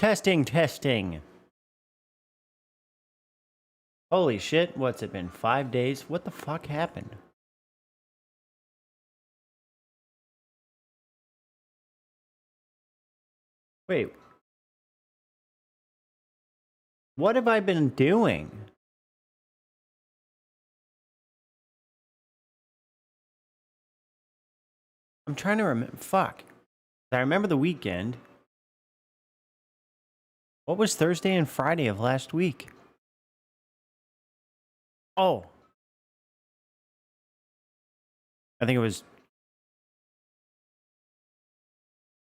Testing. Holy shit, what's it been? 5 days? What the fuck happened? Wait. What have I been doing? I'm trying to remember. Fuck. I remember the weekend. What was Thursday and Friday of last week? Oh. I think it was...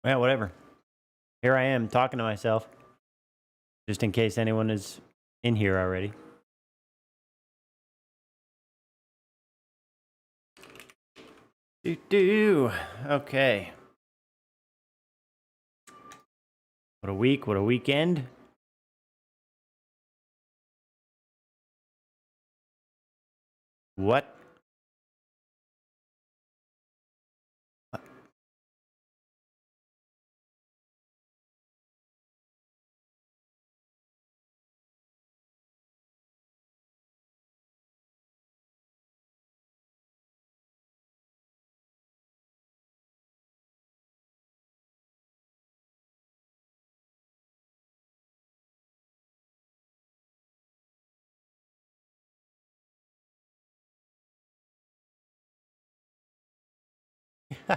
Yeah, whatever. Here I am talking to myself. Just in case anyone is in here already. Okay. What a week, what a weekend. What?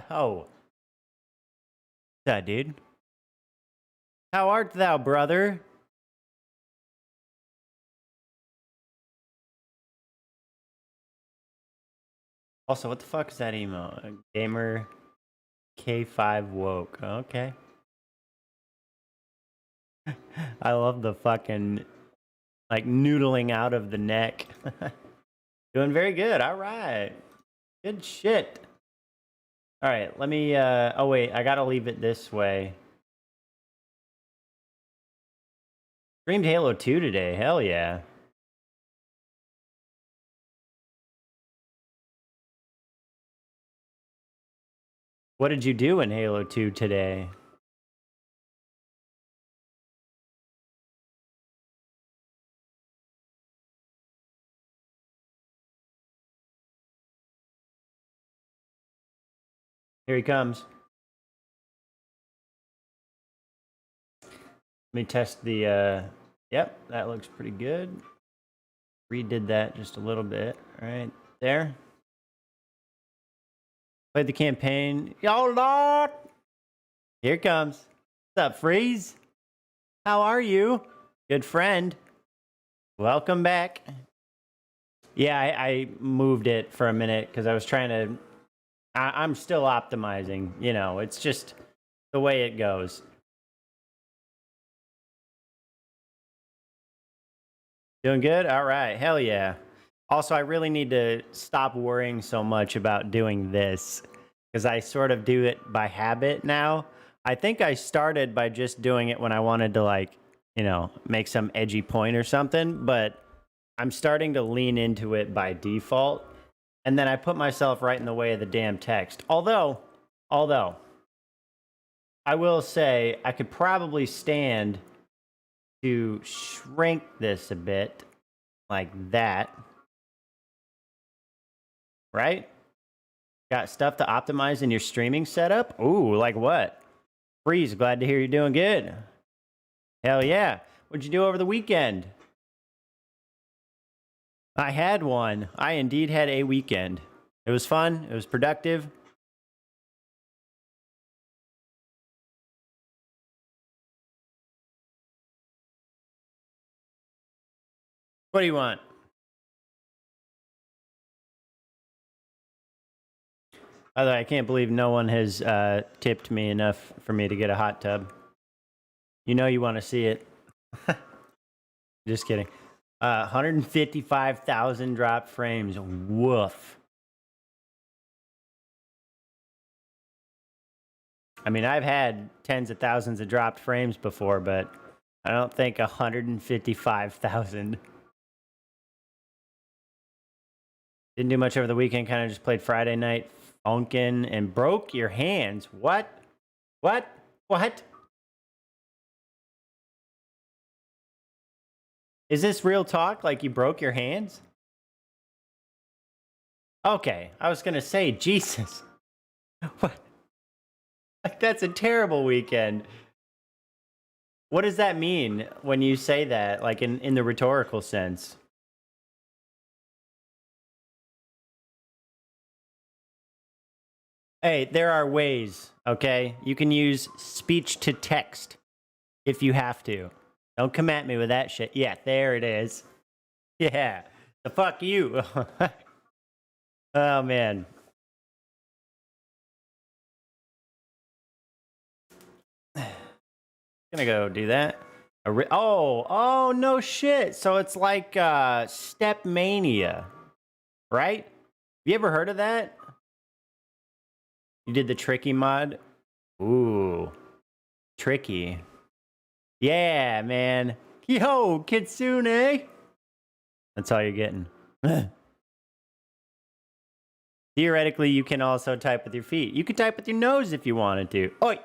Oh. What's that, dude? How art thou, brother? Also, what the fuck is that emo? Gamer K5 woke. Okay. I love the fucking, like, noodling out of the neck. Doing very good. All right. Good shit. All right, let me, oh wait, I gotta leave it this way. Streamed Halo 2 today. Hell yeah. What did you do in Halo 2 today? Here he comes. Let me test the, yep, that looks pretty good. Redid that just a little bit, right there. Played the campaign. Yo, Lord! Here it comes. What's up, Freeze? How are you? Good friend. Welcome back. Yeah, I moved it for a minute because I was trying to... I'm still optimizing, you know, it's just the way it goes. Doing good? All right, hell yeah. Also, I really need to stop worrying so much about doing this because I sort of do it by habit now. I think I started by just doing it when I wanted to, like, you know, make some edgy point or something, but I'm starting to lean into it by default. And then I put myself right in the way of the damn text. Although, I will say I could probably stand to shrink this a bit like that. Right? Got stuff to optimize in your streaming setup? Ooh, like what? Freeze, glad to hear you're doing good. Hell yeah. What'd you do over the weekend? I had one. I indeed had a weekend. It was fun. It was productive. What do you want? By the way, I can't believe no one has tipped me enough for me to get a hot tub. You know you want to see it. Just kidding. 155,000 dropped frames. Woof. I mean, I've had tens of thousands of dropped frames before, but I don't think 155,000. Didn't do much over the weekend. Kind of just played Friday night funkin' and broke your hands. What? What? What? Is this real talk? Like you broke your hands? Okay, I was gonna say, Jesus. What? Like, that's a terrible weekend. What does that mean when you say that, like in the rhetorical sense? Hey, there are ways, okay? You can use speech to text if you have to. Don't come at me with that shit. Yeah, there it is. Yeah. The fuck you. Oh, man. Gonna go do that. Oh, no shit. So it's like Step Mania, right? You ever heard of that? You did the tricky mod? Ooh, tricky. Yeah, man. Yo, Kitsune. That's all you're getting. Theoretically, you can also type with your feet. You could type with your nose if you wanted to. Oi!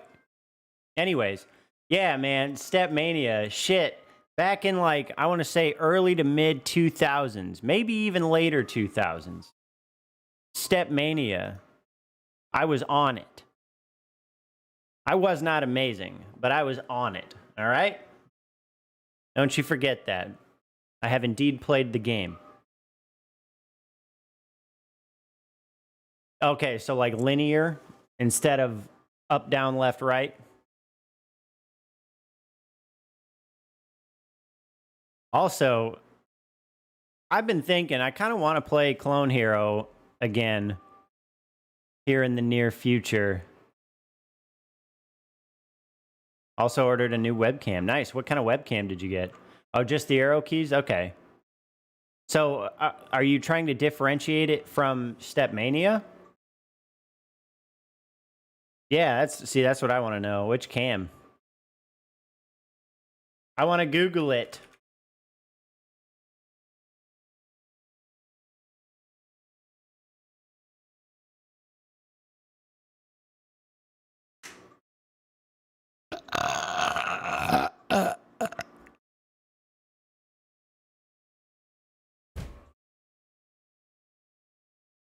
Anyways, yeah, man, Step Mania, shit. Back in, like, I want to say early to mid 2000s, maybe even later 2000s. Step Mania, I was on it. I was not amazing, but I was on it, all right? Don't you forget that. I have indeed played the game. Okay, so like linear instead of up, down, left, right. Also, I've been thinking I kind of want to play Clone Hero again here in the near future. Also ordered a new webcam. Nice. What kind of webcam did you get? Oh, just the arrow keys? Okay. So are you trying to differentiate it from Step Mania? Yeah, that's what I want to know. Which cam? I want to Google it.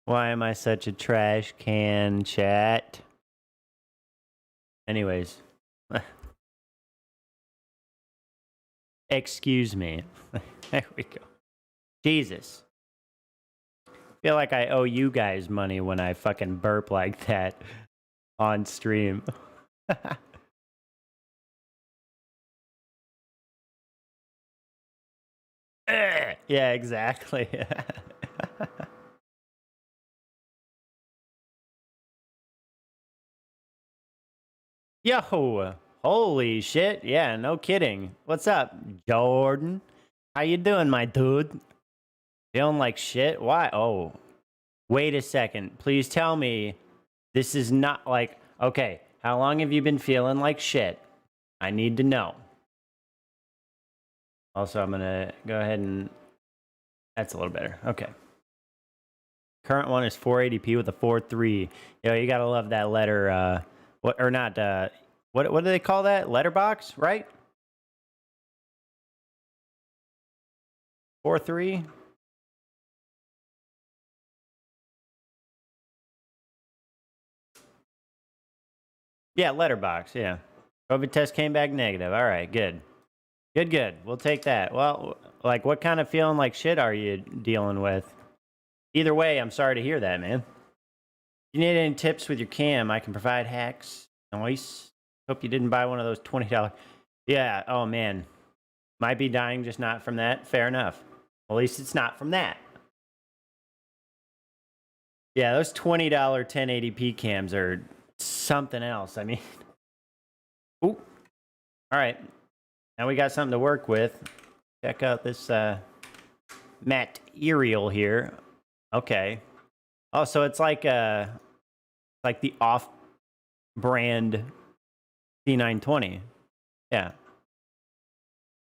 Why am I such a trash can, chat? Anyways. Excuse me. There we go. Jesus. Feel like I owe you guys money when I fucking burp like that on stream. Yeah, exactly. Yo, holy shit. Yeah, no kidding. What's up, Jordan? How you doing, my dude? Feeling like shit? Why? Oh, wait a second. Please tell me this is not like, okay, how long have you been feeling like shit? I need to know. Also, I'm going to go ahead and... That's a little better. Okay. Current one is 480p with a 4.3. Yo, you got to love that letter... what or not? What do they call that? Letterbox, right? 4.3. Yeah, letterbox. Yeah. COVID test came back negative. All right, good. Good. We'll take that. Well, like, what kind of feeling like shit are you dealing with? Either way, I'm sorry to hear that, man. If you need any tips with your cam, I can provide hacks. Nice. Hope you didn't buy one of those $20. Yeah, oh man. Might be dying, just not from that. Fair enough. At least it's not from that. Yeah, those $20 1080p cams are something else. I mean, ooh. All right. Now we got something to work with. Check out this material here. Okay. Oh, so it's like the off-brand C920. Yeah.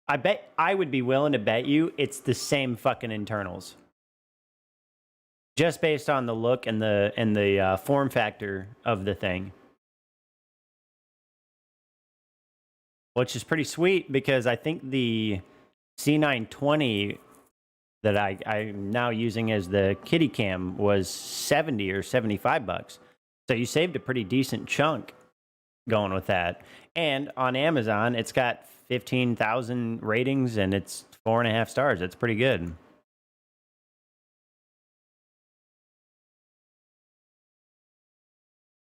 I bet I would be willing to bet you it's the same fucking internals. Just based on the look and the form factor of the thing. Which is pretty sweet because I think the C920 that I'm now using as the kitty cam was 70 or 75 bucks. So you saved a pretty decent chunk going with that. And on Amazon, it's got 15,000 ratings and it's 4.5 stars. That's pretty good.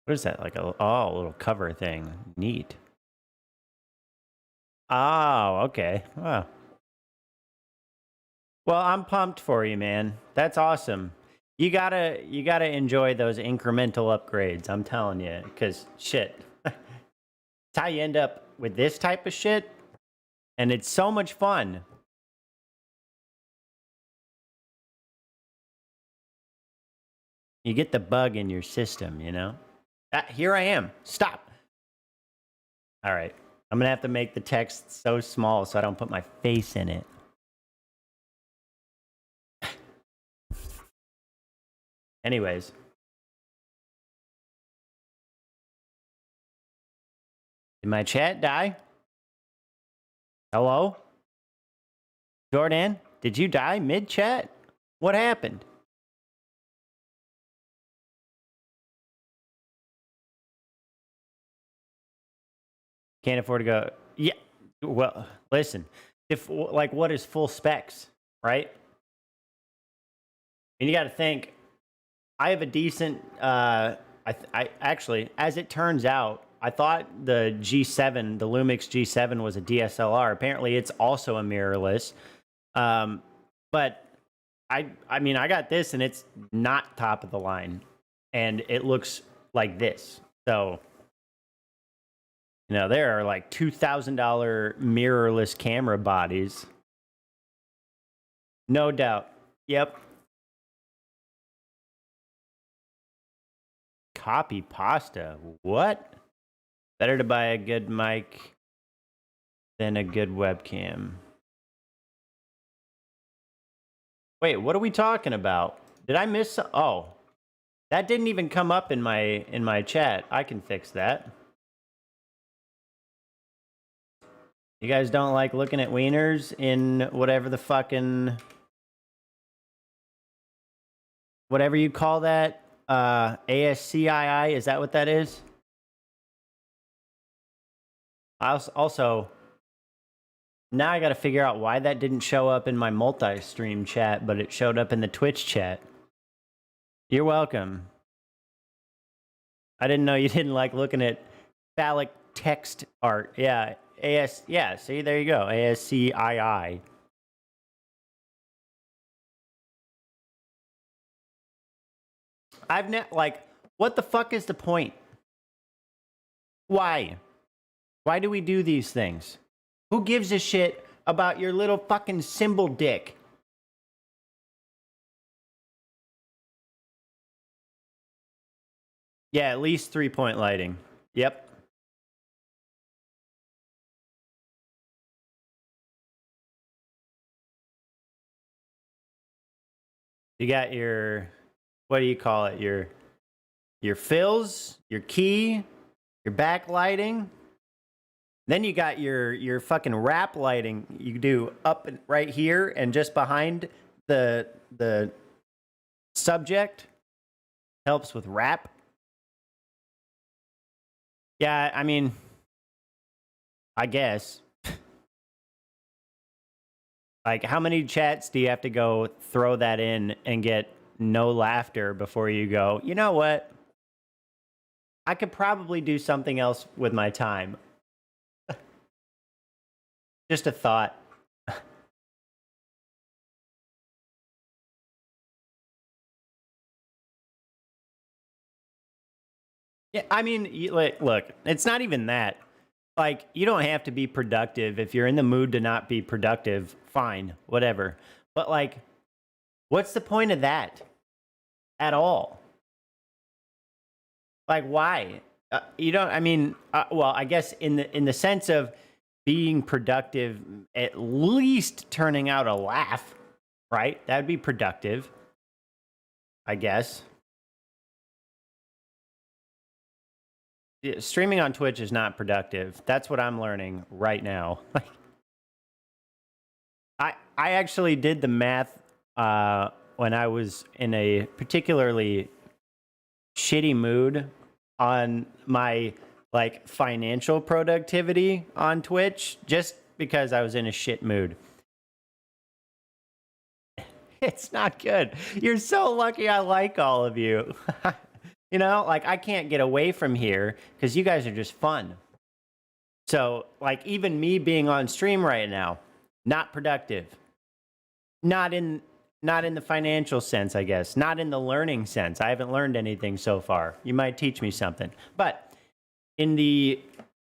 What is that? Like a little cover thing. Neat. Oh, okay. Wow. Well, I'm pumped for you, man. That's awesome. You gotta enjoy those incremental upgrades. I'm telling you, because shit, it's how you end up with this type of shit, and it's so much fun. You get the bug in your system, you know. Here I am. Stop. All right. I'm gonna have to make the text so small so I don't put my face in it. Anyways. Did my chat die? Hello? Jordan, did you die mid-chat? What happened? Can't afford to go. Yeah. Well, listen. If like, what is full specs, right? And you got to think. I have a decent. I actually, as it turns out, I thought the G7, the Lumix G7, was a DSLR. Apparently, it's also a mirrorless. But I mean, I got this, and it's not top of the line, and it looks like this. So. You know, there are like $2,000 mirrorless camera bodies. No doubt. Yep. Copy pasta. What? Better to buy a good mic than a good webcam. Wait, what are we talking about? Did I miss? Oh, that didn't even come up in my chat. I can fix that. You guys don't like looking at wieners in whatever the fucking... Whatever you call that? ASCII? Is that what that is? Also, now I gotta figure out why that didn't show up in my multi-stream chat, but it showed up in the Twitch chat. You're welcome. I didn't know you didn't like looking at phallic text art. Yeah. Yeah, see, there you go. ASCII. Like, what the fuck is the point? Why? Why do we do these things? Who gives a shit about your little fucking symbol dick? Yeah, at least 3-point lighting. Yep. You got your, what do you call it? Your fills, your key, your backlighting. Then you got your fucking wrap lighting. You do up right here and just behind the subject. Helps with wrap. Yeah, I mean, I guess. Like, how many chats do you have to go throw that in and get no laughter before you go, you know what? I could probably do something else with my time. Just a thought. Yeah, I mean, look, it's not even that. Like, you don't have to be productive. If you're in the mood to not be productive, fine, whatever. But, like, what's the point of that at all? Like, why? You don't, I mean, well, I guess in the sense of being productive, at least turning out a laugh, right? That'd be productive, I guess. Streaming on Twitch is not productive. That's what I'm learning right now. I actually did the math when I was in a particularly shitty mood on my like financial productivity on Twitch, just because I was in a shit mood. It's not good. You're so lucky I like all of you. You know, like I can't get away from here because you guys are just fun. So, like, even me being on stream right now, not productive. Not in the financial sense, I guess. Not in the learning sense. I haven't learned anything so far. You might teach me something. But in the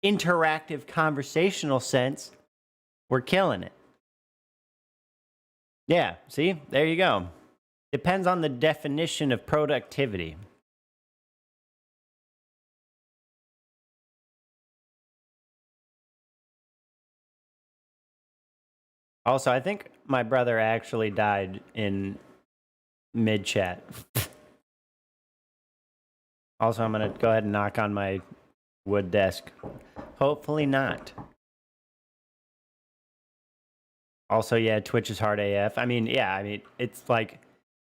interactive conversational sense, we're killing it. Yeah, see? There you go. Depends on the definition of productivity. Also, I think my brother actually died in mid-chat. Also, I'm going to go ahead and knock on my wood desk. Hopefully not. Also, yeah, Twitch is hard AF. I mean, yeah, I mean, it's like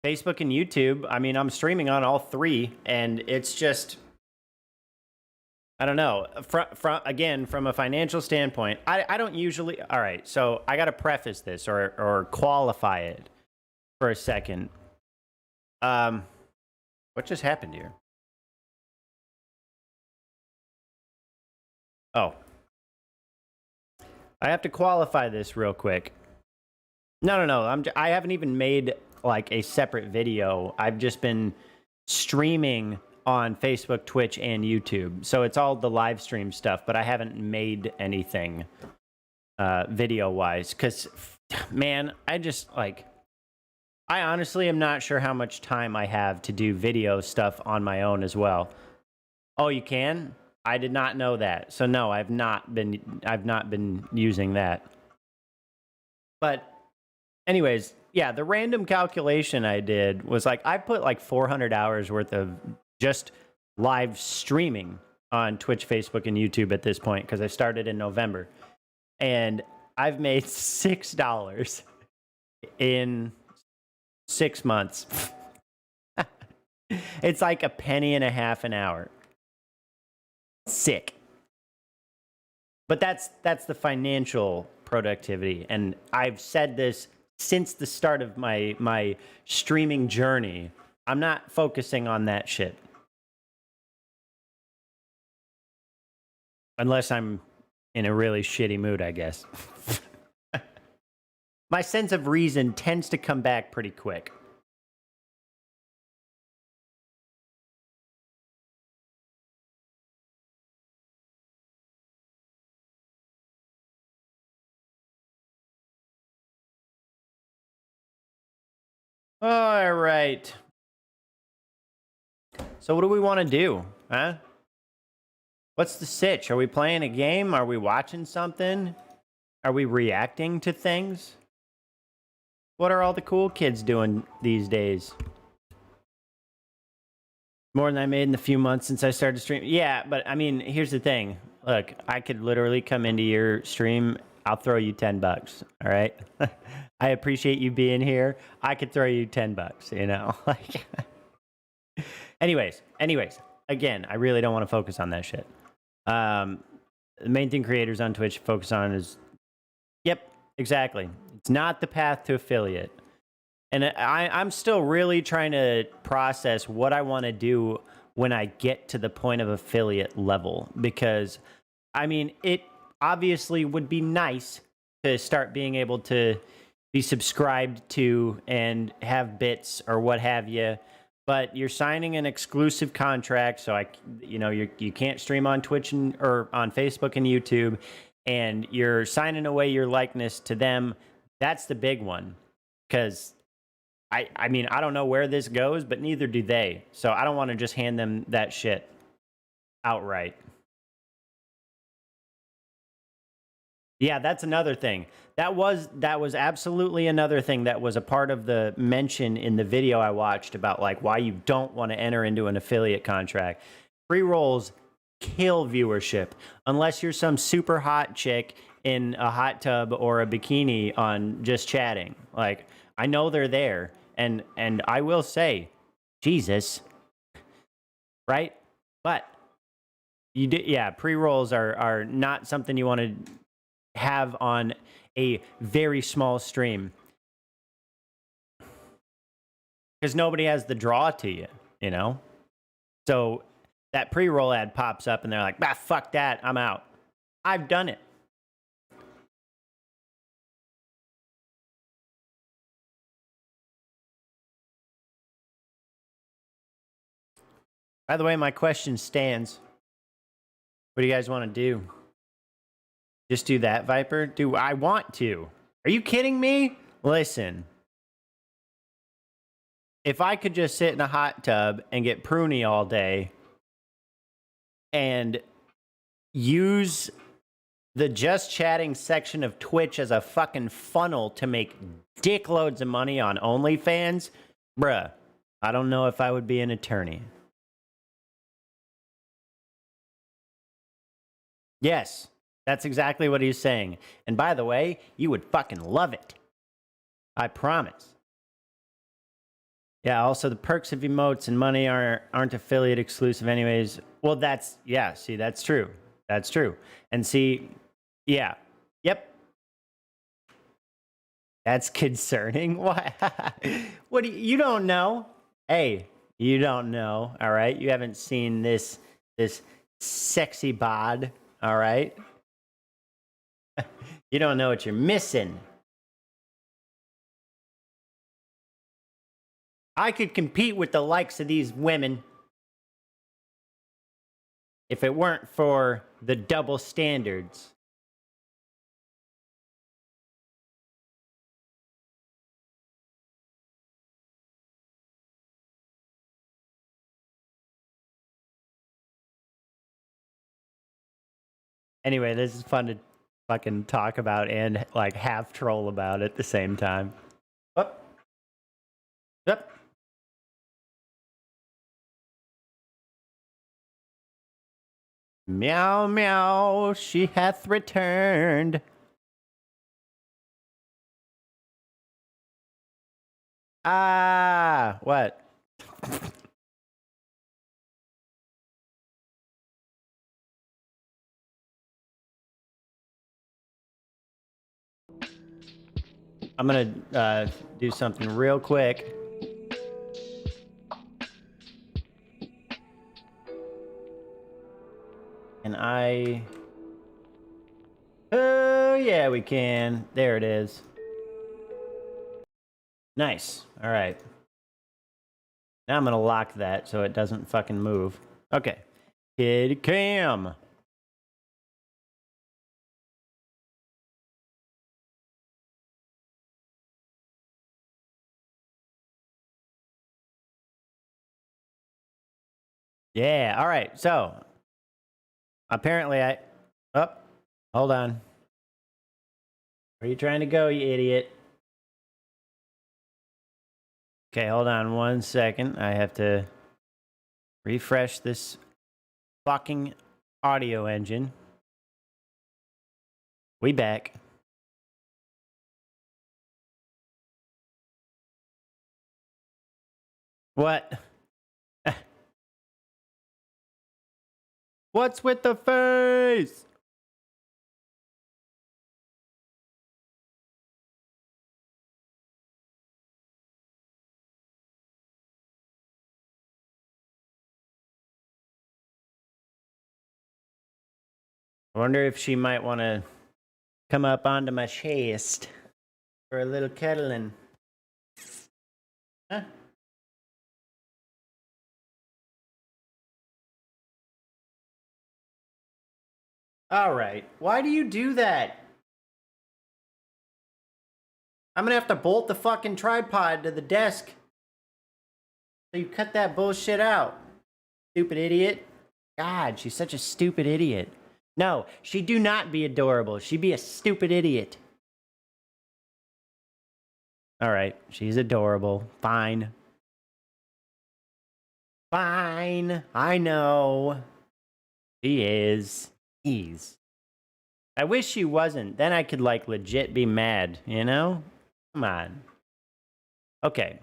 Facebook and YouTube. I mean, I'm streaming on all three, and it's just, I don't know. Again, from a financial standpoint, I don't usually. All right, so I got to preface this or qualify it for a second. What just happened here? Oh, I have to qualify this real quick. No. I haven't even made like a separate video. I've just been streaming on Facebook, Twitch, and YouTube. So it's all the live stream stuff, but I haven't made anything video-wise. Because, man, I honestly am not sure how much time I have to do video stuff on my own as well. Oh, you can? I did not know that. So no, I've not been using that. But anyways, yeah, the random calculation I did was like I put like 400 hours worth of just live streaming on Twitch, Facebook, and YouTube at this point because I started in November. And I've made $6 in 6 months. It's like a penny and a half an hour. Sick. But that's the financial productivity. And I've said this since the start of my streaming journey. I'm not focusing on that shit. Unless I'm in a really shitty mood, I guess. My sense of reason tends to come back pretty quick. All right. So what do we want to do, huh? What's the sitch? Are we playing a game? Are we watching something? Are we reacting to things? What are all the cool kids doing these days? More than I made in the few months since I started streaming. Yeah, but I mean, here's the thing. Look, I could literally come into your stream. I'll throw you $10. All right. I appreciate you being here. I could throw you $10, you know? Like, anyways, again, I really don't want to focus on that shit. The main thing creators on Twitch focus on is, yep, exactly. It's not the path to affiliate. And I'm still really trying to process what I want to do when I get to the point of affiliate level. Because, I mean, it obviously would be nice to start being able to be subscribed to and have bits or what have you. But you're signing an exclusive contract, so you can't stream on Twitch or on Facebook and YouTube, and you're signing away your likeness to them. That's the big one, because I mean, I don't know where this goes, but neither do they. So I don't want to just hand them that shit outright. Yeah, that's another thing. That was absolutely another thing that was a part of the mention in the video I watched about like why you don't want to enter into an affiliate contract. Free rolls kill viewership unless you're some super hot chick in a hot tub or a bikini on just chatting. Like, I know they're there, and I will say, Jesus, right? But you did, yeah. Pre-rolls are not something you want to have on a very small stream because nobody has the draw to you, you know. So that pre-roll ad pops up, and they're like, "Ah, fuck that, I'm out." I've done it. By the way, my question stands. What do you guys want to do? Just do that, Viper? Do I want to? Are you kidding me? Listen. If I could just sit in a hot tub and get pruny all day and use the just chatting section of Twitch as a fucking funnel to make dickloads of money on OnlyFans, bruh, I don't know if I would be an attorney. Yes, that's exactly what he's saying. And by the way, you would fucking love it. I promise. Yeah, also the perks of emotes and money aren't affiliate exclusive anyways. Well, that's, yeah, see, that's true. That's true. And see, yeah. Yep. That's concerning. Why? What do you don't know? Hey, you don't know, all right? You haven't seen this sexy bod, all right? You don't know what you're missing. I could compete with the likes of these women if it weren't for the double standards. Anyway, this is fun to fucking talk about and like half troll about at the same time. Up. Up. Meow meow, she hath returned. Ah, what? I'm gonna do something real quick. And oh yeah, we can. There it is. Nice. All right. Now I'm gonna lock that so it doesn't fucking move. Okay. Kid cam. Yeah. All right. So apparently oh, hold on. Where are you trying to go, you idiot? Okay, hold on 1 second. I have to refresh this fucking audio engine. We back. What? What's with the face? I wonder if she might want to come up onto my chest for a little cuddling. Huh? All right. Why do you do that? I'm gonna have to bolt the fucking tripod to the desk. So you cut that bullshit out. Stupid idiot. God, she's such a stupid idiot. No, she do not be adorable. She be a stupid idiot. All right, she's adorable. Fine. Fine. I know. She is. He's. I wish she wasn't. Then I could, like, legit be mad, you know? Come on. Okay.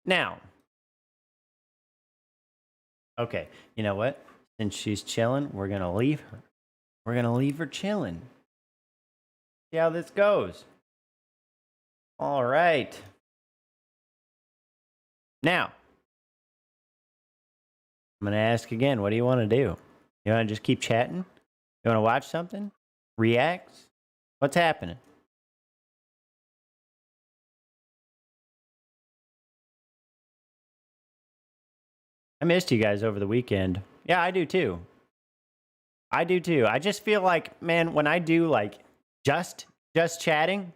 Now. Okay. You know what? Since she's chilling, we're going to leave her. We're going to leave her chilling. See how this goes. All right. Now, I'm going to ask again, what do you want to do? You want to just keep chatting? You want to watch something? React? What's happening? I missed you guys over the weekend. Yeah, I do too. I do too. I just feel like, man, when I do like just chatting,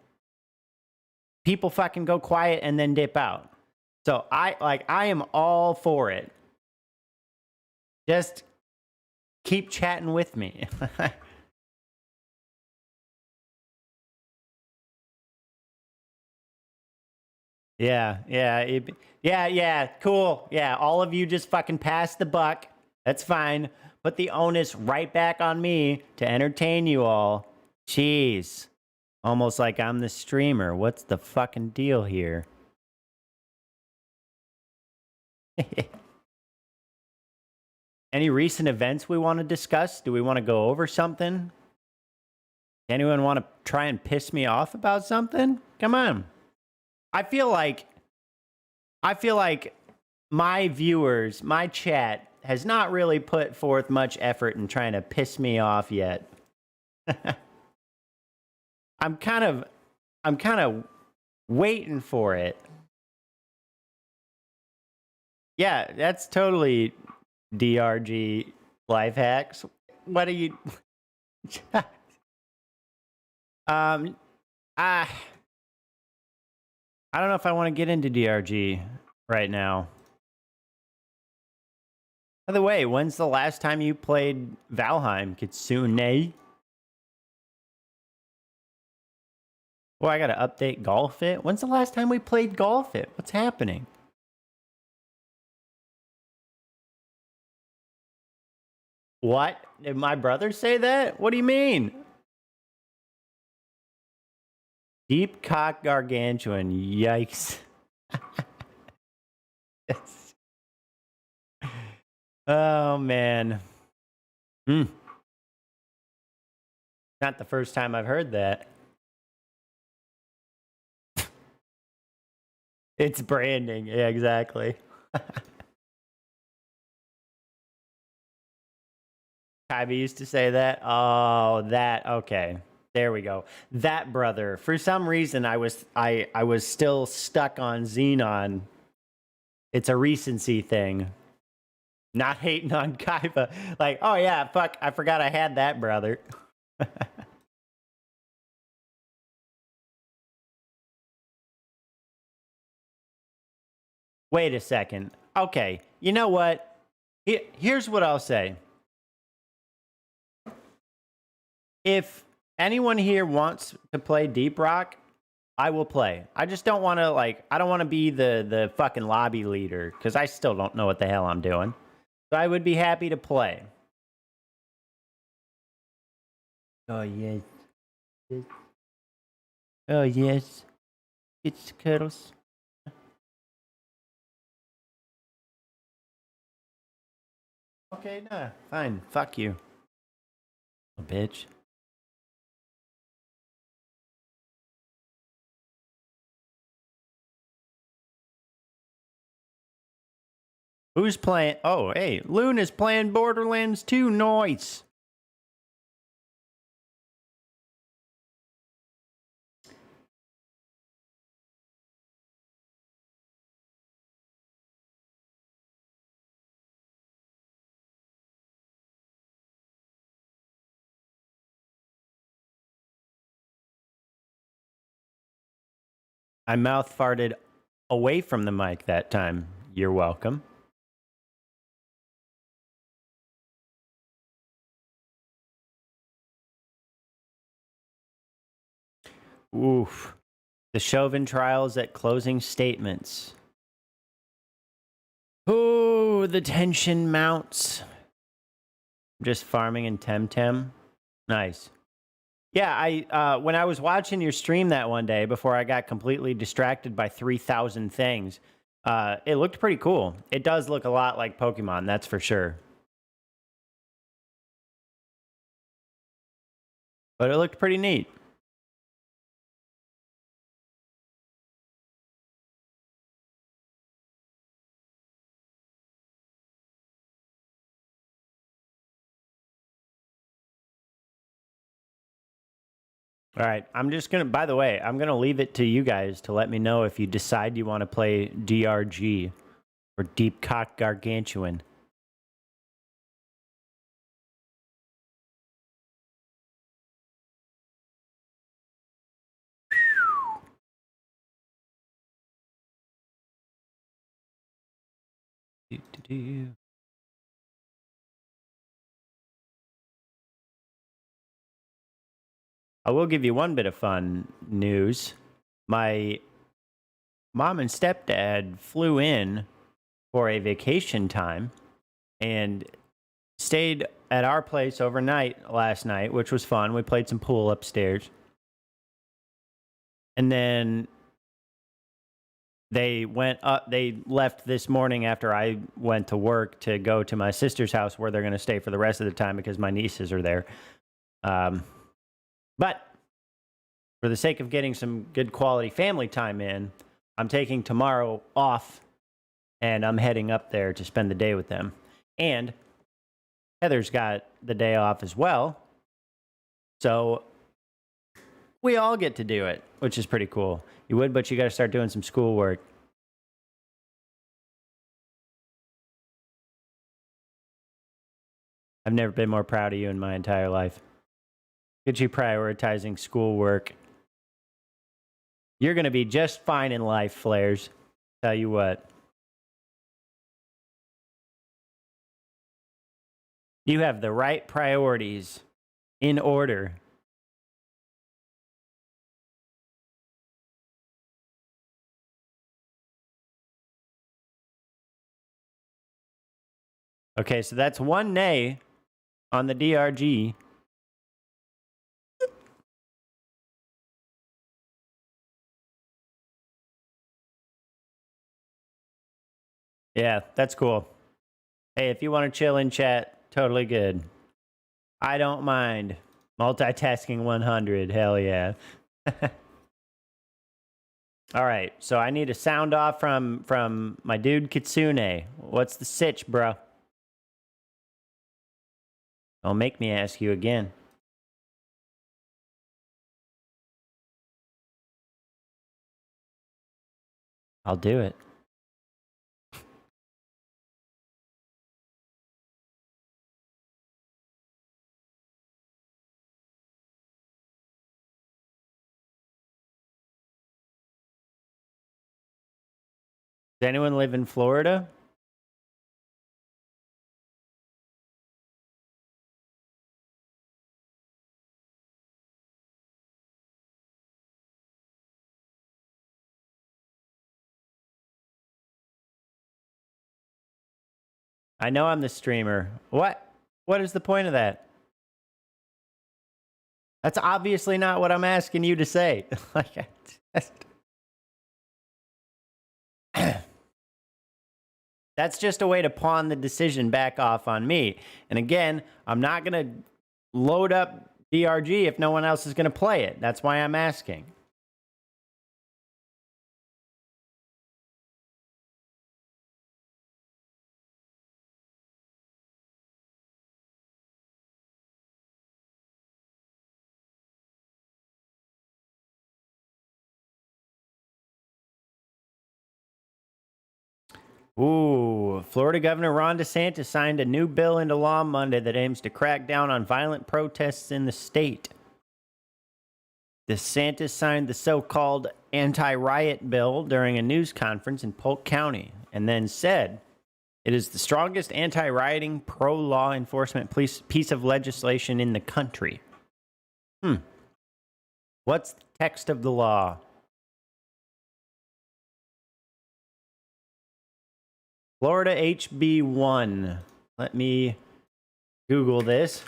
people fucking go quiet and then dip out. So I am all for it. Just keep chatting with me. Yeah, cool. Yeah, all of you just fucking pass the buck. That's fine. Put the onus right back on me to entertain you all. Jeez. Almost like I'm the streamer. What's the fucking deal here? Any recent events we want to discuss? Do we want to go over something? Anyone want to try and piss me off about something? Come on. I feel like my viewers, my chat has not really put forth much effort in trying to piss me off yet. I'm kind of waiting for it. Yeah, that's totally DRG life hacks. What are you I don't know if I want to get into DRG right now. By the way, when's the last time you played Valheim, Kitsune? Oh, I gotta update Golf It. When's the last time we played Golf It? What's happening? What? Did my brother say that? What do you mean? Deep cock gargantuan. Yikes. Yes. Oh, man. Not the first time I've heard that. It's branding. Yeah, exactly. Kybe used to say that. Oh, that. Okay. There we go. That brother. For some reason, I was still stuck on Xenon. It's a recency thing. Not hating on Kaiba. Like, oh yeah, fuck, I forgot I had that brother. Wait a second. Okay, you know what? Here's what I'll say. If anyone here wants to play Deep Rock, I will play. I just don't want to, like, I don't want to be the fucking lobby leader, because I still don't know what the hell I'm doing. So I would be happy to play. Oh, yes. Oh, yes. It's cuddles. Okay, nah, fine. Fuck you. Oh, bitch. Who's playing? Oh, hey, Loon is playing Borderlands 2. Nice. I mouth farted away from the mic that time. You're welcome. Oof. The Chauvin trials at closing statements. Ooh, the tension mounts. Just farming in Temtem. Nice. Yeah, I when I was watching your stream that one day before I got completely distracted by 3,000 things, it looked pretty cool. It does look a lot like Pokemon, that's for sure. But it looked pretty neat. All right, I'm just gonna. By the way, I'm gonna leave it to you guys to let me know if you decide you want to play DRG or Deep Cock Gargantuan. I will give you one bit of fun news. My mom and stepdad flew in for a vacation time and stayed at our place overnight last night, which was fun. We played some pool upstairs. And then they left this morning after I went to work to go to my sister's house where they're going to stay for the rest of the time because my nieces are there. But for the sake of getting some good quality family time in, I'm taking tomorrow off and I'm heading up there to spend the day with them. And Heather's got the day off as well. So we all get to do it, which is pretty cool. You would, but you got to start doing some schoolwork. I've never been more proud of you in my entire life. Look at you prioritizing schoolwork. You're going to be just fine in life, Flares. Tell you what. You have the right priorities in order. Okay, so that's one nay on the DRG. Yeah, that's cool. Hey, if you want to chill in chat, totally good. I don't mind. Multitasking 100, hell yeah. All right, so I need a sound off from my dude Kitsune. What's the sitch, bro? Don't make me ask you again. I'll do it. Does anyone live in Florida? I know I'm the streamer. What? What is the point of that? That's obviously not what I'm asking you to say. That's just a way to pawn the decision back off on me. And again, I'm not going to load up DRG if no one else is going to play it. That's why I'm asking. Ooh, Florida Governor Ron DeSantis signed a new bill into law Monday that aims to crack down on violent protests in the state. DeSantis signed the so-called Anti-Riot bill during a news conference in Polk County and then said it is the strongest anti-rioting, pro-law enforcement piece of legislation in the country. What's the text of the law? Florida HB 1. Let me Google this.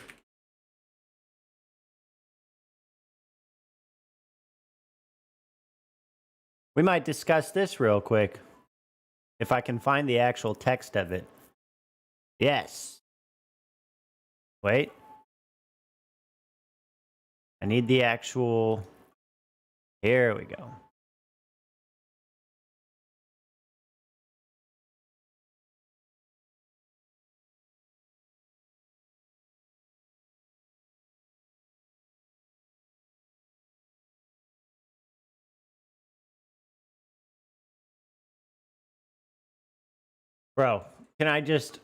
We might discuss this real quick. If I can find the actual text of it. Yes. Wait. I need the actual... Here we go. Bro, can I just...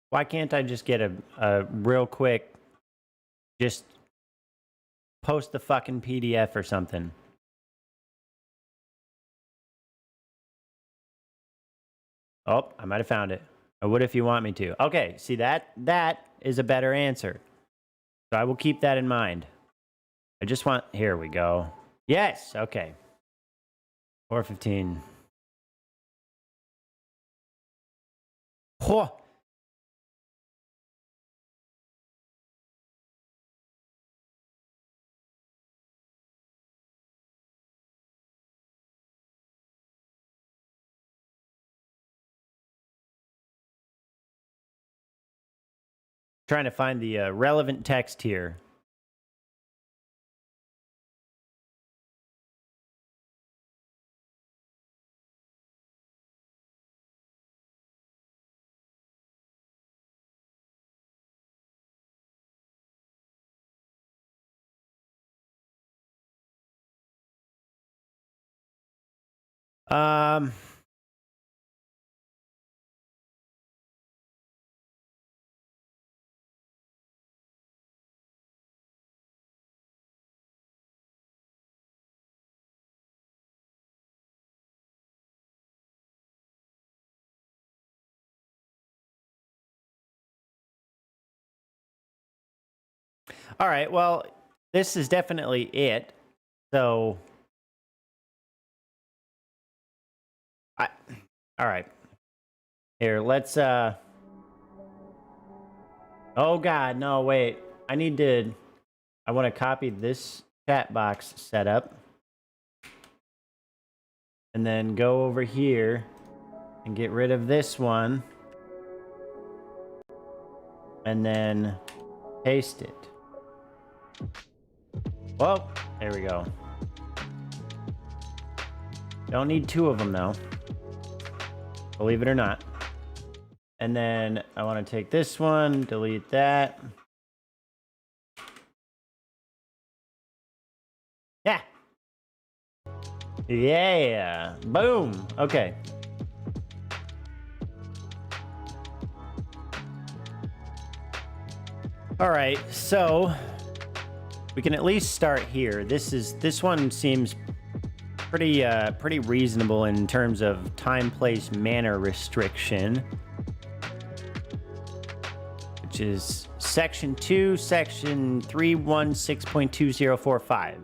Why can't I just get a real quick... Just post the fucking PDF or something? Oh, I might have found it. Or what if you want me to? Okay, see that is a better answer. So I will keep that in mind. I just want... Here we go. Yes, okay. 4:15. Oh. Trying to find the relevant text here. All right, well, this is definitely it. So, all right. Here, let's, oh God, no, wait. I want to copy this chat box setup. And then go over here and get rid of this one. And then paste it. Well, there we go. Don't need two of them though. Believe it or not. And then I want to take this one, delete that. Yeah. Yeah. Boom. Okay. All right. So we can at least start here. This one seems pretty reasonable in terms of time, place, manner restriction, which is section 2, section 316.2045.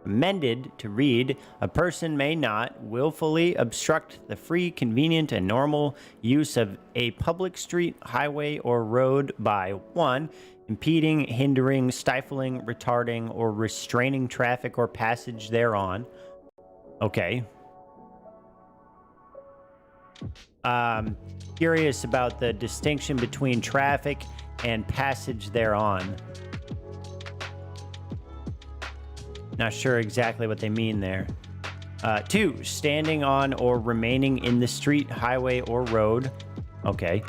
Amended to read, a person may not willfully obstruct the free, convenient, and normal use of a public street, highway, or road by 1. Impeding, hindering, stifling, retarding, or restraining traffic or passage thereon. Okay. Curious about the distinction between traffic and passage thereon. Not sure exactly what they mean there. 2, standing on or remaining in the street, highway, or road. Okay.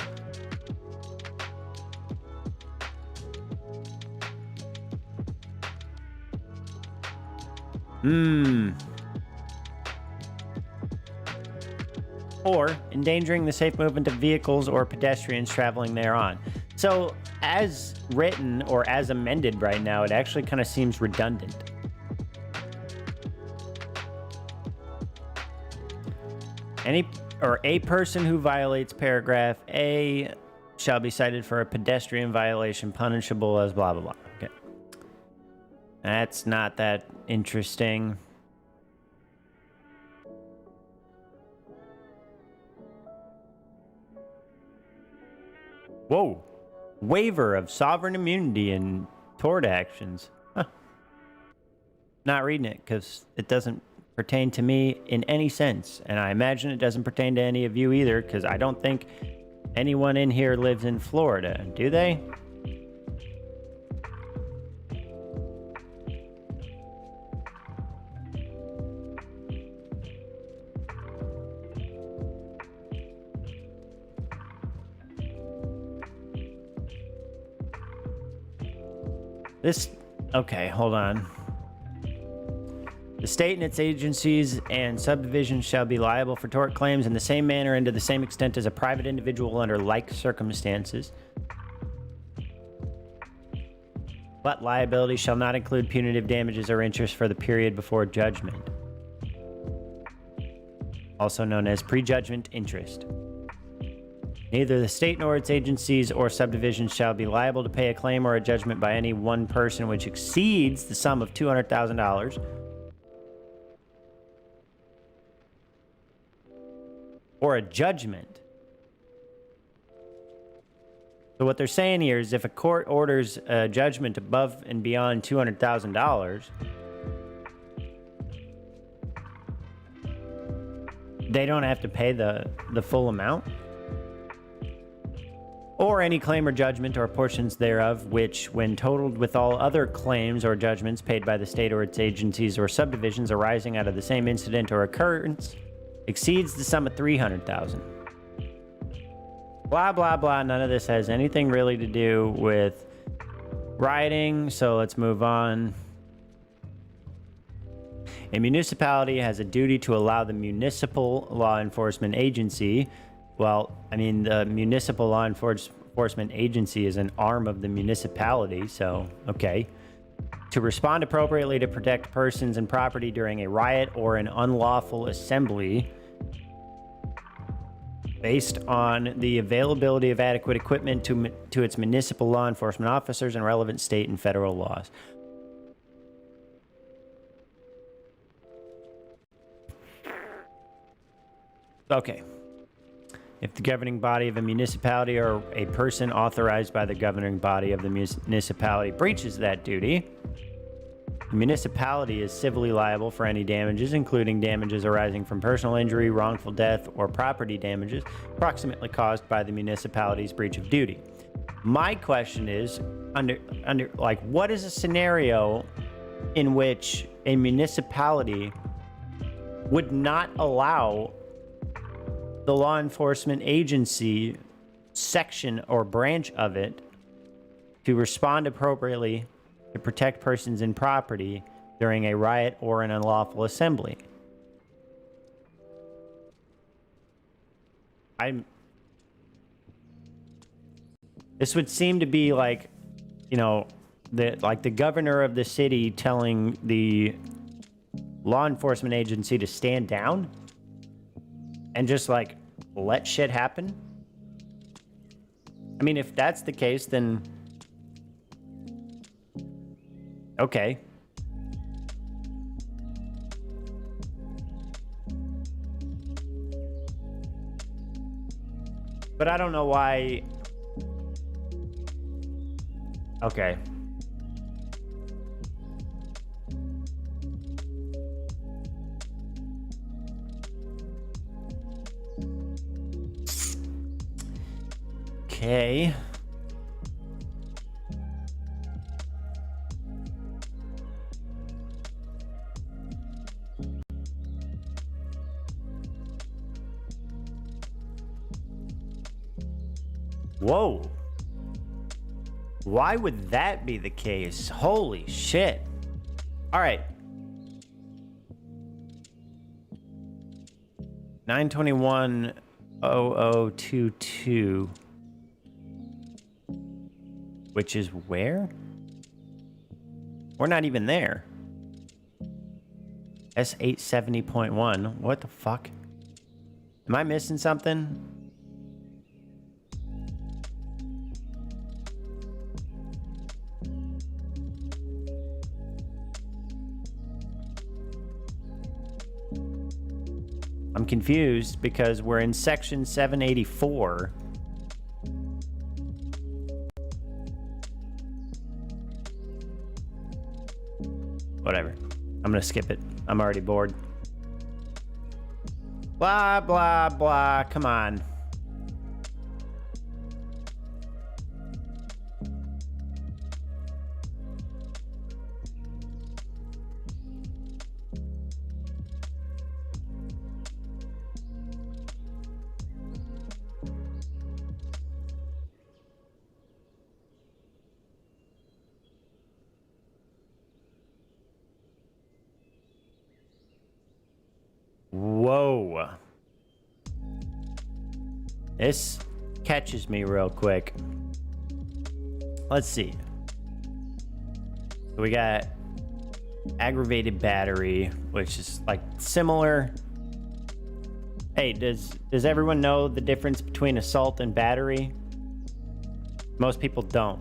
Or endangering the safe movement of vehicles or pedestrians traveling thereon. So, as written or as amended right now, it actually kind of seems redundant. A person who violates paragraph A shall be cited for a pedestrian violation punishable as blah, blah, blah. Okay. That's not that interesting. Whoa. Waiver of sovereign immunity in tort actions. Huh. Not reading it because it doesn't pertain to me in any sense. And I imagine it doesn't pertain to any of you either because I don't think anyone in here lives in Florida. Do they? Okay, hold on. The state and its agencies and subdivisions shall be liable for tort claims in the same manner and to the same extent as a private individual under like circumstances. But liability shall not include punitive damages or interest for the period before judgment, also known as prejudgment interest. Neither the state nor its agencies or subdivisions shall be liable to pay a claim or a judgment by any one person which exceeds the sum of $200,000 or a judgment. So what they're saying here is if a court orders a judgment above and beyond $200,000, they don't have to pay the full amount? Or any claim or judgment or portions thereof, which, when totaled with all other claims or judgments paid by the state or its agencies or subdivisions arising out of the same incident or occurrence, exceeds the sum of $300,000. Blah, blah, blah. None of this has anything really to do with rioting, so let's move on. A municipality has a duty to allow the municipal law enforcement agency. Well, I mean, the municipal law enforcement agency is an arm of the municipality, so, okay. To respond appropriately to protect persons and property during a riot or an unlawful assembly based on the availability of adequate equipment to its municipal law enforcement officers and relevant state and federal laws. Okay. If the governing body of a municipality or a person authorized by the governing body of the municipality breaches that duty, the municipality is civilly liable for any damages, including damages arising from personal injury, wrongful death, or property damages approximately caused by the municipality's breach of duty. My question is, like, what is a scenario in which a municipality would not allow the law enforcement agency section or branch of it to respond appropriately to protect persons and property during a riot or an unlawful assembly? This would seem to be like, you know, the governor of the city telling the law enforcement agency to stand down and just like let shit happen. I mean, if that's the case, then okay. But I don't know why. Okay. Okay. Whoa. Why would that be the case? Holy shit. All right. 921-0022. Which is where? We're not even there. S870.1. What the fuck? Am I missing something? I'm confused because we're in section 784. Whatever. I'm gonna skip it. I'm already bored. Blah, blah, blah. Come on. Whoa. This catches me real quick. Let's see. So we got aggravated battery, which is like similar. Hey, does everyone know the difference between assault and battery? Most people don't.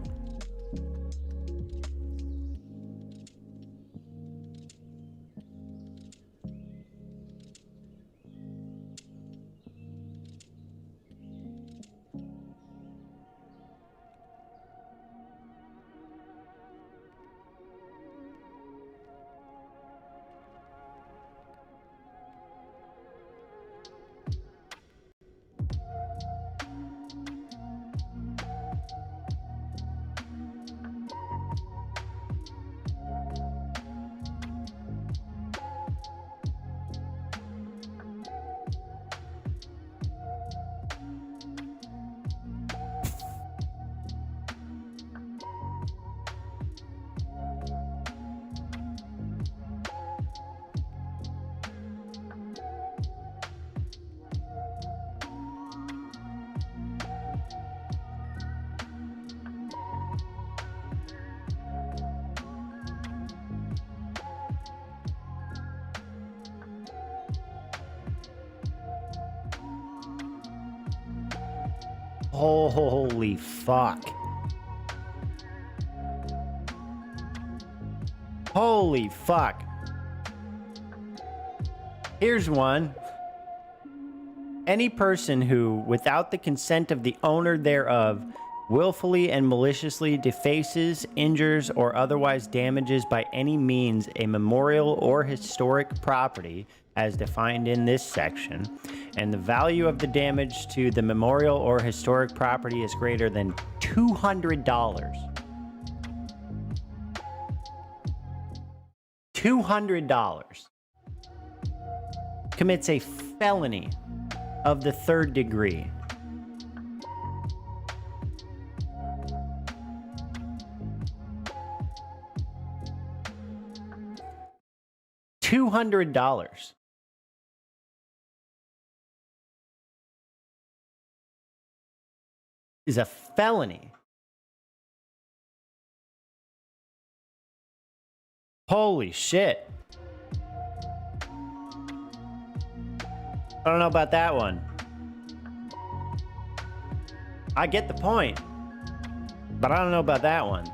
Holy fuck. Holy fuck. Here's one. Any person who, without the consent of the owner thereof, willfully and maliciously defaces, injures, or otherwise damages by any means a memorial or historic property as defined in this section, and the value of the damage to the memorial or historic property is greater than $200. $200. Commits a felony of the 3rd degree. $200 is a felony. Holy shit. I don't know about that one. I get the point, but I don't know about that one.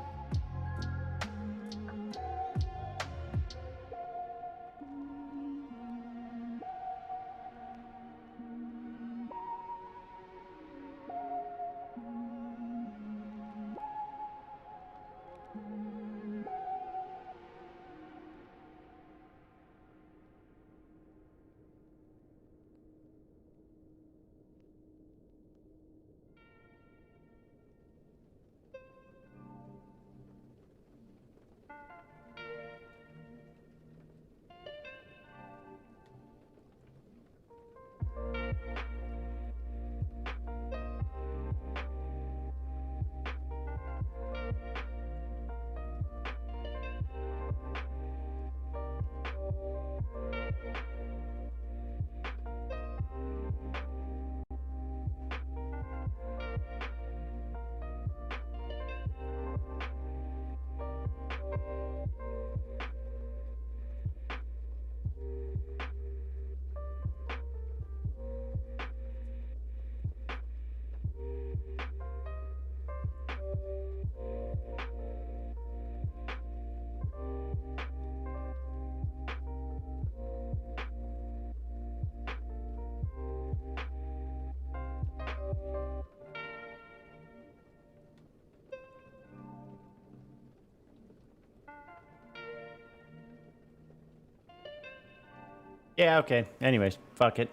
Yeah, okay. Anyways, fuck it.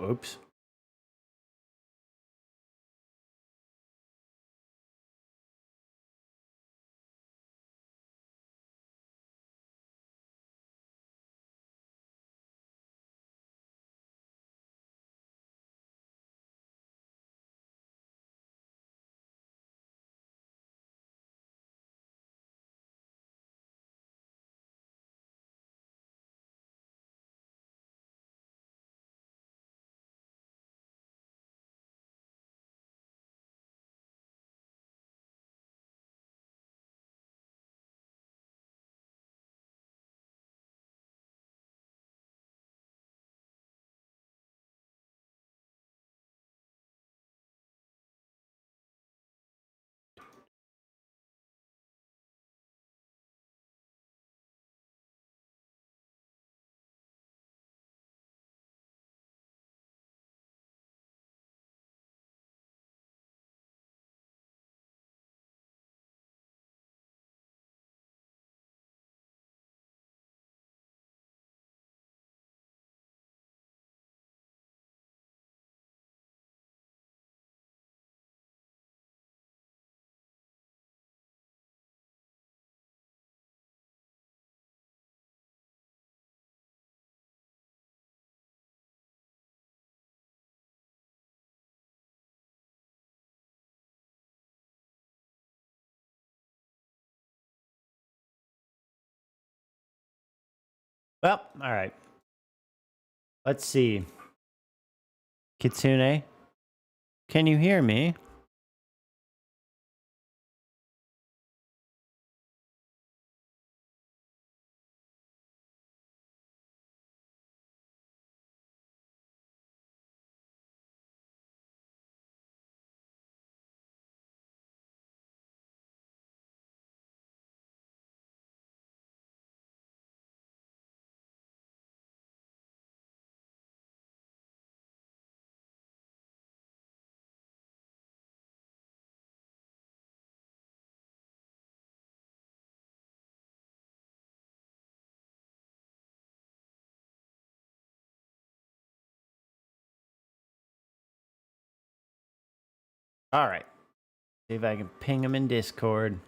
Oops. Well, all right. Let's see. Kitsune, can you hear me? All right. See if I can ping him in Discord.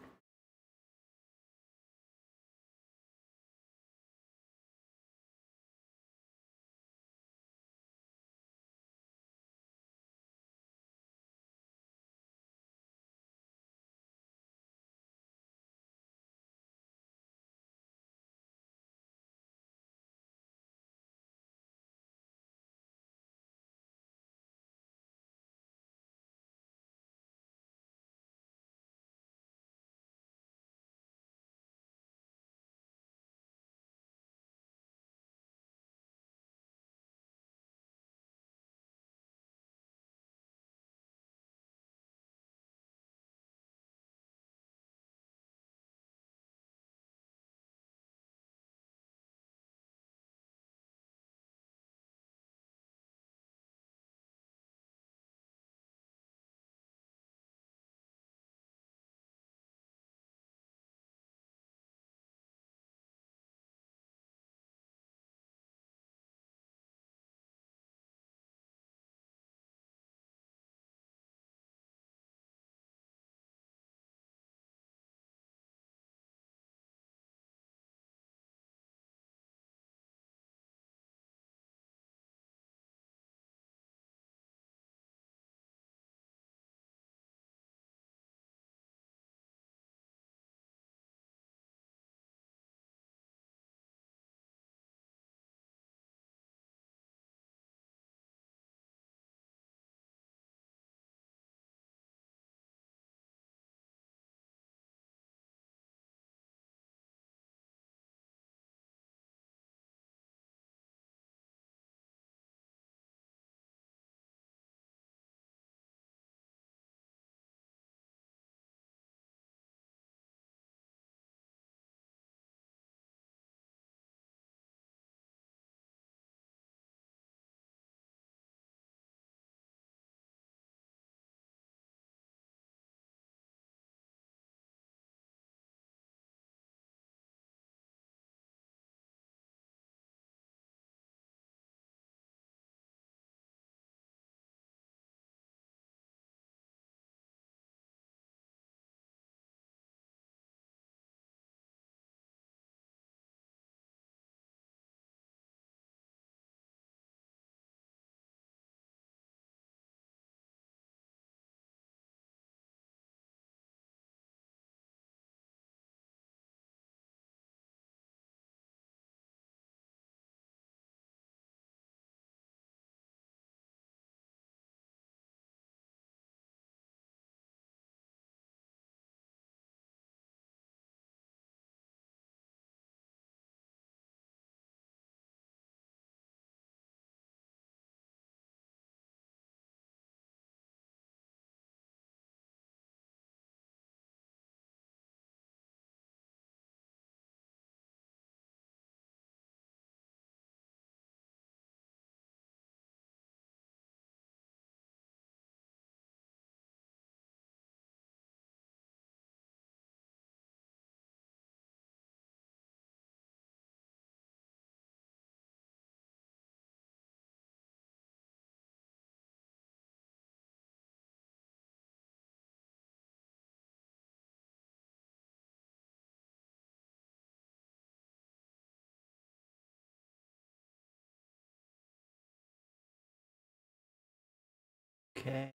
Okay.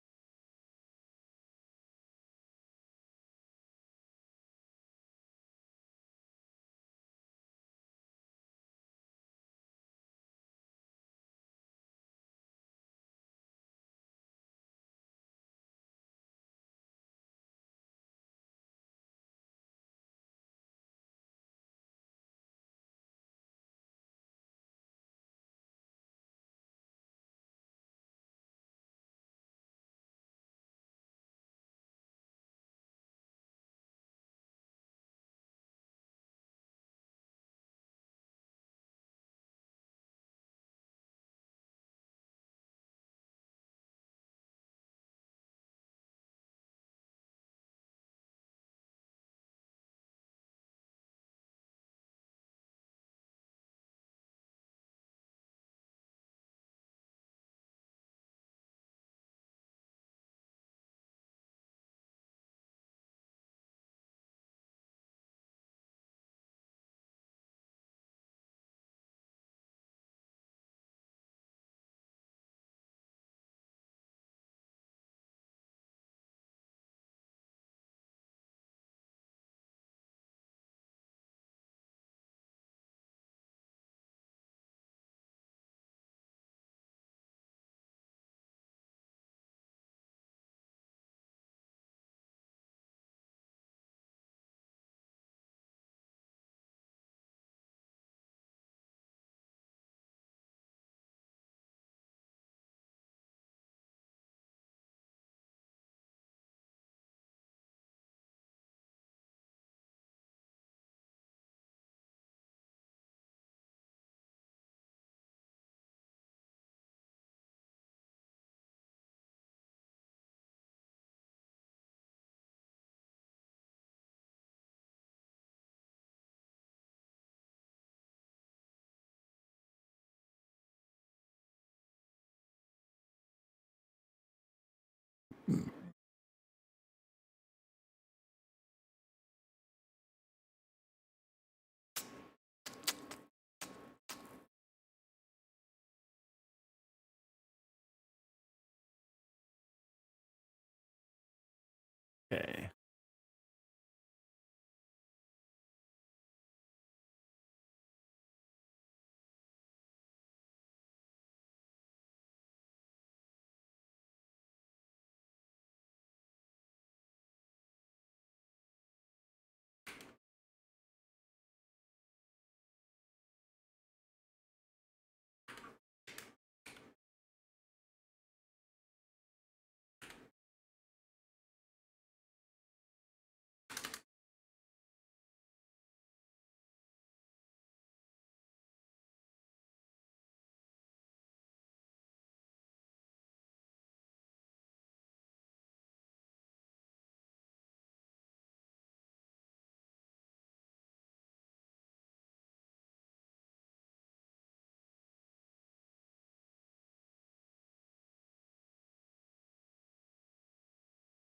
Okay.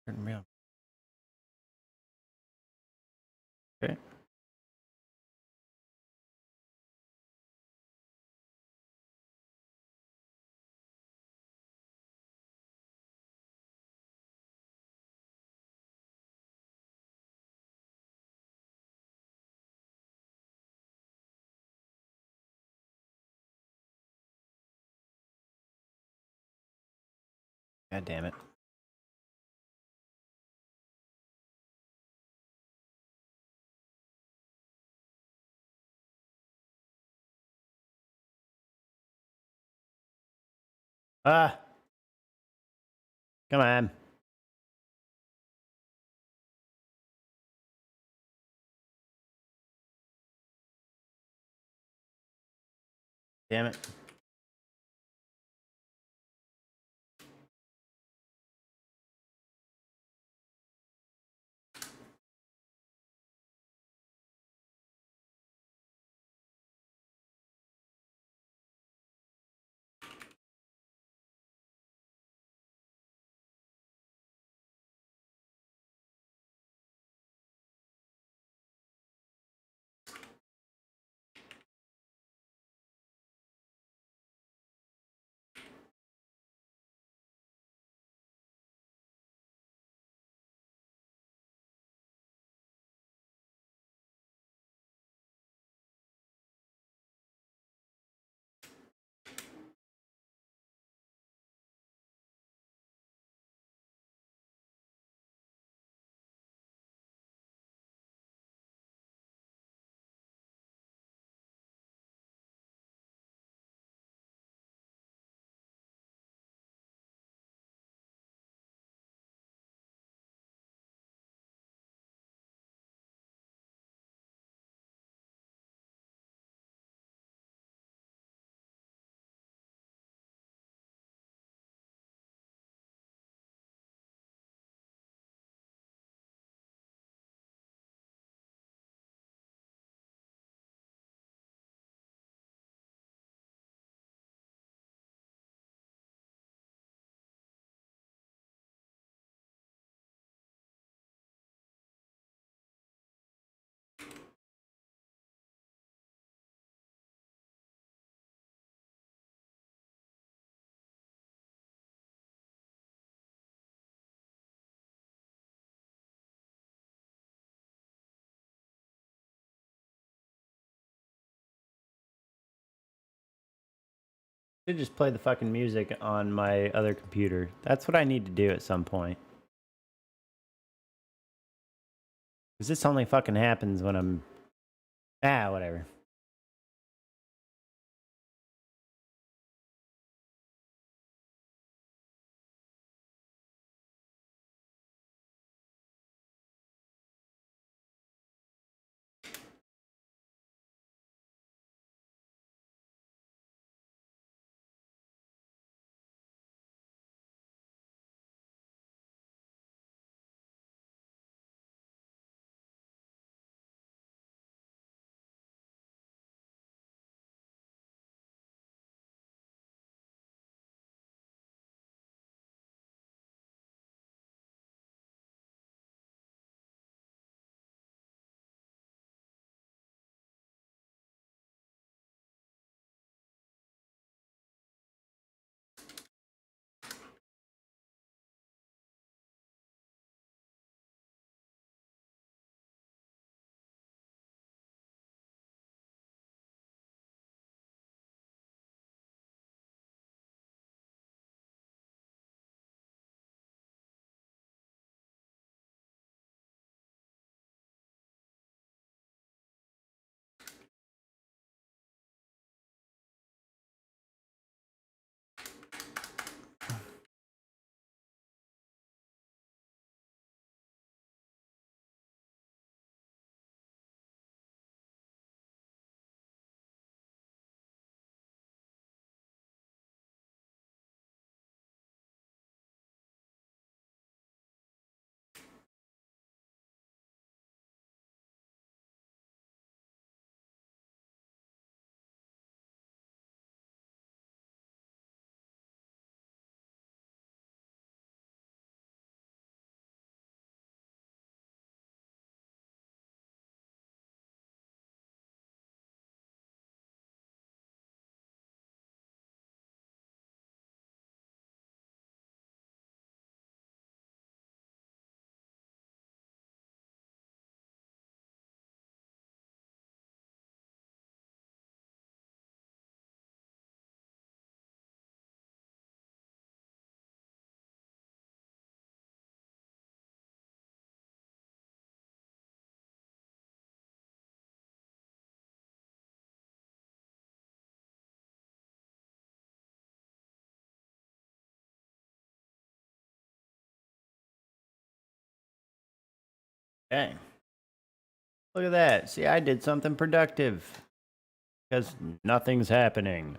Turn me on. Okay. God damn it. Ah, come on. Damn it. Should just play the fucking music on my other computer. That's what I need to do at some point. Because this only fucking happens when I'm... Ah, whatever. Okay. Look at that. See, I did something productive. Because nothing's happening.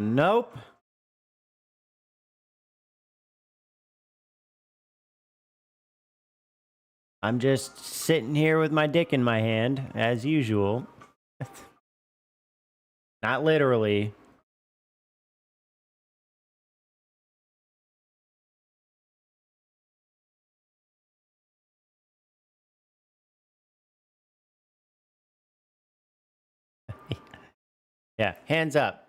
Nope. I'm just sitting here with my dick in my hand, as usual. Not literally. Yeah, hands up.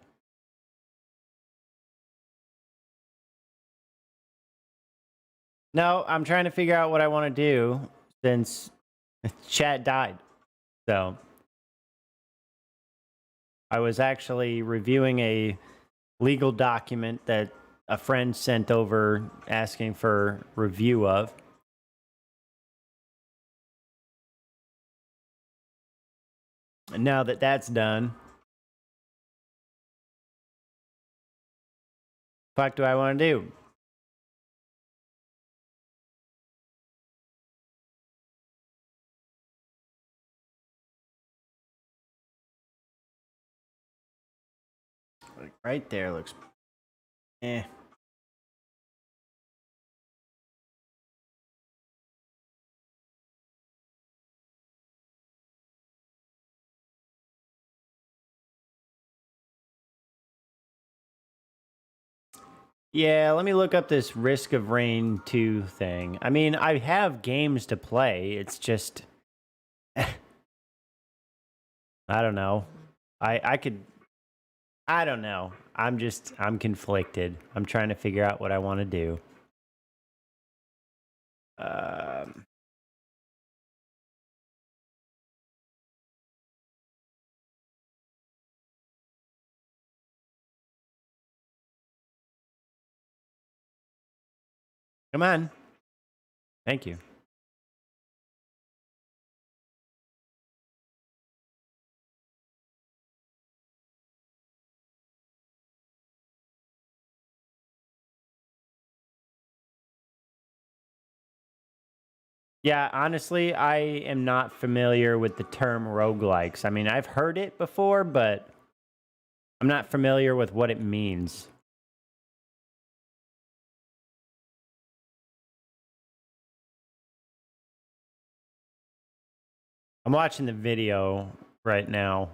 No, I'm trying to figure out what I want to do since chat died. So I was actually reviewing a legal document that a friend sent over asking for review of. And now that that's done, fuck do I want to do? Like right there looks eh. Yeah, let me look up this Risk of Rain 2 thing. I mean, I have games to play. It's just I don't know. I could I don't know. I'm conflicted. I'm trying to figure out what I want to do. Um Come on. Thank you. Yeah, honestly, I am not familiar with the term roguelikes. I mean, I've heard it before, but I'm not familiar with what it means. I'm watching the video right now.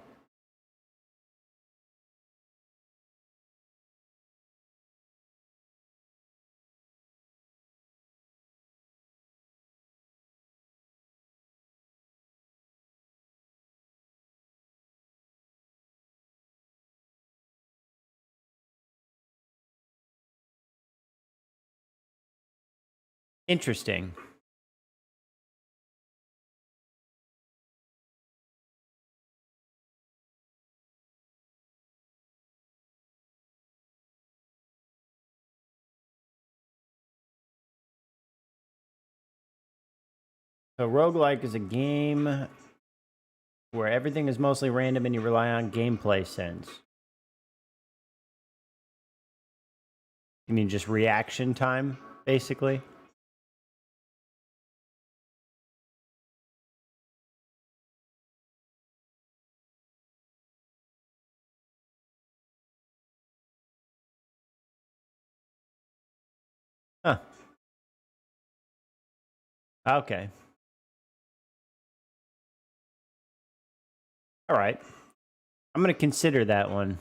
Interesting. So, roguelike is a game where everything is mostly random and you rely on gameplay sense. You mean just reaction time, basically? Huh. Okay. All right. I'm going to consider that one.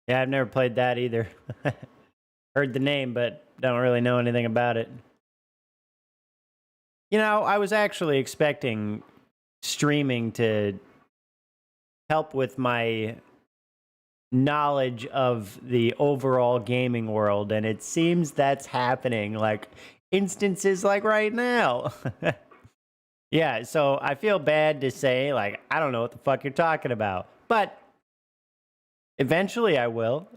Yeah, I've never played that either. Heard the name, but don't really know anything about it. You know, I was actually expecting streaming to help with my knowledge of the overall gaming world, and it seems that's happening. Like instances like right now. Yeah, so I feel bad to say, like, I don't know what the fuck you're talking about. But eventually I will.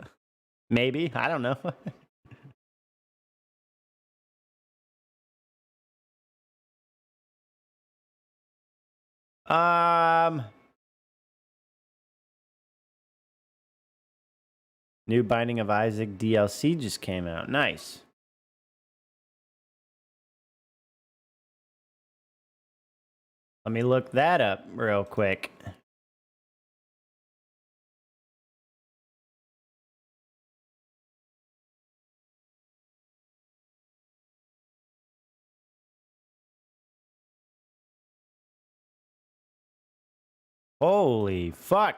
Maybe. I don't know. um New Binding of Isaac DLC just came out. Nice. Let me look that up real quick. Holy fuck.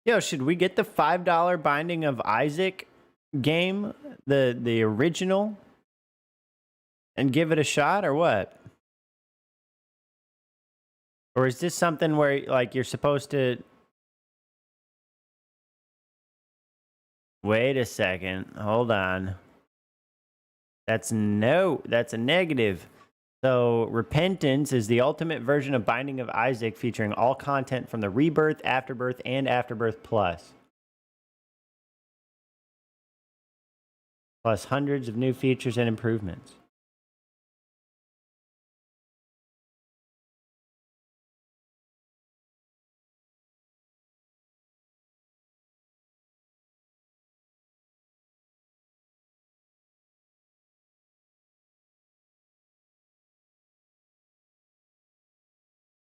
Yo, should we get the $5 Binding of Isaac game, the original, and give it a shot, or what? Or is this something where like you're supposed to... Wait a second. Hold on. That's a negative. So, Repentance is the ultimate version of Binding of Isaac, featuring all content from the Rebirth, Afterbirth, and Afterbirth Plus. Plus hundreds of new features and improvements.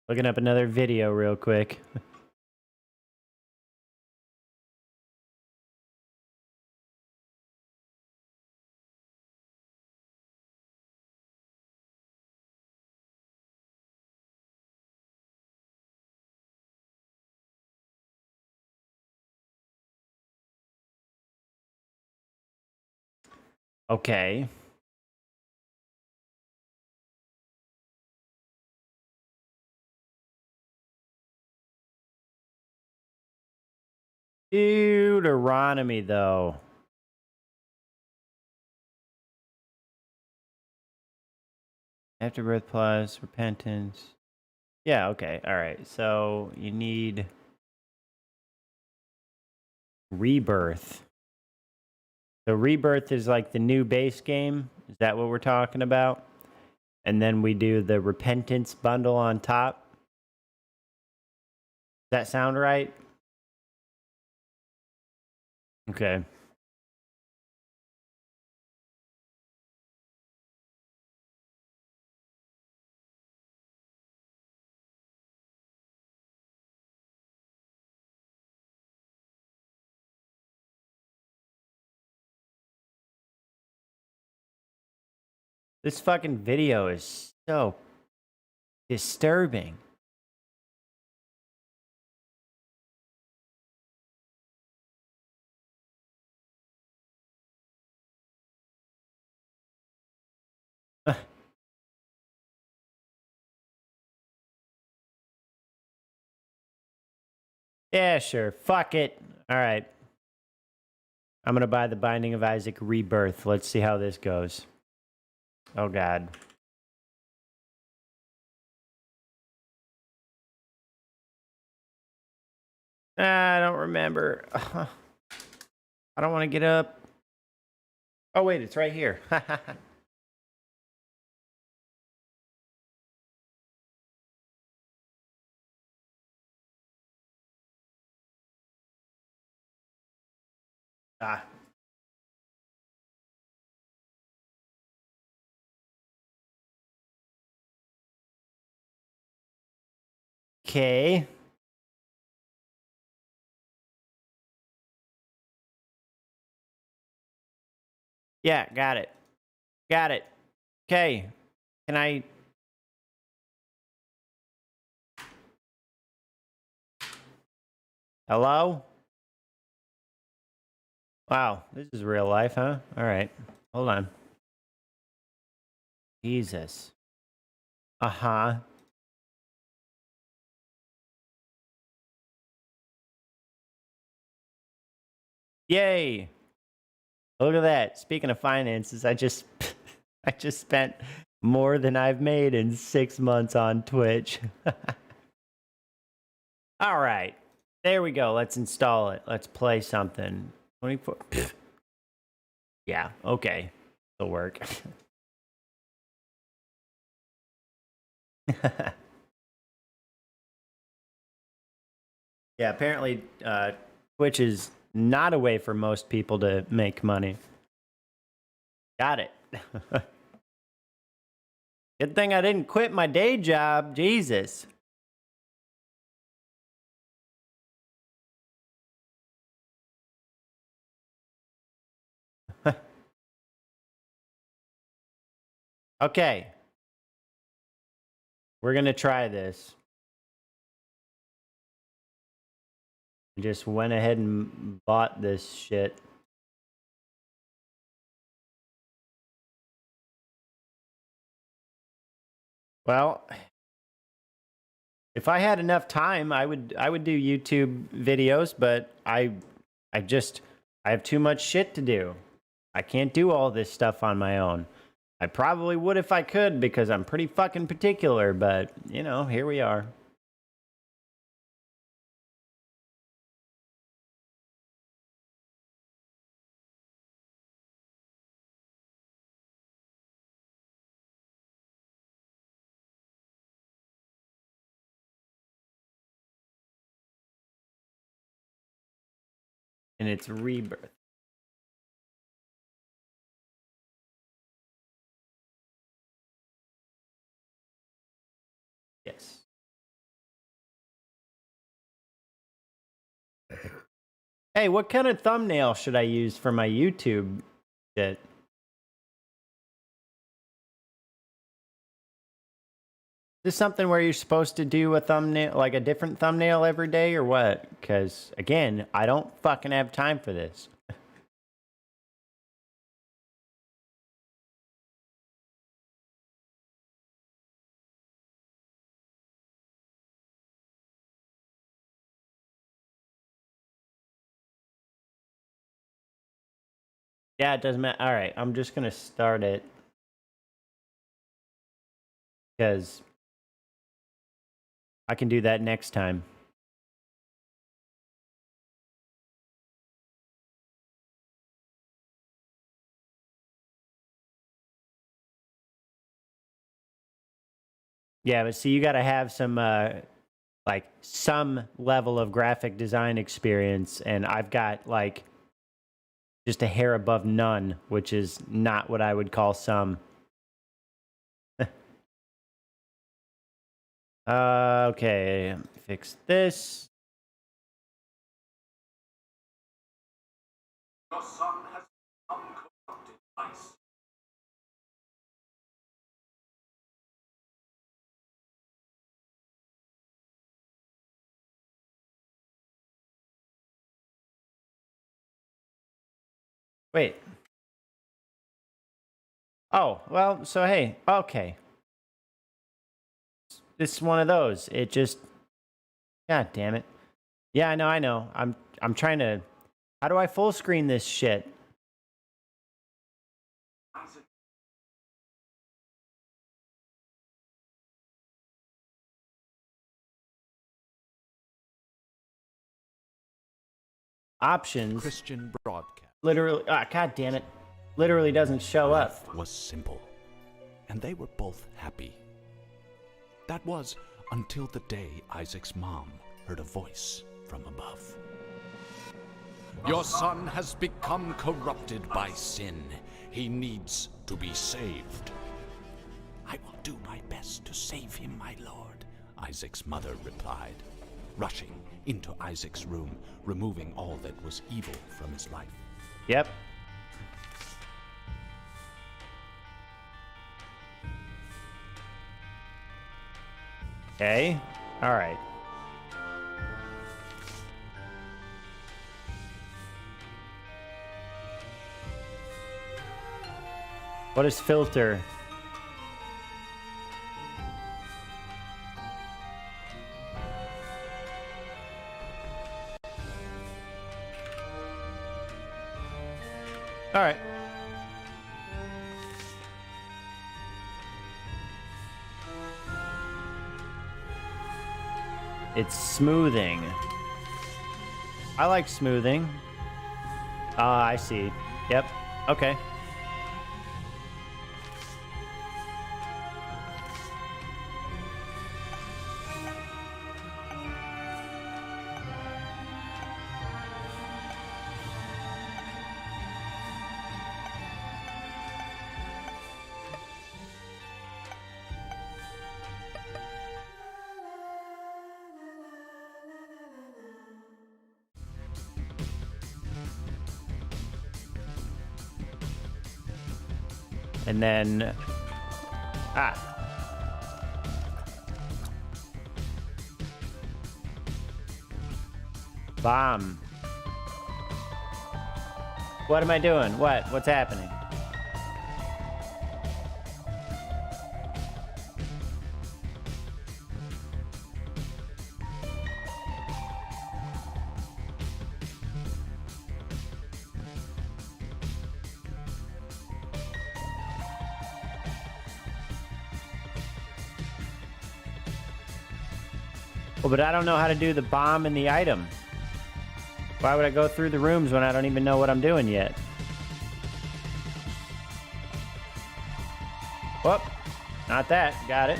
Looking up another video real quick. Okay. Deuteronomy, though. Afterbirth Plus, Repentance. Yeah, okay. All right. So you need Rebirth. So Rebirth is like the new base game. Is that what we're talking about? And then we do the Repentance bundle on top. Does that sound right? Okay. This fucking video is so disturbing. Yeah, sure. Fuck it. All right. I'm going to buy the Binding of Isaac Rebirth. Let's see how this goes. Oh, God. I don't remember. I don't want to get up. Oh, wait. It's right here. Ah. Okay. Yeah, got it. Got it. Okay. Can I... Hello? Wow, this is real life, huh? All right. Hold on. Jesus. Uh-huh. Yay! Look at that. Speaking of finances, I just I just spent more than I've made in 6 months on Twitch. All right. There we go. Let's install it. Let's play something. 24. Yeah, okay. It'll work. Yeah, apparently Twitch is not a way for most people to make money. Got it. Good thing I didn't quit my day job. Jesus. Okay. We're going to try this. Just went ahead and bought this shit. Well, if I had enough time, I would do YouTube videos, but I have too much shit to do. I can't do all this stuff on my own. I probably would if I could because I'm pretty fucking particular, but you know, here we are. And it's rebirth. Yes. Hey, what kind of thumbnail should I use for my YouTube shit? Is this something where you're supposed to do a thumbnail, like a different thumbnail every day or what? Because, again, I don't fucking have time for this. Yeah, it doesn't matter. All right, I'm just going to start it. Because I can do that next time. Yeah, but see, you got to have some, like, some level of graphic design experience, and I've got, like, just a hair above none, which is not what I would call some. Okay, fix this. Your son has uncorrupted ice. Wait. Oh, well, so hey, okay. This is one of those. It just, god damn it. Yeah, I know. I'm trying to, how do I full screen this shit? Options. Christian broadcast. Literally, god damn it. Literally doesn't show up. Life was simple, and they were both happy. That was until the day Isaac's mom heard a voice from above. Your son has become corrupted by sin. He needs to be saved. I will do my best to save him, my lord, Isaac's mother replied, rushing into Isaac's room, removing all that was evil from his life. Yep. Okay. All right. What is filter? All right. It's smoothing. I like smoothing. Ah, I see. Yep. Okay. And then, bomb. What am I doing? What's happening? Well, but I don't know how to do the bomb and the item. Why would I go through the rooms when I don't even know what I'm doing yet? Whoop. Not that. Got it.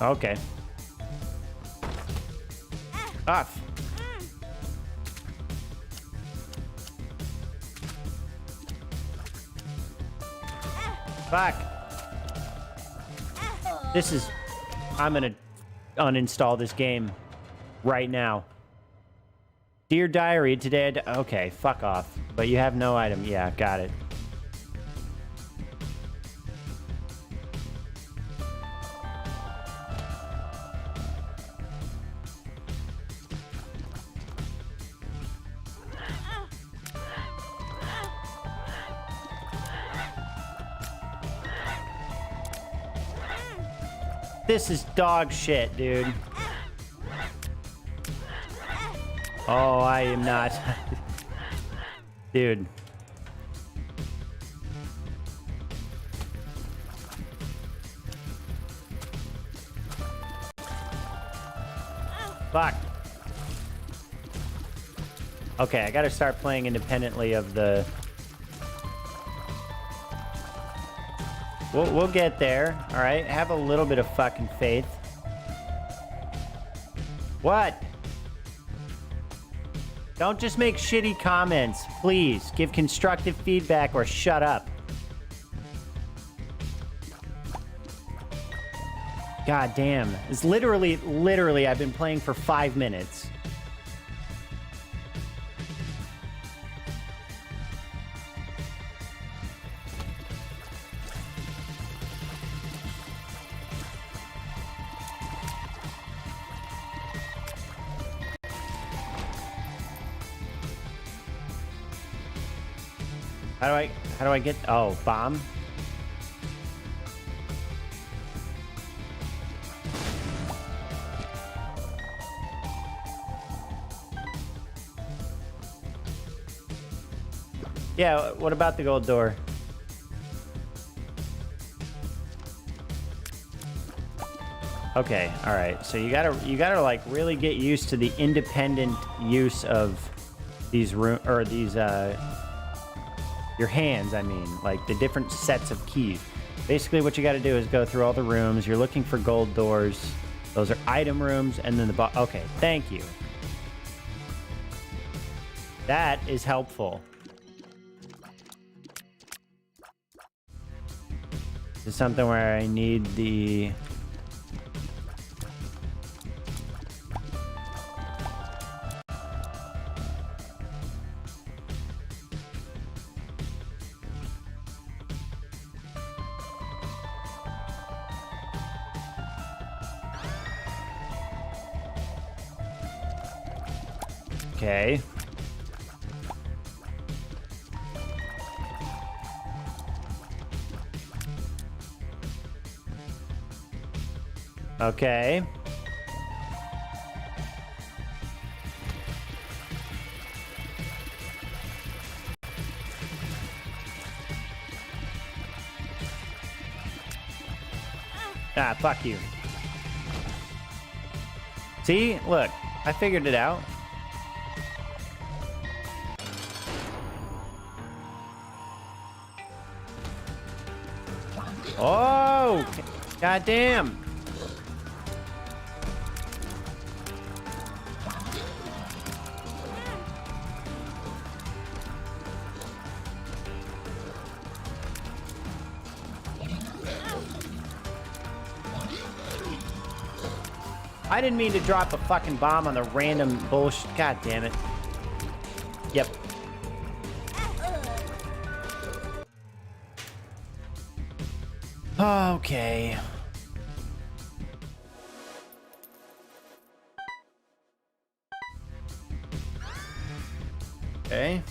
Okay. Off. Fuck. This is... I'm gonna uninstall this game right now. Dear Diary, today okay, fuck off. But you have no item. Yeah, got it. This is dog shit, dude. Oh, I am not. Dude. Fuck. Okay, I gotta start playing independently of the... We'll get there, all right? Have a little bit of fucking faith. What? Don't just make shitty comments, please. Give constructive feedback or shut up. God damn. It's literally, I've been playing for 5 minutes. How do I get, oh, bomb? Yeah, what about the gold door? Okay, all right. So you gotta like really get used to the independent use of these your hands, I mean, like the different sets of keys. Basically what you got to do is go through all the rooms. You're looking for gold doors. Those are item rooms, and then okay, thank you. That is helpful. This is something where I need the... Okay. Okay. Ah, fuck you. See? Look, I figured it out. Oh! Goddamn! I didn't mean to drop a fucking bomb on the random bullshit. God damn it. Yep. Okay. Okay.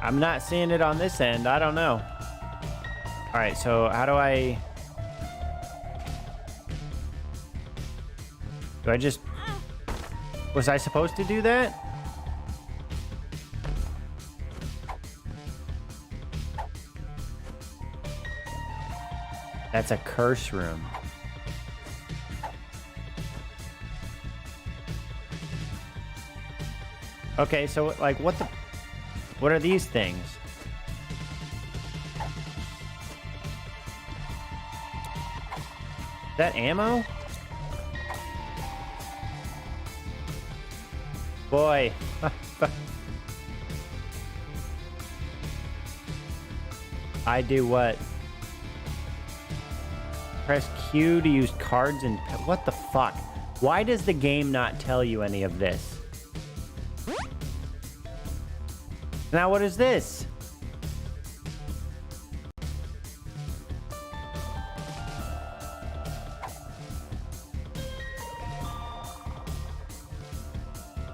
I'm not seeing it on this end. I don't know. All right, so how do I... Do I just... Was I supposed to do that? That's a curse room. Okay, so like what the... What are these things? Is that ammo? Boy. I do what? Press Q to use cards and... What the fuck? Why does the game not tell you any of this? Now what is this?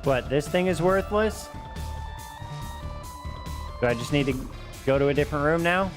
What, this thing is worthless? Do I just need to go to a different room now?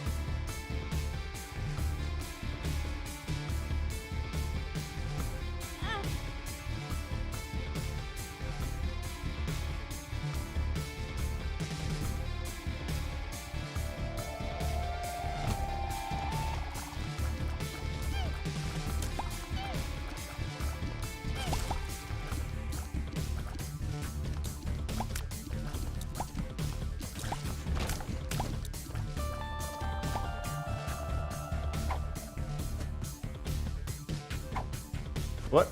What?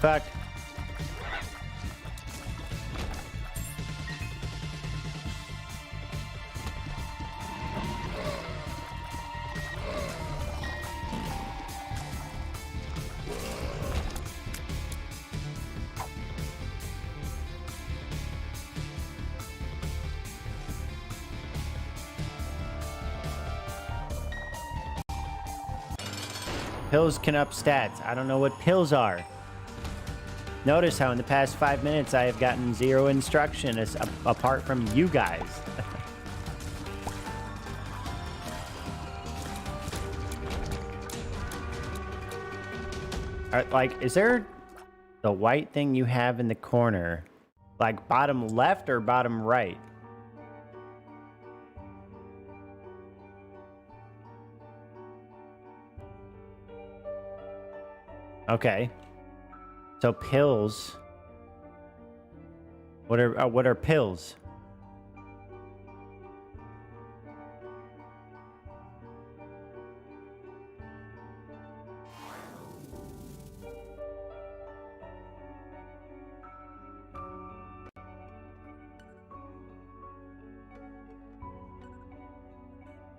Fuck. Pills can up stats. I don't know what pills are. Notice how in the past 5 minutes I have gotten zero instruction apart from you guys. Like, is there the white thing you have in the corner? Like bottom left or bottom right? Okay. So pills. What are pills?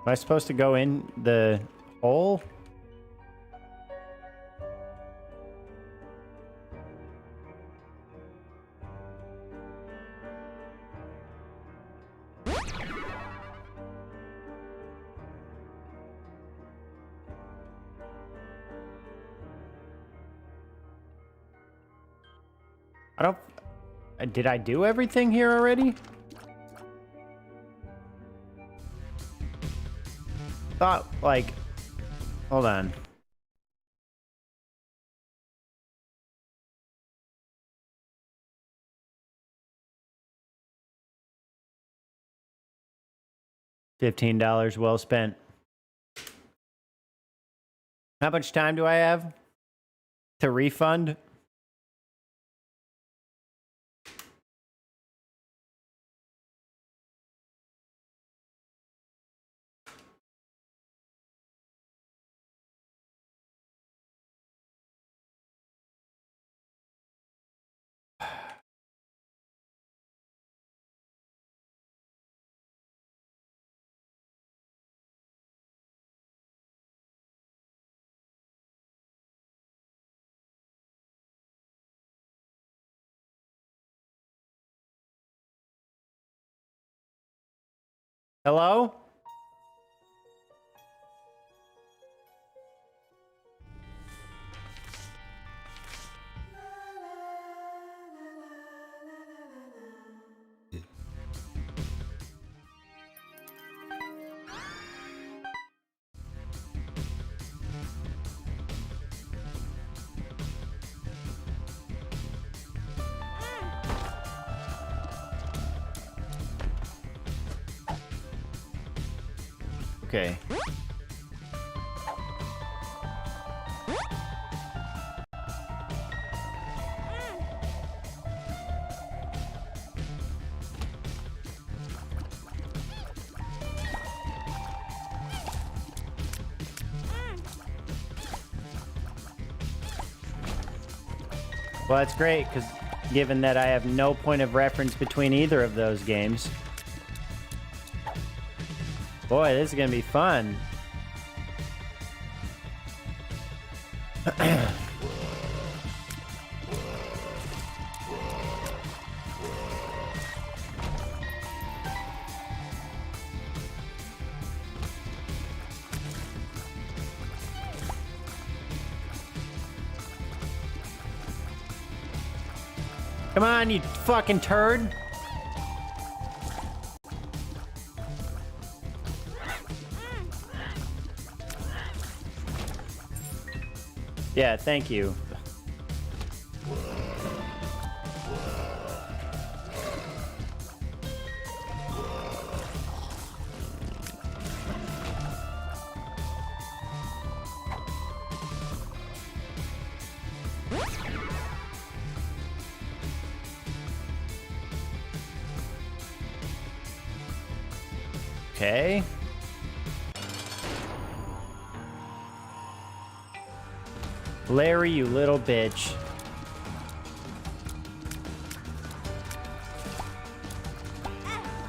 Am I supposed to go in the hole? I don't... Did I do everything here already? Thought, like... Hold on. $15 well spent. How much time do I have to refund? Hello? Okay. Well, that's great, because given that I have no point of reference between either of those games. Boy, this is going to be fun. Come on, you fucking turd. Yeah, thank you. Okay. Larry, you little bitch.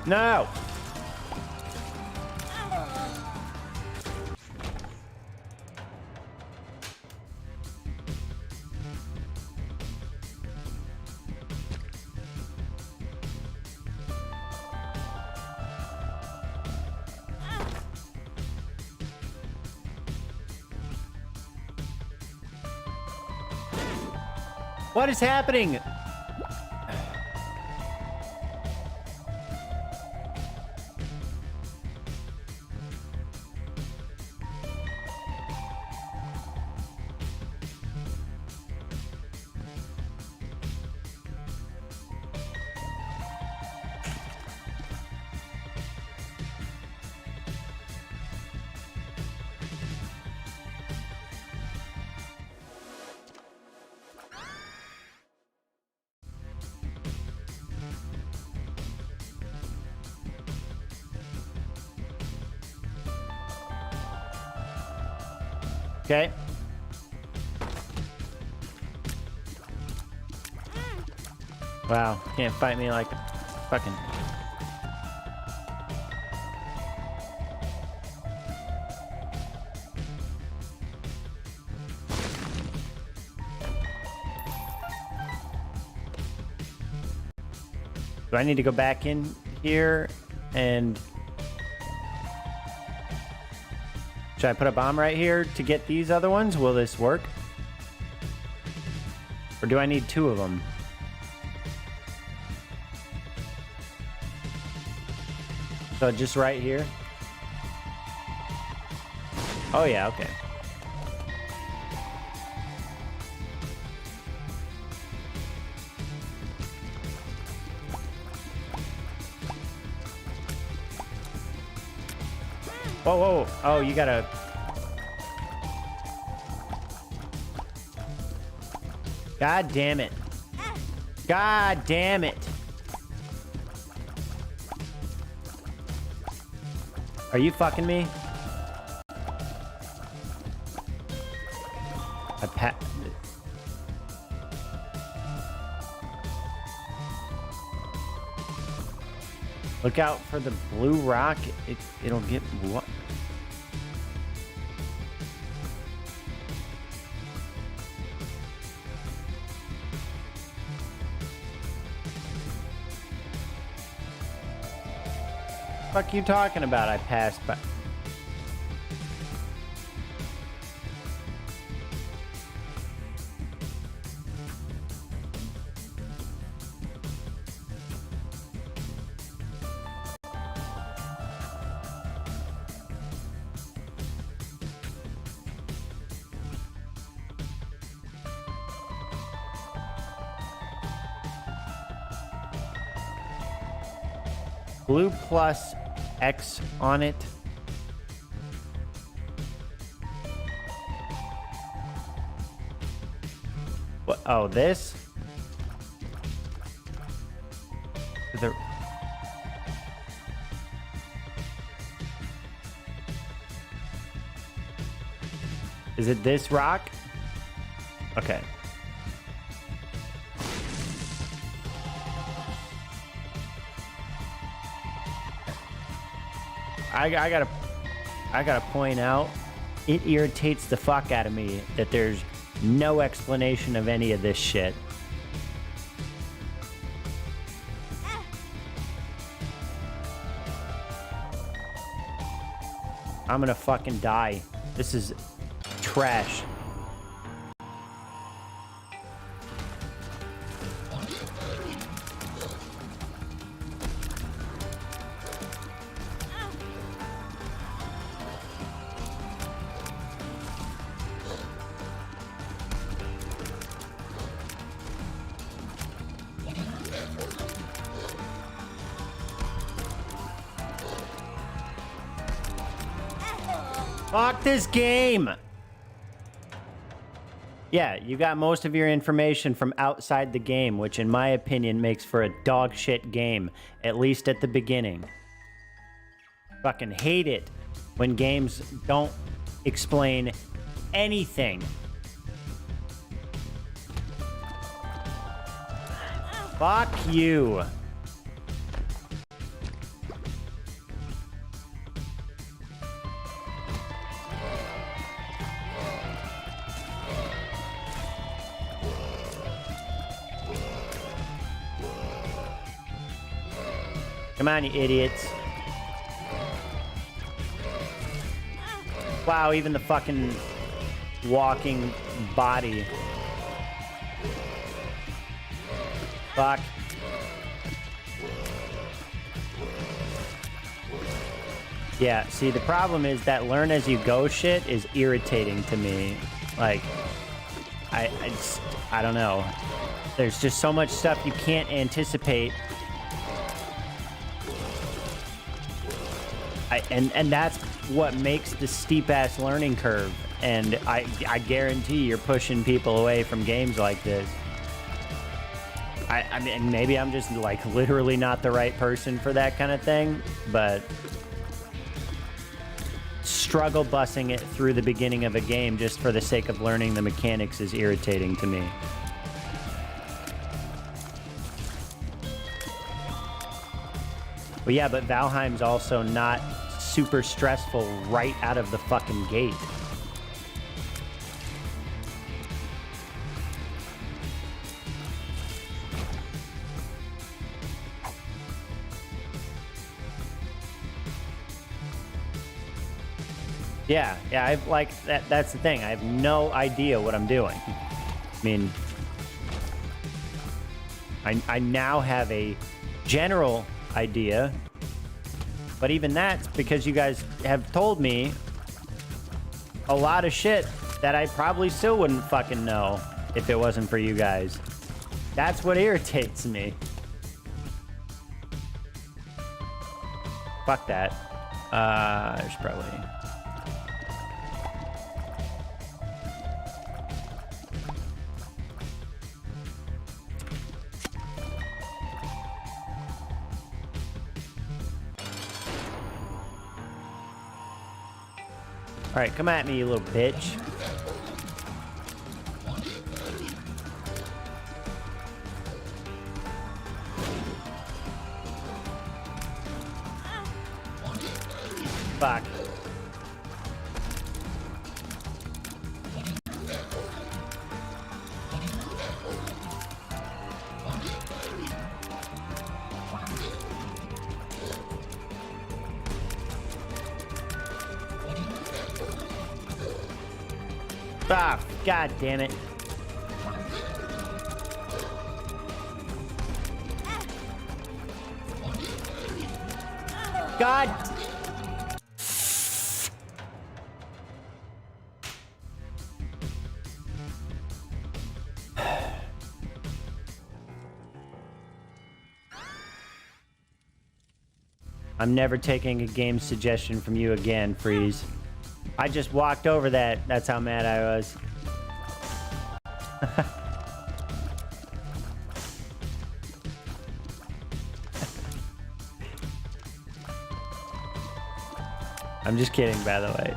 No! What is happening? Okay. Wow, can't fight me like a fucking... Do I need to go back in here and... Should I put a bomb right here to get these other ones? Will this work? Or do I need 2 of them? So just right here? Oh yeah, okay. Whoa, whoa, oh, you gotta... God damn it. God damn it. Are you fucking me? Look out for the blue rock. It'll get what? Fuck you talking about? I passed by. Blue plus X on it. What? Oh, this? Is there... Is it this rock? Okay. I gotta point out, it irritates the fuck out of me that there's no explanation of any of this shit. I'm gonna fucking die. This is trash. Fuck this game! Yeah, you got most of your information from outside the game, which in my opinion makes for a dog shit game, at least at the beginning. Fucking hate it when games don't explain anything. Fuck you. Come on, you idiots. Wow, even the fucking walking body. Fuck. Yeah, see, the problem is that learn as you go shit is irritating to me. Like, I don't know. There's just so much stuff you can't anticipate. And that's what makes the steep-ass learning curve. And I guarantee you're pushing people away from games like this. I mean, maybe I'm just, like, literally not the right person for that kind of thing, but struggle bussing it through the beginning of a game just for the sake of learning the mechanics is irritating to me. Well, yeah, but Valheim's also not super stressful right out of the fucking gate. Yeah, I've like that. That's the thing. I have no idea what I'm doing. I mean, I now have a general idea, but even that's because you guys have told me a lot of shit that I probably still wouldn't fucking know if it wasn't for you guys. That's what irritates me. Fuck that. There's probably... All right, come at me, you little bitch. Fuck. Ah, god damn it. God. I'm never taking a game suggestion from you again, Freeze. I just walked over that. That's how mad I was. I'm just kidding, by the way.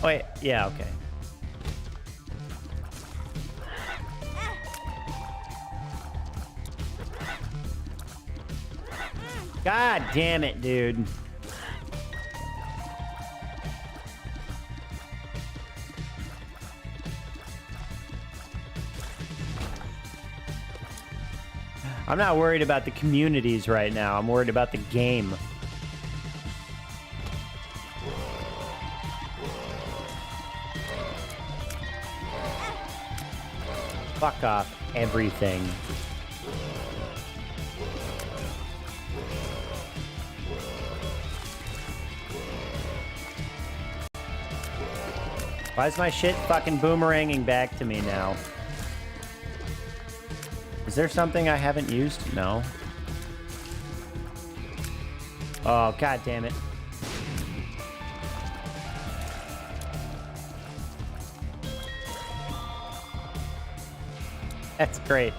Wait, yeah, okay. God damn it, dude. I'm not worried about the communities right now. I'm worried about the game. Fuck off everything. Why is my shit fucking boomeranging back to me now? Is there something I haven't used? No. Oh, god damn it. That's great.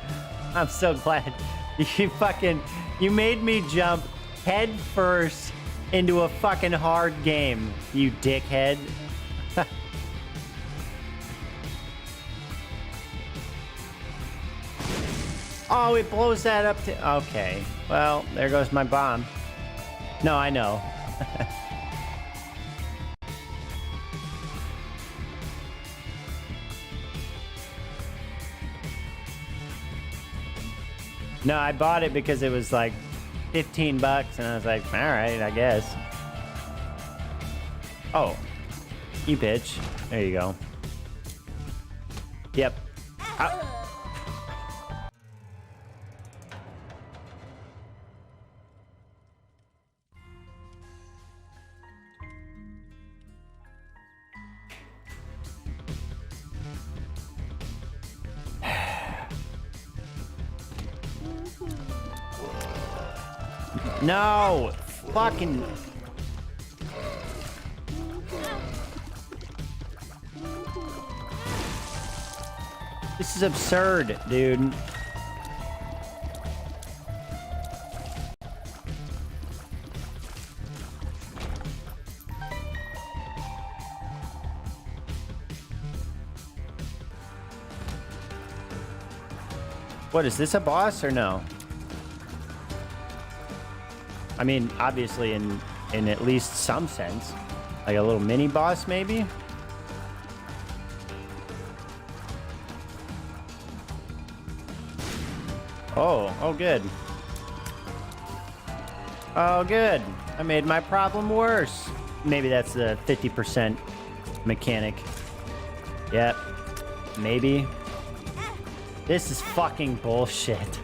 I'm so glad. You made me jump head first into a fucking hard game, you dickhead. Oh, it blows that up to... Okay. Well, there goes my bomb. No, I know. No, I bought it because it was like 15 bucks, and I was like, all right, I guess. Oh. You bitch. There you go. Yep. No! Fucking... This is absurd, dude. What, is this a boss or no? I mean, obviously in at least some sense. Like a little mini boss, maybe? Oh, good. Oh, good. I made my problem worse. Maybe that's the 50% mechanic. Yep. Maybe. This is fucking bullshit.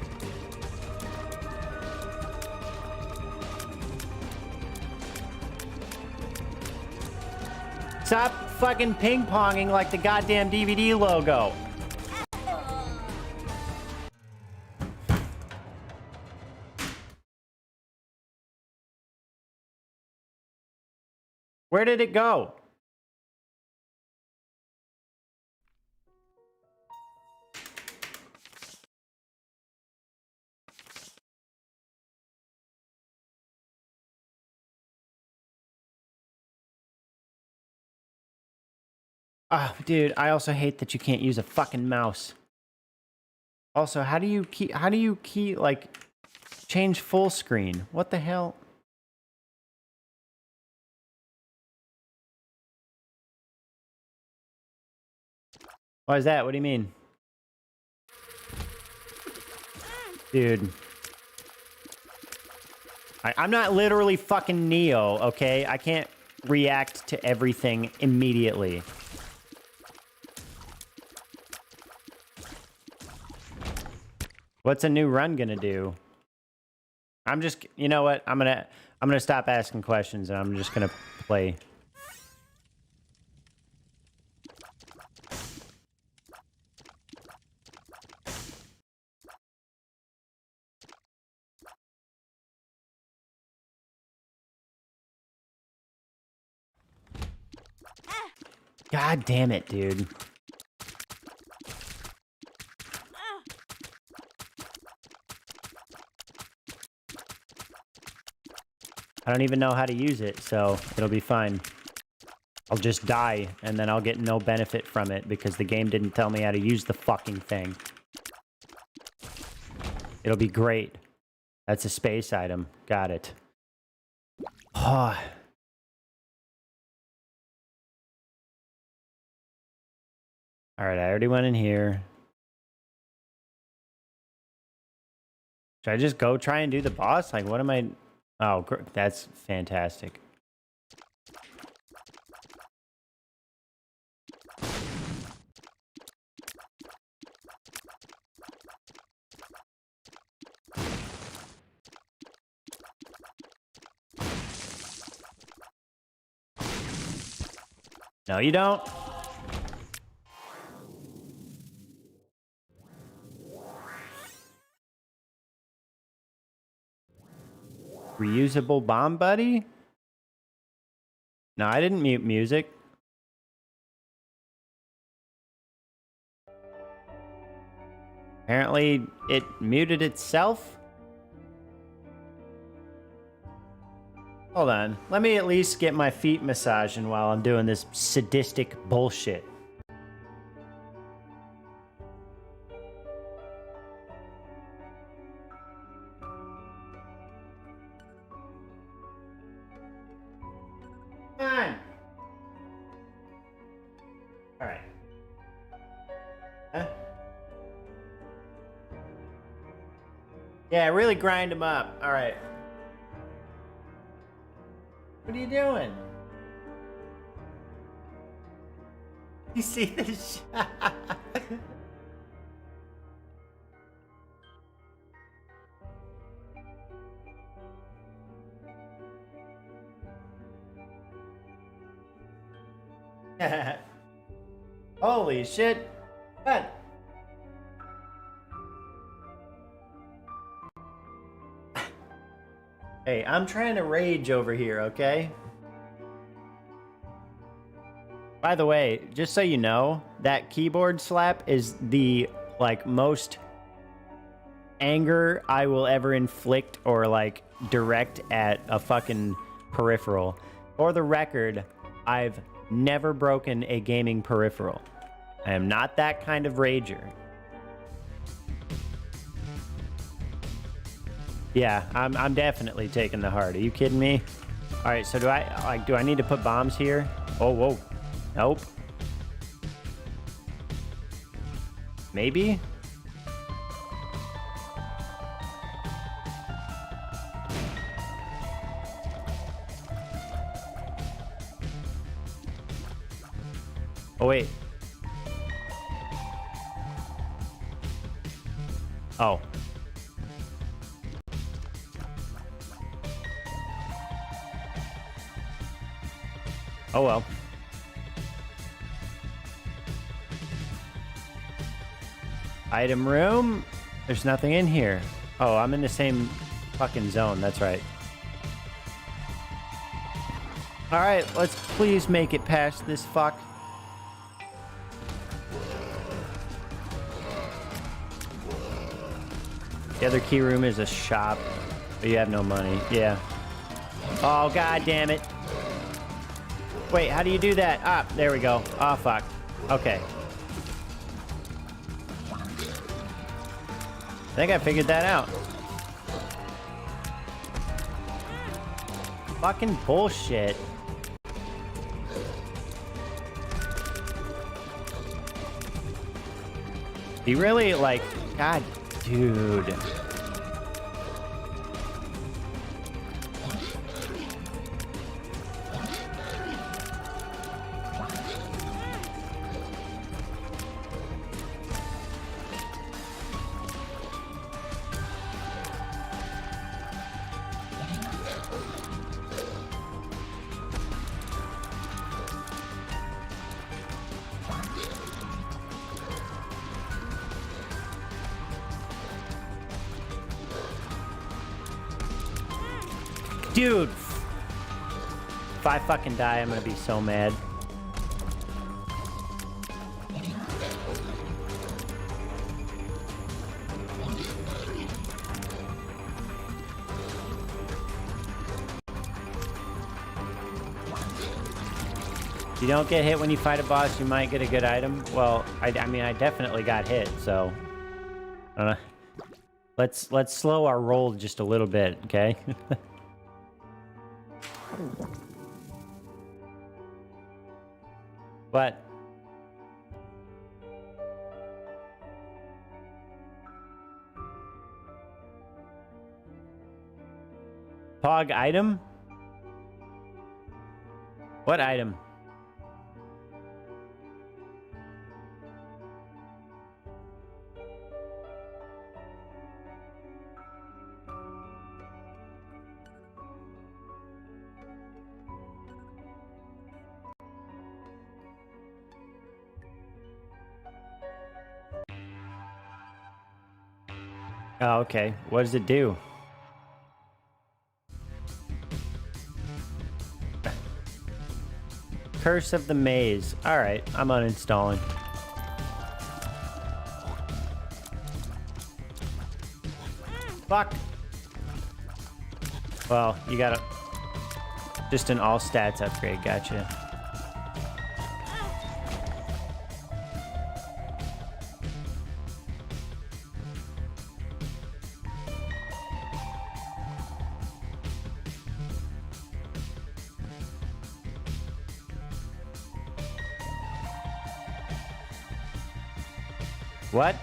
Stop fucking ping-ponging like the goddamn DVD logo. Where did it go? Ah, dude, I also hate that you can't use a fucking mouse. Also, how do you like change full screen? What the hell? Why is that? What do you mean? Dude. I'm not literally fucking Neo, okay? I can't react to everything immediately. What's a new run gonna do? I'm just, you know what? I'm gonna stop asking questions and I'm just gonna play. God damn it, dude. I don't even know how to use it, so it'll be fine. I'll just die, and then I'll get no benefit from it because the game didn't tell me how to use the fucking thing. It'll be great. That's a space item. Got it. Oh. Alright, I already went in here. Should I just go try and do the boss? Like, what am I... Oh, that's fantastic. No, you don't. Reusable bomb buddy? No, I didn't mute music. Apparently, it muted itself. Hold on. Let me at least get my feet massaging while I'm doing this sadistic bullshit. Come on. All right. Huh? Yeah, really grind them up. All right. What are you doing? You see this? Holy shit. What? Hey, I'm trying to rage over here, okay? By the way, just so you know, that keyboard slap is the, like, most anger I will ever inflict or, like, direct at a fucking peripheral. For the record, I've never broken a gaming peripheral. I am not that kind of rager. Yeah, I'm definitely taking the heart. Are you kidding me? All right, so do I need to put bombs here? Oh, whoa. Nope. Maybe? Oh, wait. Oh. Oh, well. Item room? There's nothing in here. Oh, I'm in the same fucking zone. That's right. Alright, let's please make it past this fuck. The other key room is a shop, but you have no money. Yeah. Oh, god damn it. Wait, how do you do that? Ah, there we go. Oh, fuck. Okay. I think I figured that out. Fucking bullshit. He really, like, god, dude. Dude, if I fucking die, I'm gonna be so mad. If you don't get hit when you fight a boss, you might get a good item. Well, I mean, I definitely got hit, so I don't know. Let's slow our roll just a little bit, okay? What? Pog item? What item? Oh, okay. What does it do? Curse of the Maze. Alright, I'm uninstalling. Fuck! Well, you got just an all stats upgrade, gotcha. What?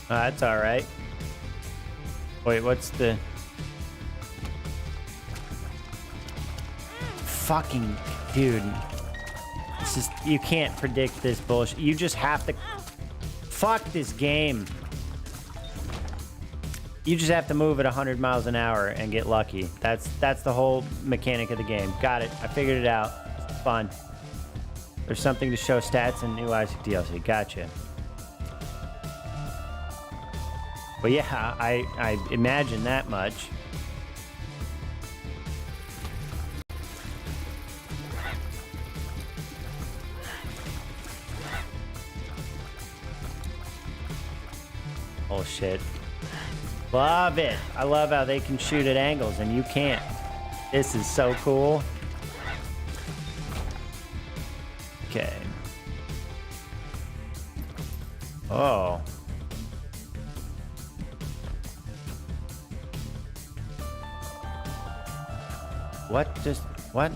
That's all right. Wait, what's the... Fucking dude. This is... You can't predict this bullshit. You just have to... Fuck this game. You just have to move at 100 miles an hour and get lucky. That's the whole mechanic of the game. Got it. I figured it out. It's fun. There's something to show stats in new Isaac DLC. Gotcha. But yeah, I imagine that much. Oh shit. Love it. I love how they can shoot at angles and you can't. This is so cool. Okay. Oh. What? Just what?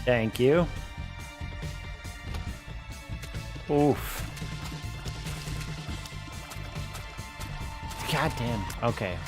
Thank you. Oof. God damn. Okay.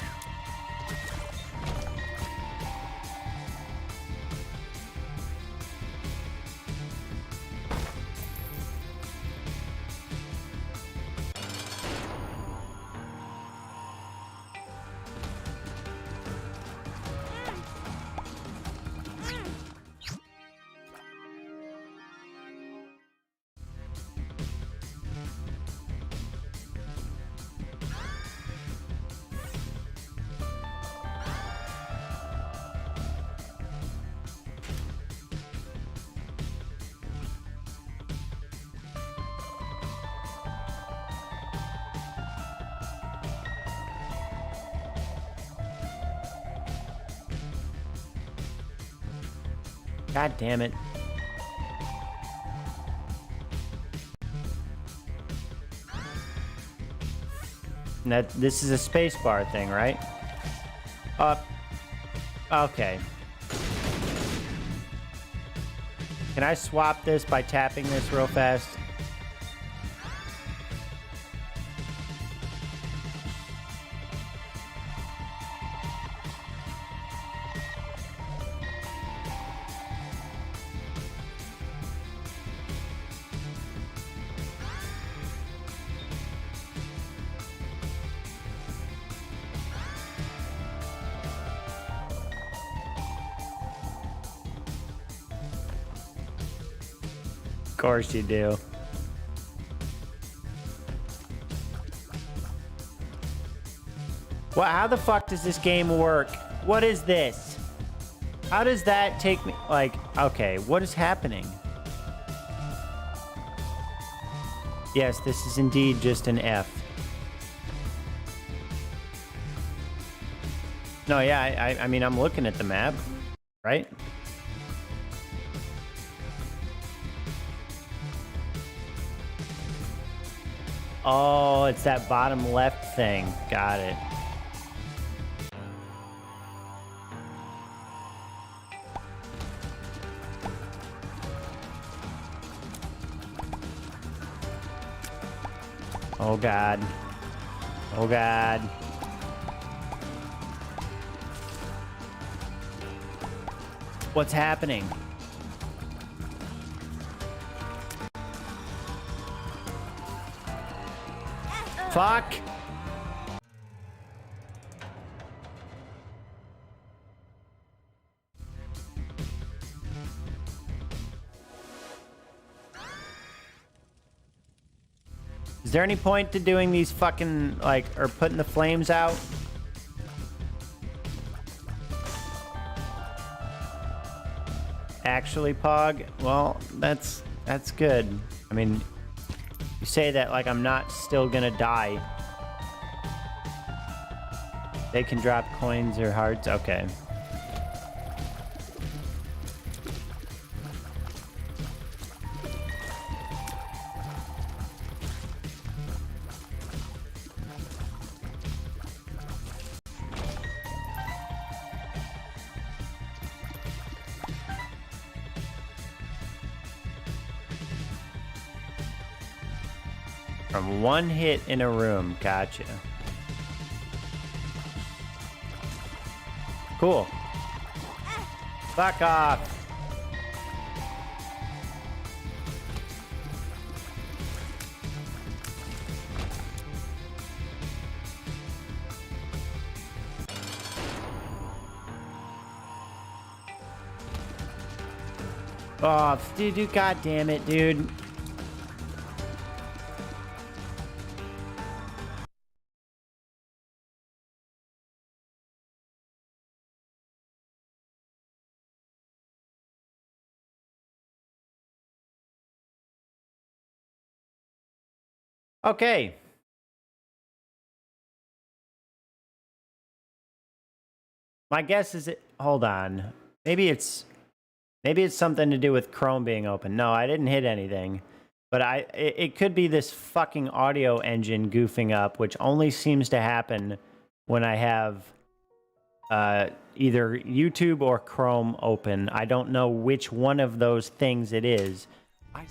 God damn it. This is a spacebar thing, right? Up. Okay. Can I swap this by tapping this real fast? Of course you do. Well, how the fuck does this game work? What is this? How does that take me? Like, okay, what is happening? Yes, this is indeed just an F. No, yeah, I mean, I'm looking at the map, right? Oh, it's that bottom left thing. Got it. Oh, God. Oh, God. What's happening? Fuck! Is there any point to doing these fucking, like, or putting the flames out? Actually, Pog? Well, that's good. I mean, you say that like I'm not still gonna die. They can drop coins or hearts? Okay. From one hit in a room. Gotcha. Cool. Fuck off. Oh, dude, god damn it, dude. Okay. My guess is it. Hold on. Maybe it's something to do with Chrome being open. No, I didn't hit anything. But it could be this fucking audio engine goofing up, which only seems to happen when I have either YouTube or Chrome open. I don't know which one of those things it is,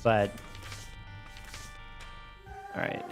but all right.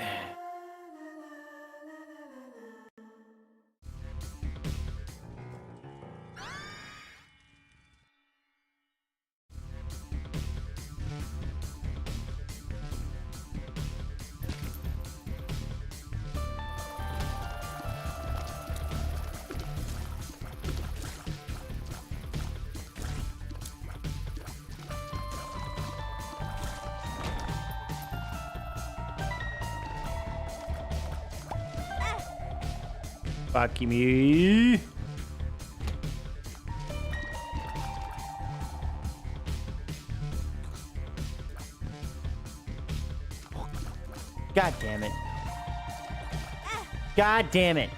Fuck me. God damn it. God damn it.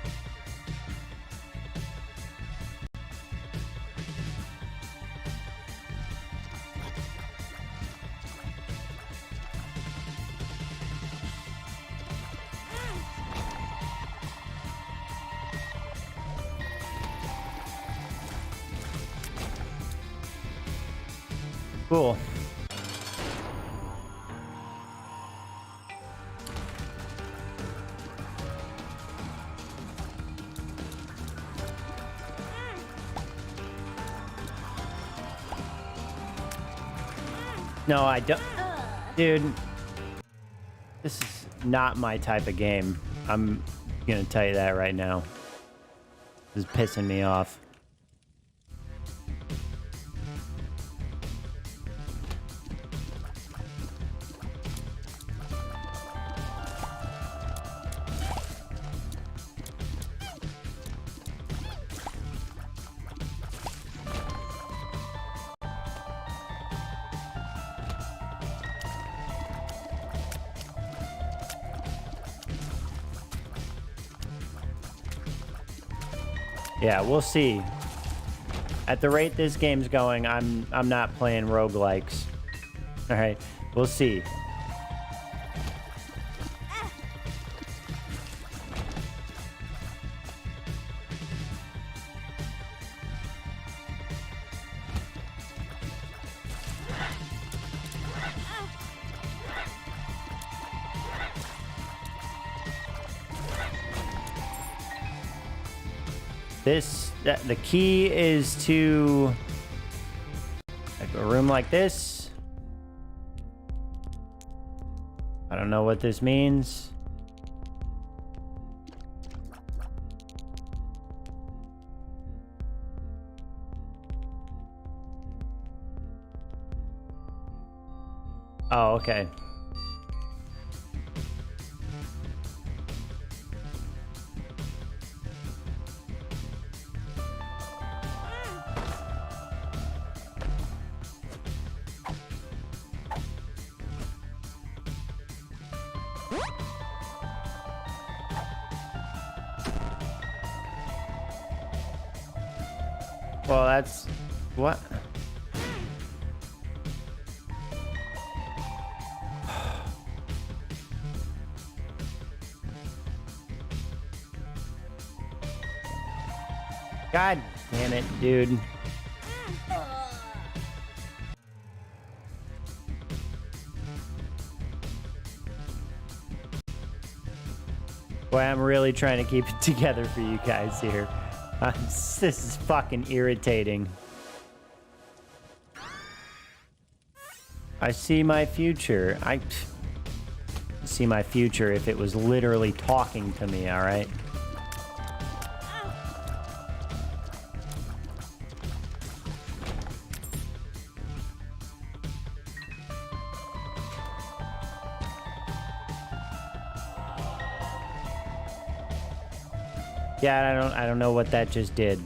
Cool. No, I don't. Dude, this is not my type of game. I'm gonna tell you that right now. This is pissing me off. Yeah, we'll see. At the rate this game's going, I'm not playing roguelikes. All right, we'll see. The key is to like a room like this. I don't know what this means. Oh, okay. Well, that's what? God damn it, dude. Boy, I'm really trying to keep it together for you guys here. This is fucking irritating. I see my future. I see my future if it was literally talking to me, all right? Yeah, I don't know what that just did.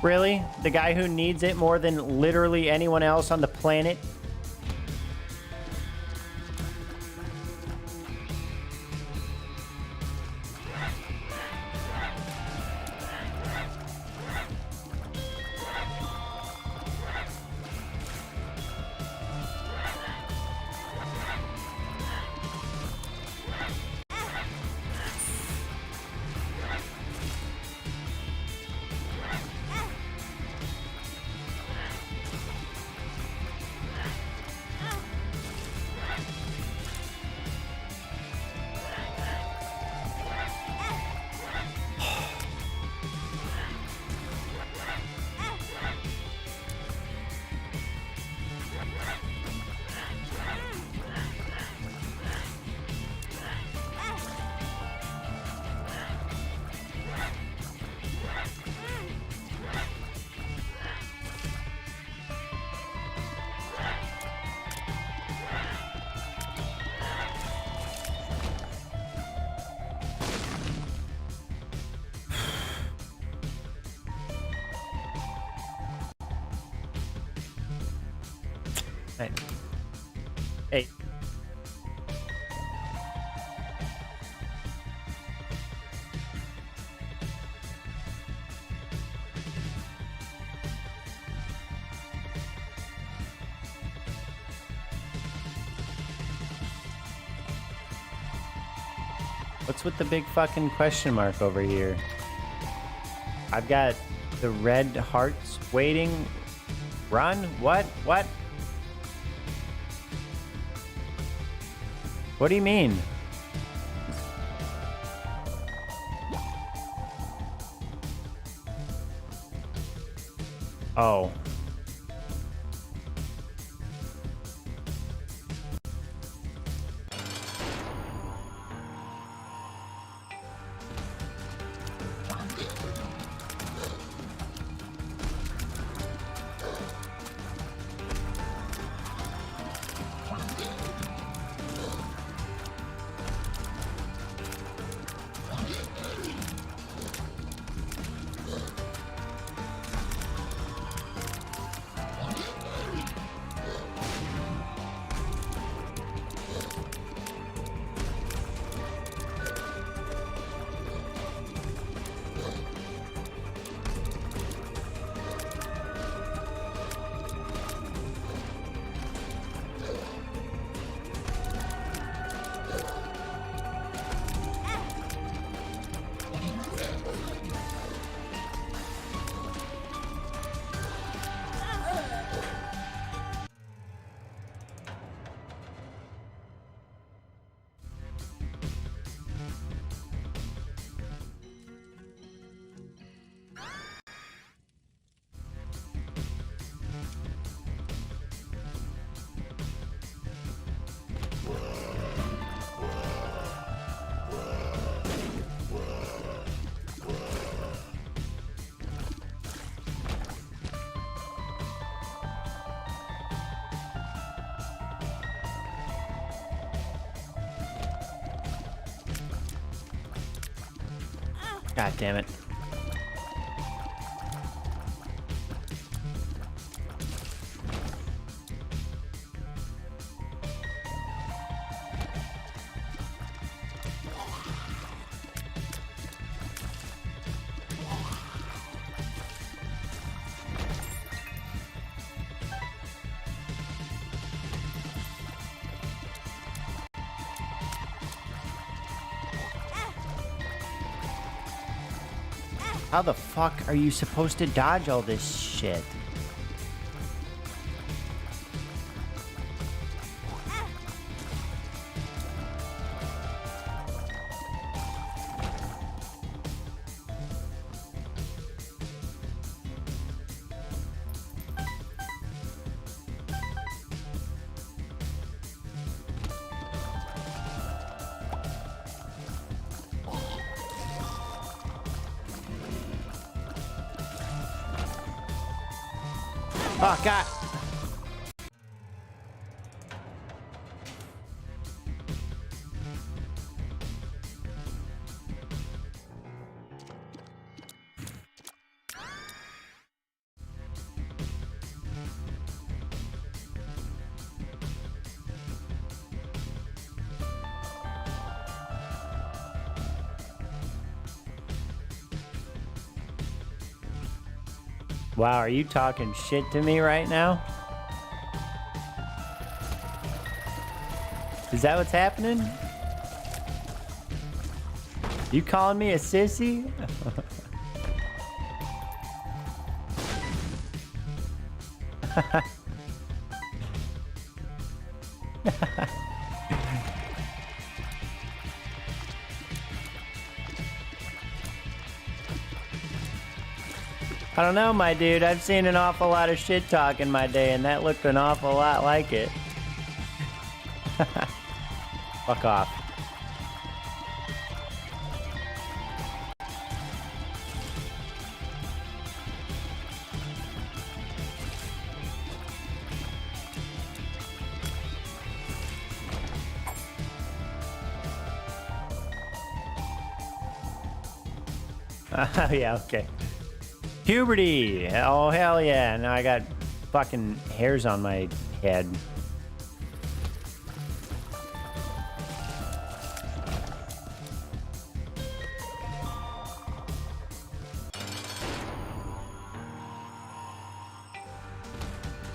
Really? The guy who needs it more than literally anyone else on the planet? Hey. Hey. What's with the big fucking question mark over here? I've got the red hearts waiting. Run? What? What? What do you mean? Oh. God damn it. How the fuck are you supposed to dodge all this shit? Oh, God. Wow, are you talking shit to me right now? Is that what's happening? You calling me a sissy? I don't know, my dude. I've seen an awful lot of shit talk in my day, and that looked an awful lot like it. Fuck off. Yeah, okay. Puberty! Oh, hell yeah. Now I got fucking hairs on my head.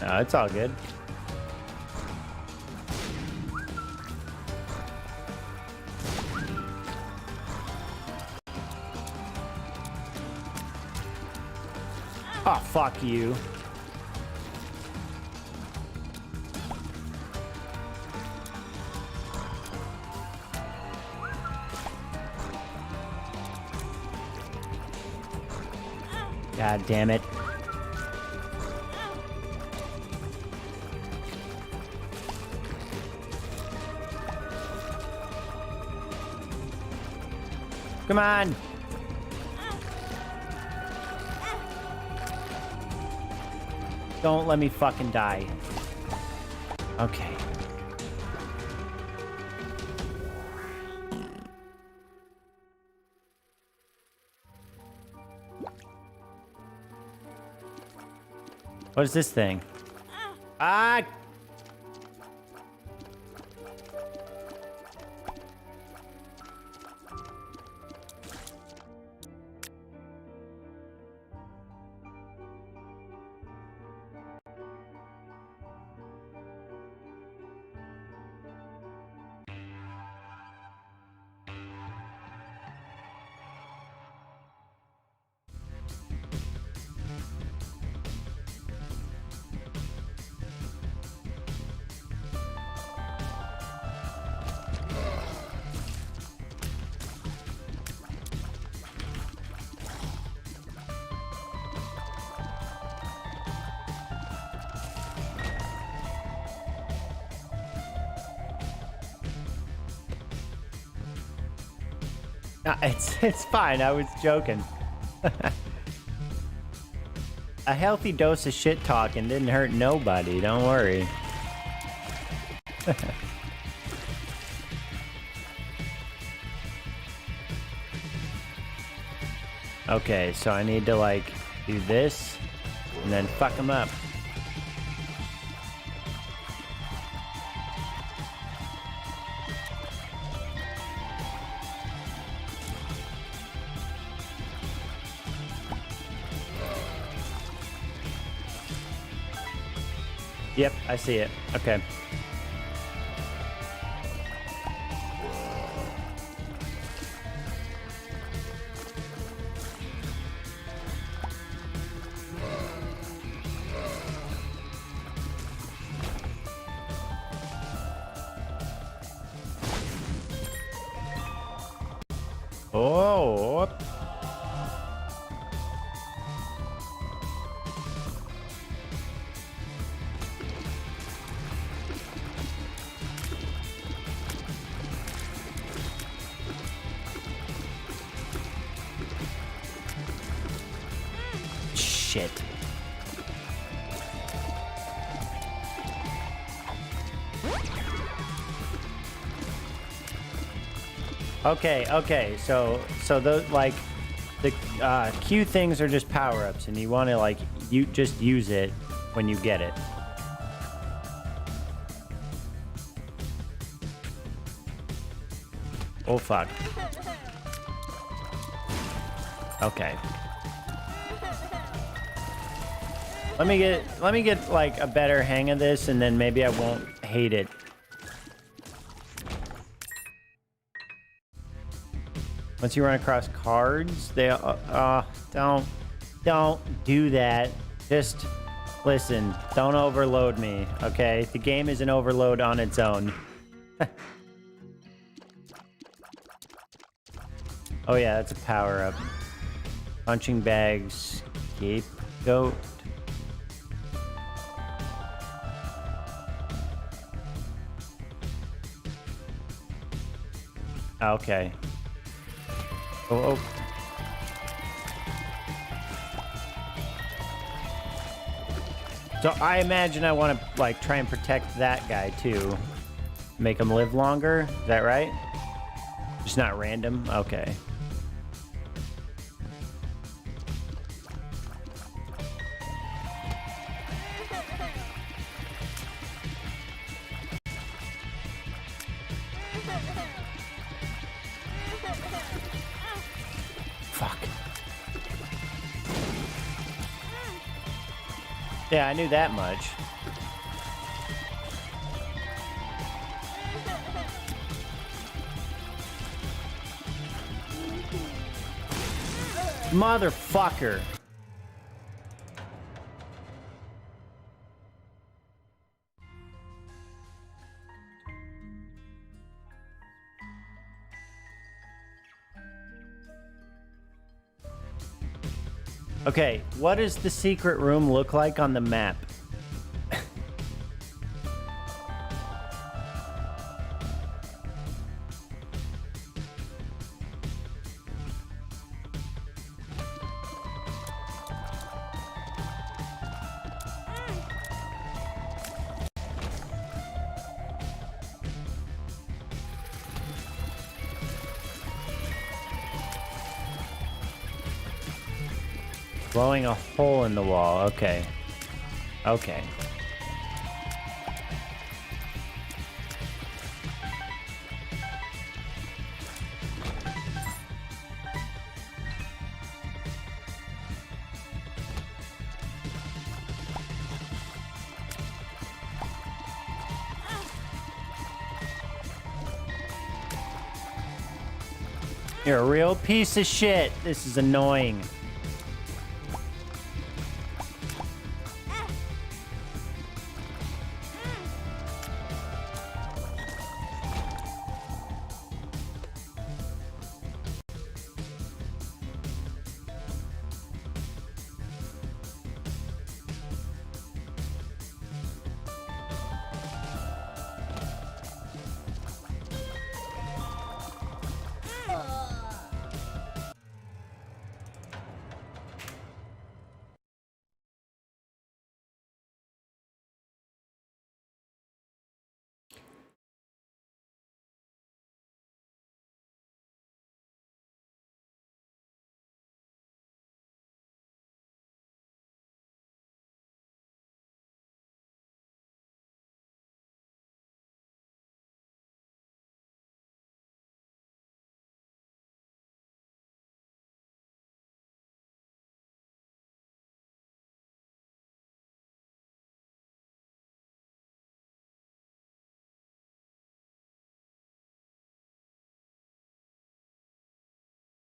No, it's all good. Oh, fuck you. God damn it. Come on. Don't let me fucking die. Okay. What is this thing? Ah! It's fine. I was joking. A healthy dose of shit talking didn't hurt nobody. Don't worry. Okay, so I need to like do this and then fuck him up. Yep, I see it. Okay. Oh. Shit. Okay. So those like the Q things are just power-ups, and you want to like you just use it when you get it. Oh fuck. Okay. Let me get like a better hang of this, and then maybe I won't hate it. Once you run across cards, they don't do that. Just listen. Don't overload me, okay? The game is an overload on its own. Oh yeah, that's a power up. Punching bags, scapegoat. Okay. Oh. So I imagine I want to like try and protect that guy too. Make him live longer. Is that right? Just not random. Okay. Fuck. Yeah, I knew that much. Motherfucker. Okay, what does the secret room look like on the map? Blowing a hole in the wall. Okay. Okay. You're a real piece of shit. This is annoying.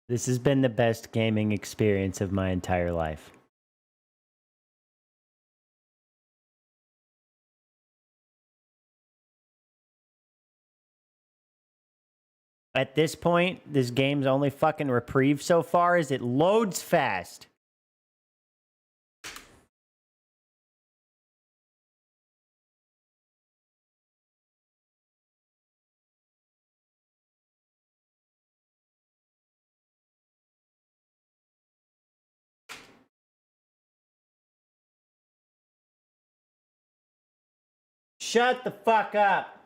This has been the best gaming experience of my entire life. At this point, this game's only fucking reprieve so far is it loads fast. Shut the fuck up.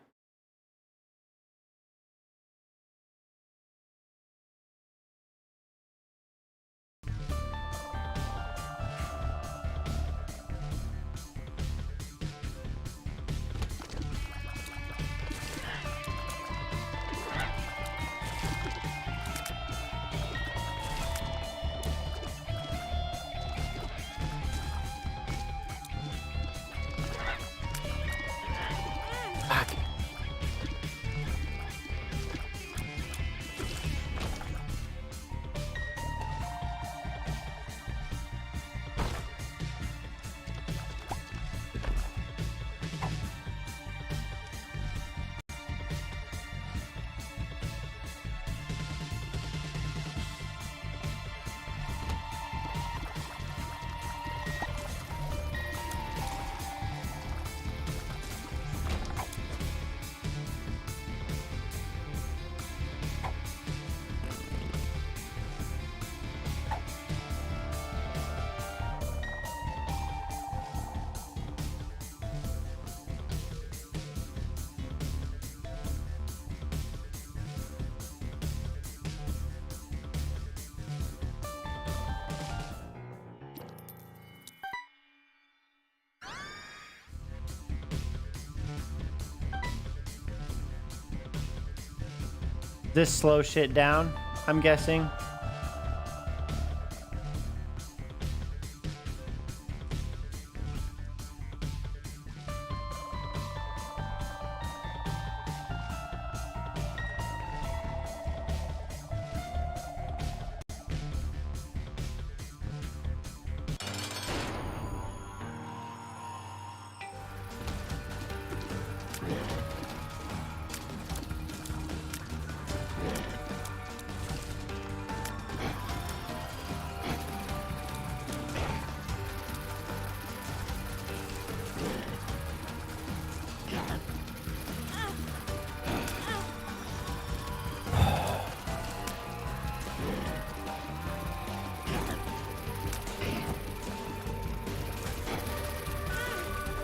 this slow shit down, I'm guessing.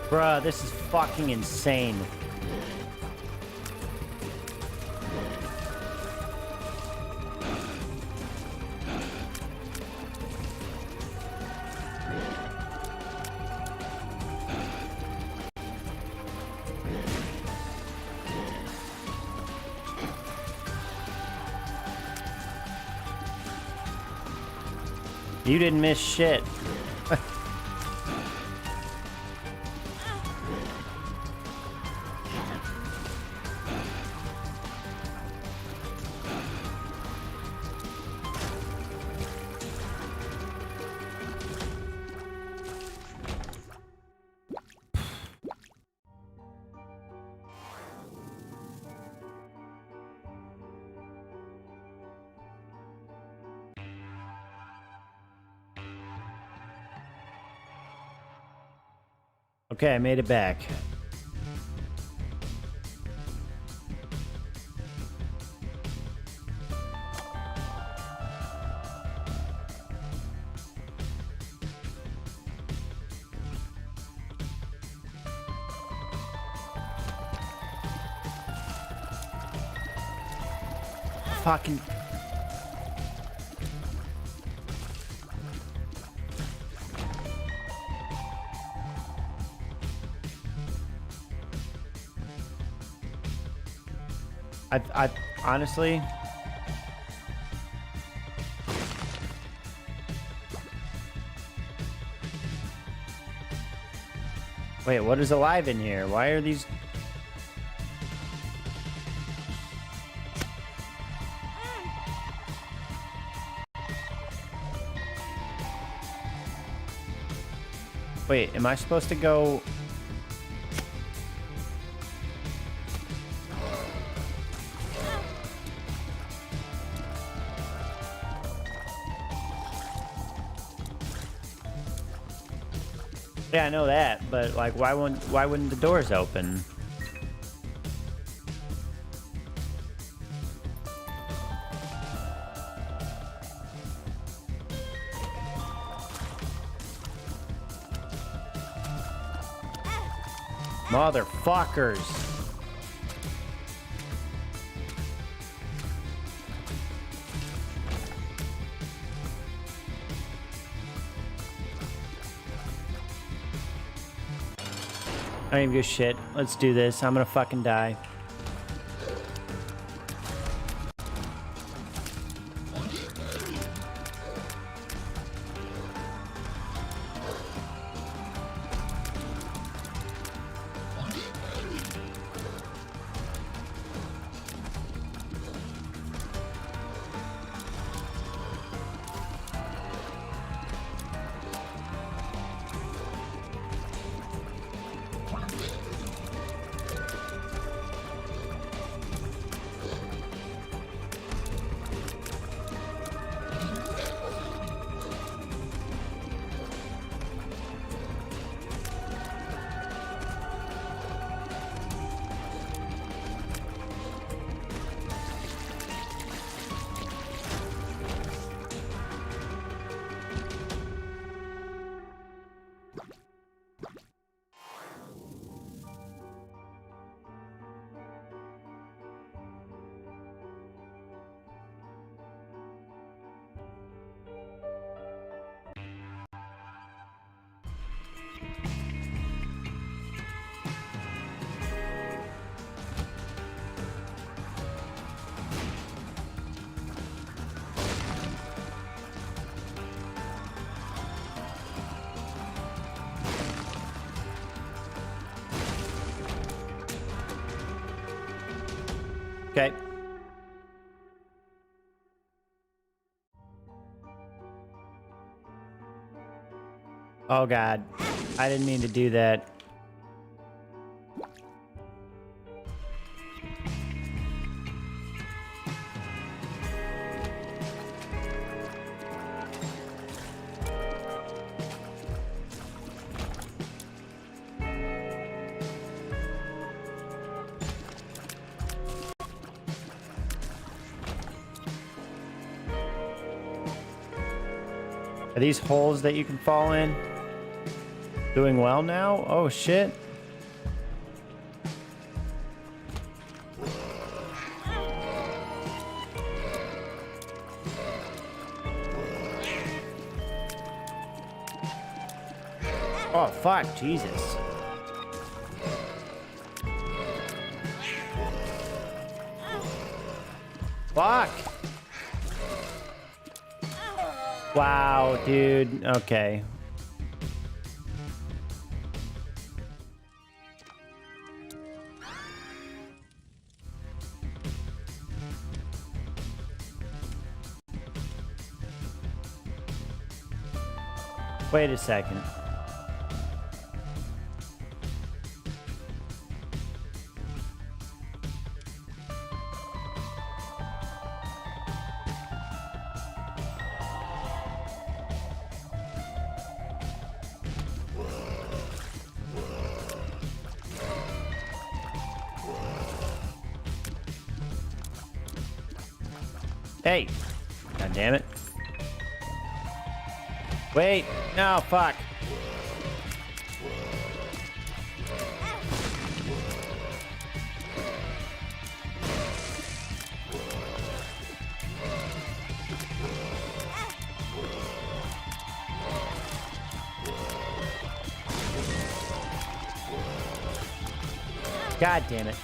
Bruh, this is fucking insane. You didn't miss shit. Okay, I made it back. Fucking... I honestly... Wait, what is alive in here? Why are these... Wait, am I supposed to go... Yeah, I know that, but like, why wouldn't the doors open? Motherfuckers! I don't even give a shit. Let's do this. I'm gonna fucking die. Okay. Oh god. I didn't mean to do that. Are these holes that you can fall in? Doing well now? Oh shit. Oh fuck, Jesus. Fuck. Wow, dude. Okay. Wait a second. Hey. God damn it. Wait. No, fuck. God damn it.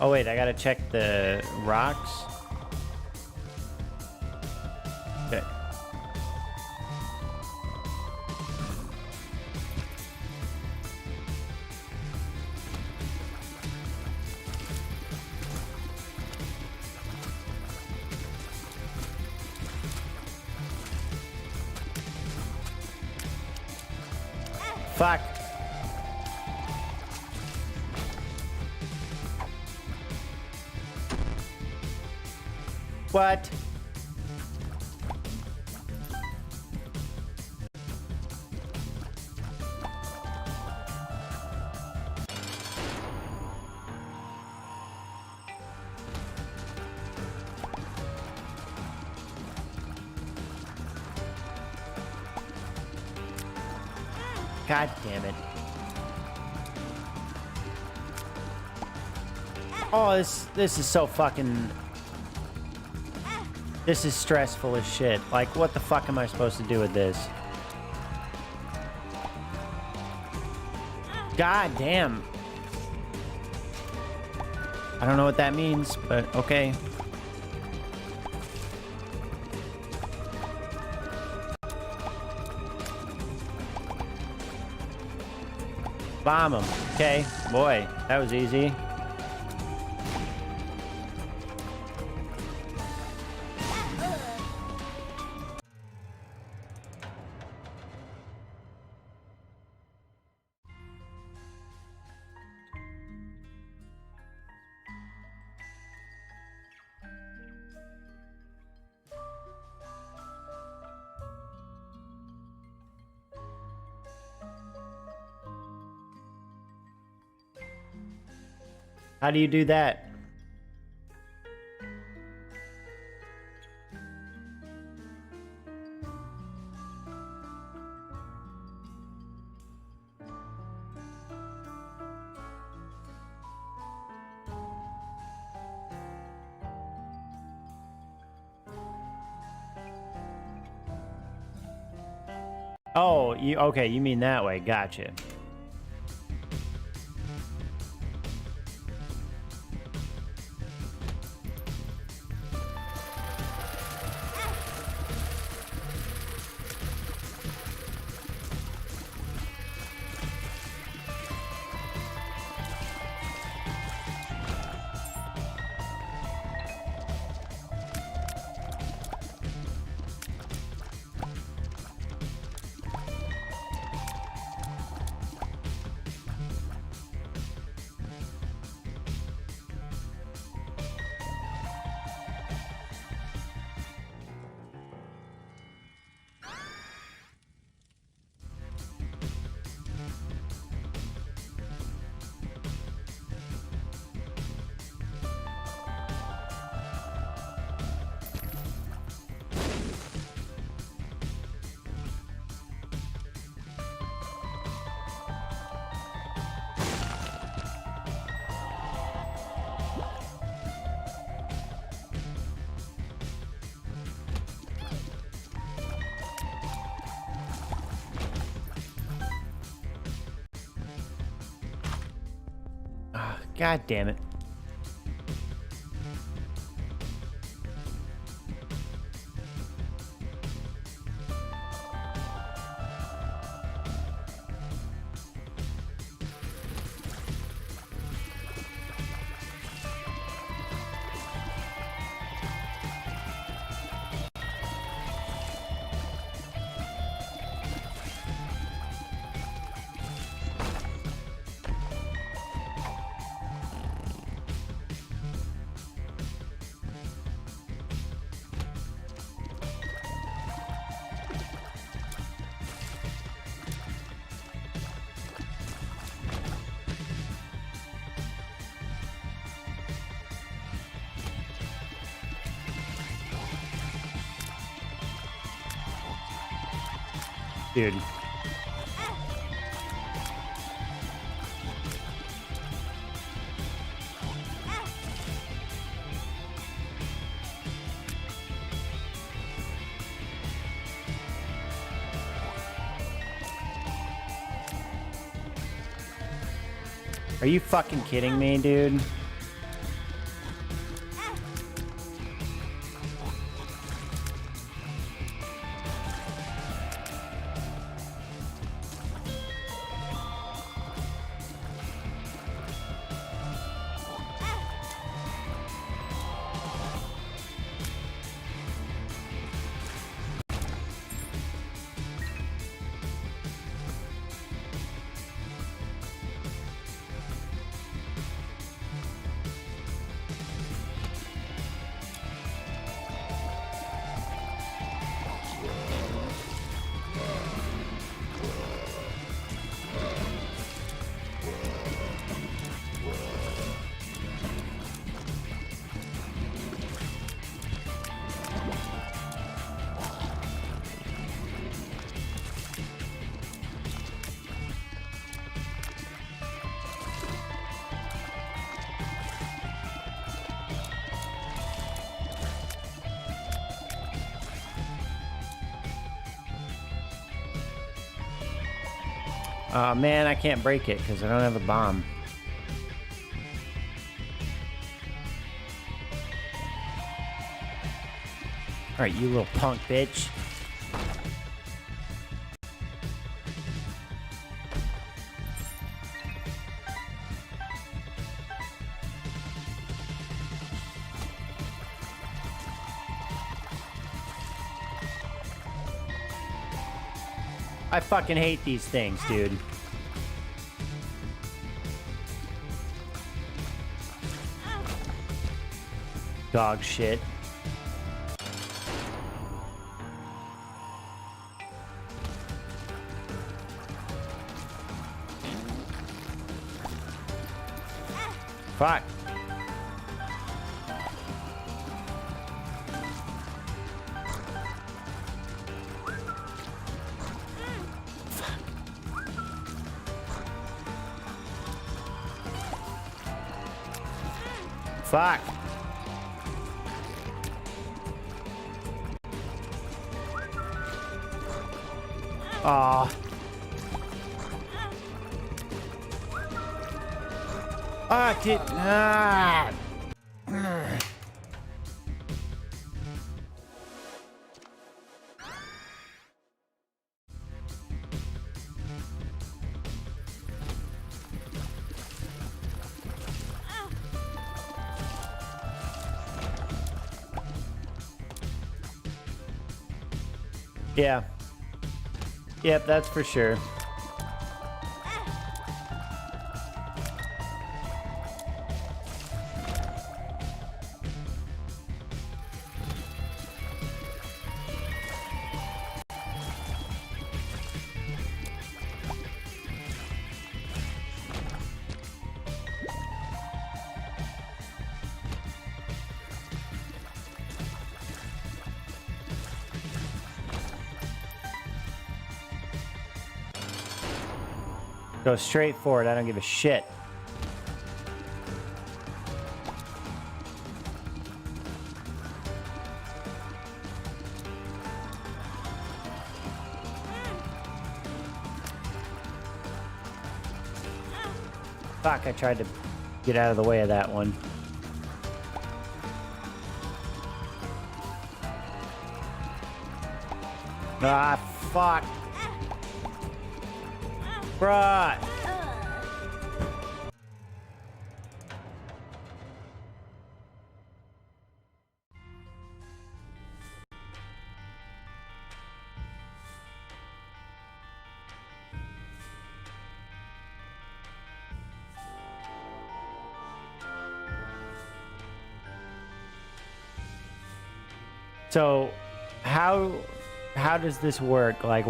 Oh wait, I gotta check the rocks. Okay. Fuck. What? God damn it. Oh, this is so fucking... This is stressful as shit. Like, what the fuck am I supposed to do with this? God damn. I don't know what that means, but okay. Bomb him. Okay. Boy, that was easy. How do you do that? Oh, okay, you mean that way. Gotcha. God damn it. Dude. Are you fucking kidding me, dude? Man, I can't break it because I don't have a bomb. Alright, you little punk bitch. I fucking hate these things, dude. Dog shit. Fuck. Fuck. Aw. Fuck it. Ah. Yeah. Yep, that's for sure. Go straight forward. I don't give a shit. Fuck, I tried to get out of the way of that one. Ah, fuck. Bruh. So, how does this work? Like,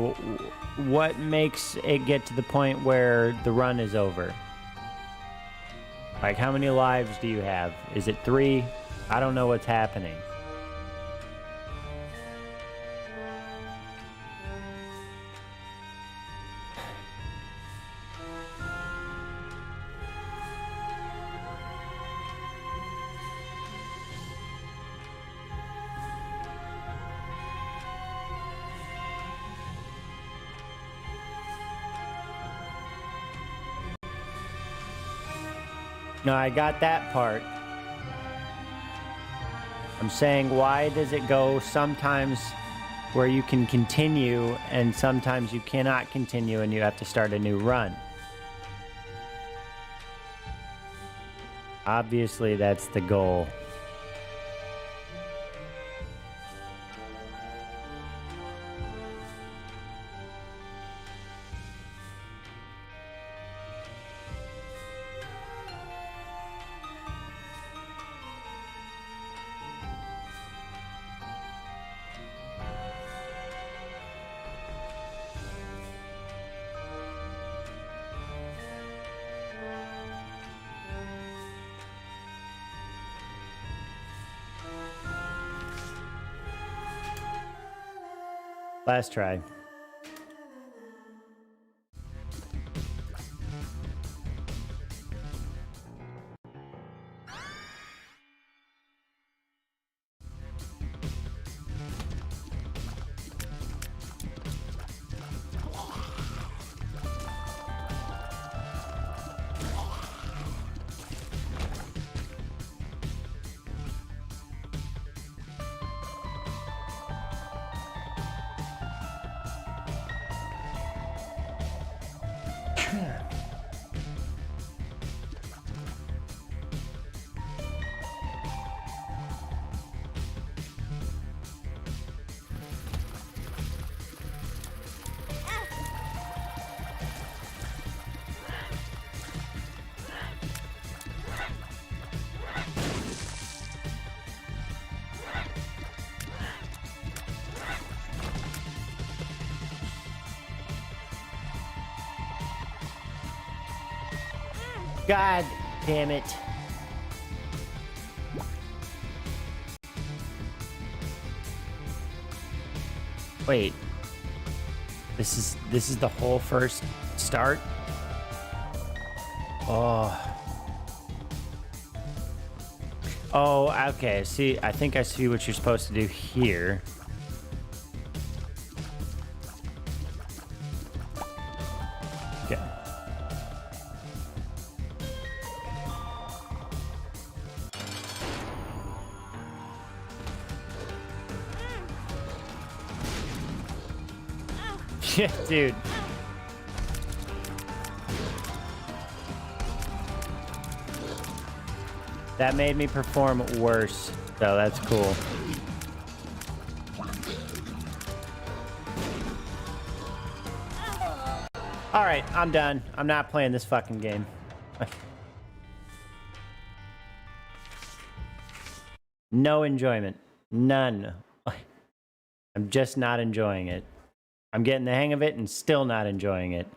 what makes it get to the point where the run is over? Like, how many lives do you have? Is it 3? I don't know what's happening. No, I got that part. I'm saying, why does it go sometimes where you can continue and sometimes you cannot continue and you have to start a new run? Obviously, that's the goal. Last try. God damn it. Wait. This is the whole first start? Oh. Oh, okay. See, I think I see what you're supposed to do here. Yeah, dude. That made me perform worse, so that's cool. All right, I'm done. I'm not playing this fucking game. No enjoyment. None. I'm just not enjoying it. I'm getting the hang of it and still not enjoying it.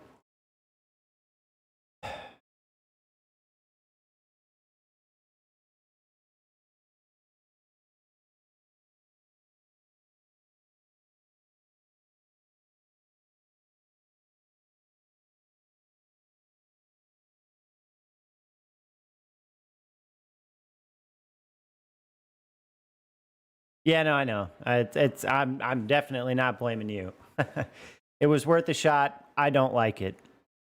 Yeah, no, I know. I'm definitely not blaming you. It was worth a shot. I don't like it.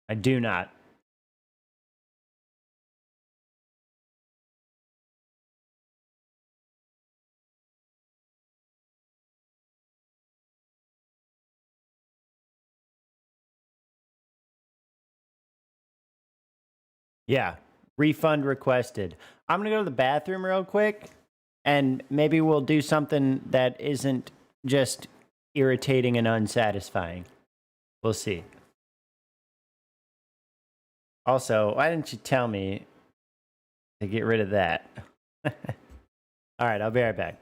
I do not. Yeah. Refund requested. I'm going to go to the bathroom real quick and maybe we'll do something that isn't just irritating and unsatisfying. We'll see. Also, why didn't you tell me to get rid of that? All right, I'll be right back.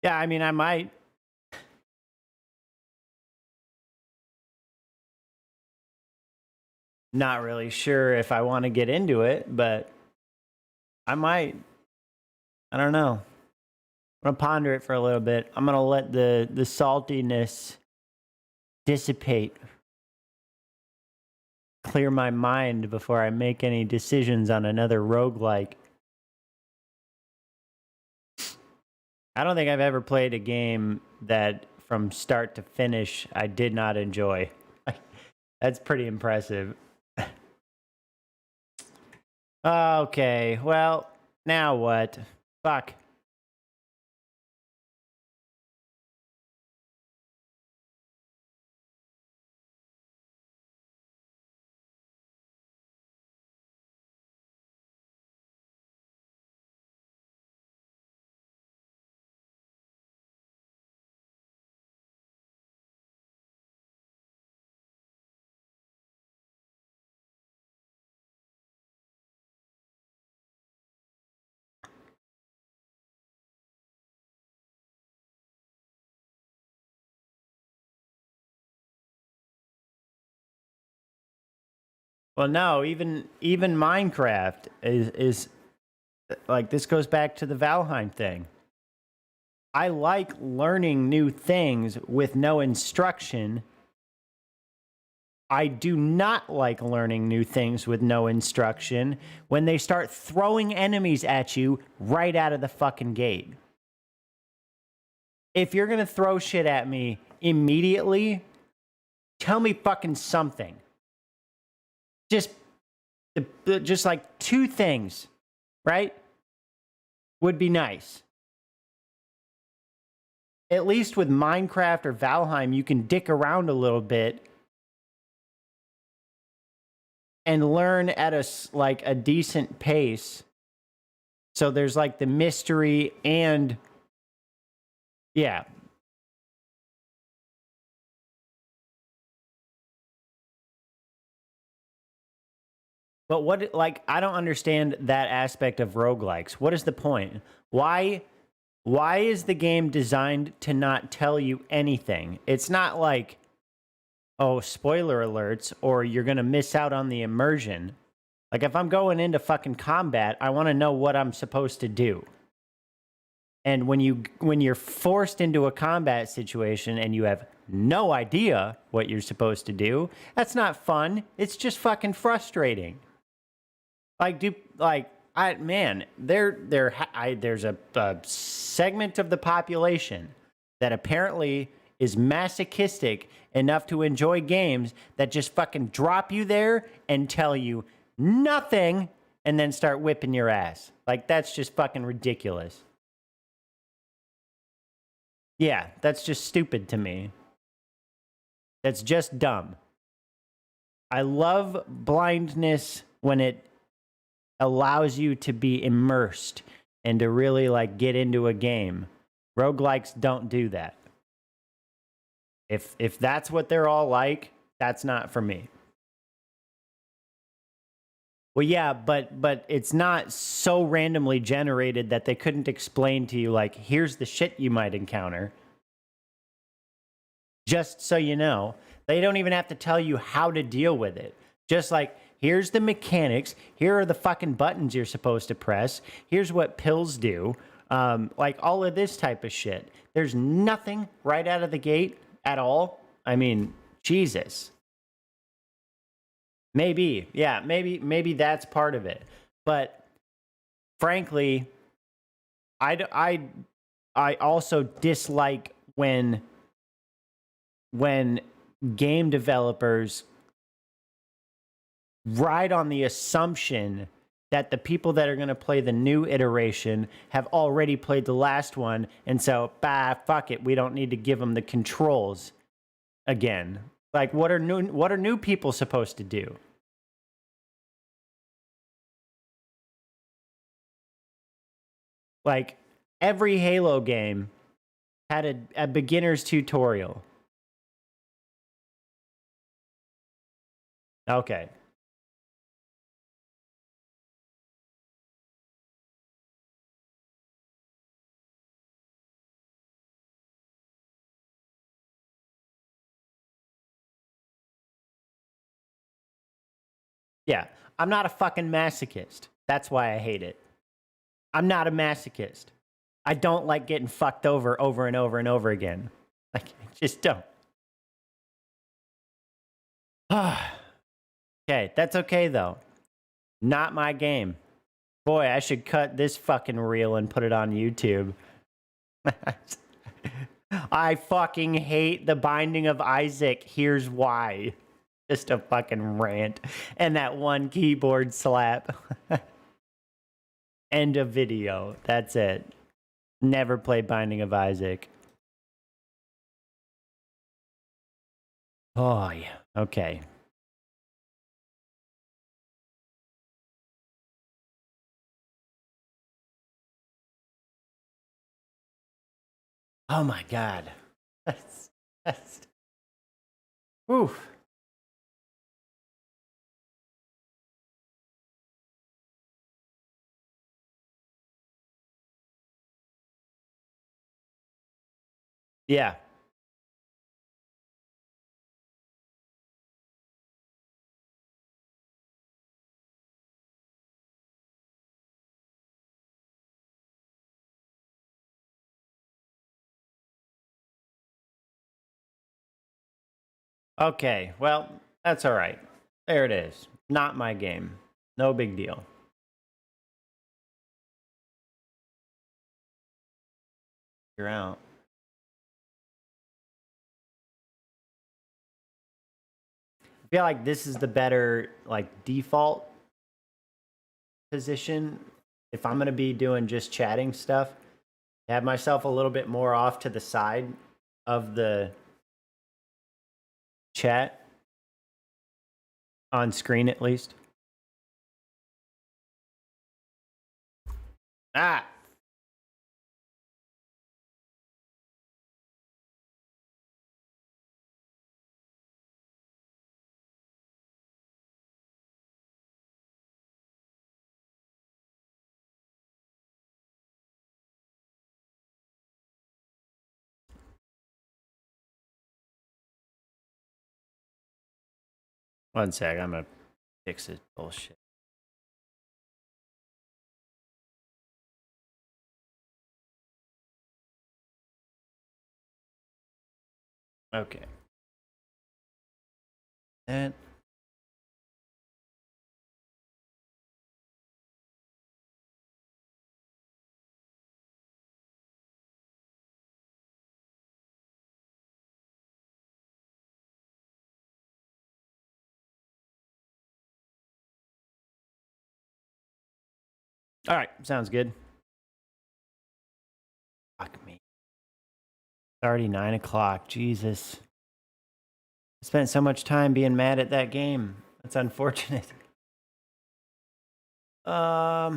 Yeah, I mean, I might. Not really sure if I want to get into it, but I might. I don't know. I'm gonna ponder it for a little bit. I'm gonna let the saltiness dissipate, clear my mind before I make any decisions on another roguelike. I don't think I've ever played a game that from start to finish I did not enjoy. That's pretty impressive. Okay, well, now what? Fuck. Well, no, even Minecraft is like, this goes back to the Valheim thing. I like learning new things with no instruction. I do not like learning new things with no instruction when they start throwing enemies at you right out of the fucking gate. If you're gonna throw shit at me immediately, tell me fucking something. Just like two things, right? Would be nice. At least with Minecraft or Valheim, you can dick around a little bit and learn at a decent pace. So there's like the mystery and yeah. But what, like, I don't understand that aspect of roguelikes. What is the point? Why is the game designed to not tell you anything? It's not like, oh, spoiler alerts, or you're going to miss out on the immersion. Like, if I'm going into fucking combat, I want to know what I'm supposed to do. And when you're forced into a combat situation and you have no idea what you're supposed to do, that's not fun. It's just fucking frustrating. Like, there's a segment of the population that apparently is masochistic enough to enjoy games that just fucking drop you there and tell you nothing and then start whipping your ass. Like, that's just fucking ridiculous. Yeah, that's just stupid to me. That's just dumb. I love blindness when it allows you to be immersed and to really like get into a game. Roguelikes don't do that. If that's what they're all like, that's not for me. Well, yeah, but it's not so randomly generated that they couldn't explain to you, like, here's the shit you might encounter. Just so you know, they don't even have to tell you how to deal with it. Just like, here's the mechanics. Here are the fucking buttons you're supposed to press. Here's what pills do. Like all of this type of shit. There's nothing right out of the gate at all. I mean, Jesus. Maybe, yeah, maybe that's part of it. But frankly, I also dislike when game developers ride on the assumption that the people that are going to play the new iteration have already played the last one, and so, fuck it, we don't need to give them the controls again. Like, what are new people supposed to do? Like, every Halo game had a beginner's tutorial. Okay. Yeah, I'm not a fucking masochist. That's why I hate it. I'm not a masochist. I don't like getting fucked over and over and over again. Like, I just don't. Okay, that's okay though. Not my game. Boy, I should cut this fucking reel and put it on YouTube. I fucking hate the Binding of Isaac. Here's why. Just a fucking rant. And that one keyboard slap. End of video. That's it. Never play Binding of Isaac. Oh, yeah. Okay. Oh my god. That's oof. Yeah. Okay. Well, that's all right. There it is. Not my game. No big deal. You're out. I feel like this is the better like default position if I'm going to be doing just chatting stuff. Have myself a little bit more off to the side of the chat on screen at least. Ah. One sec, I'm gonna fix this bullshit. Okay. And all right, sounds good. Fuck me. It's already 9 o'clock. Jesus. I spent so much time being mad at that game. That's unfortunate. Yeah,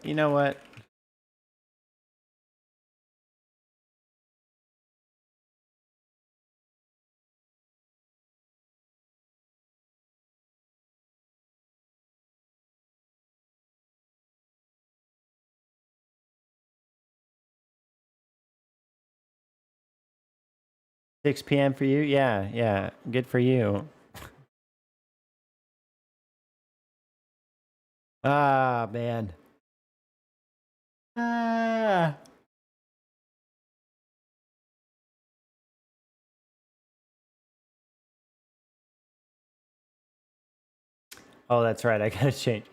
you know what? Six PM for you? Yeah, yeah. Good for you. Ah, man. Ah. Oh, that's right. I gotta change.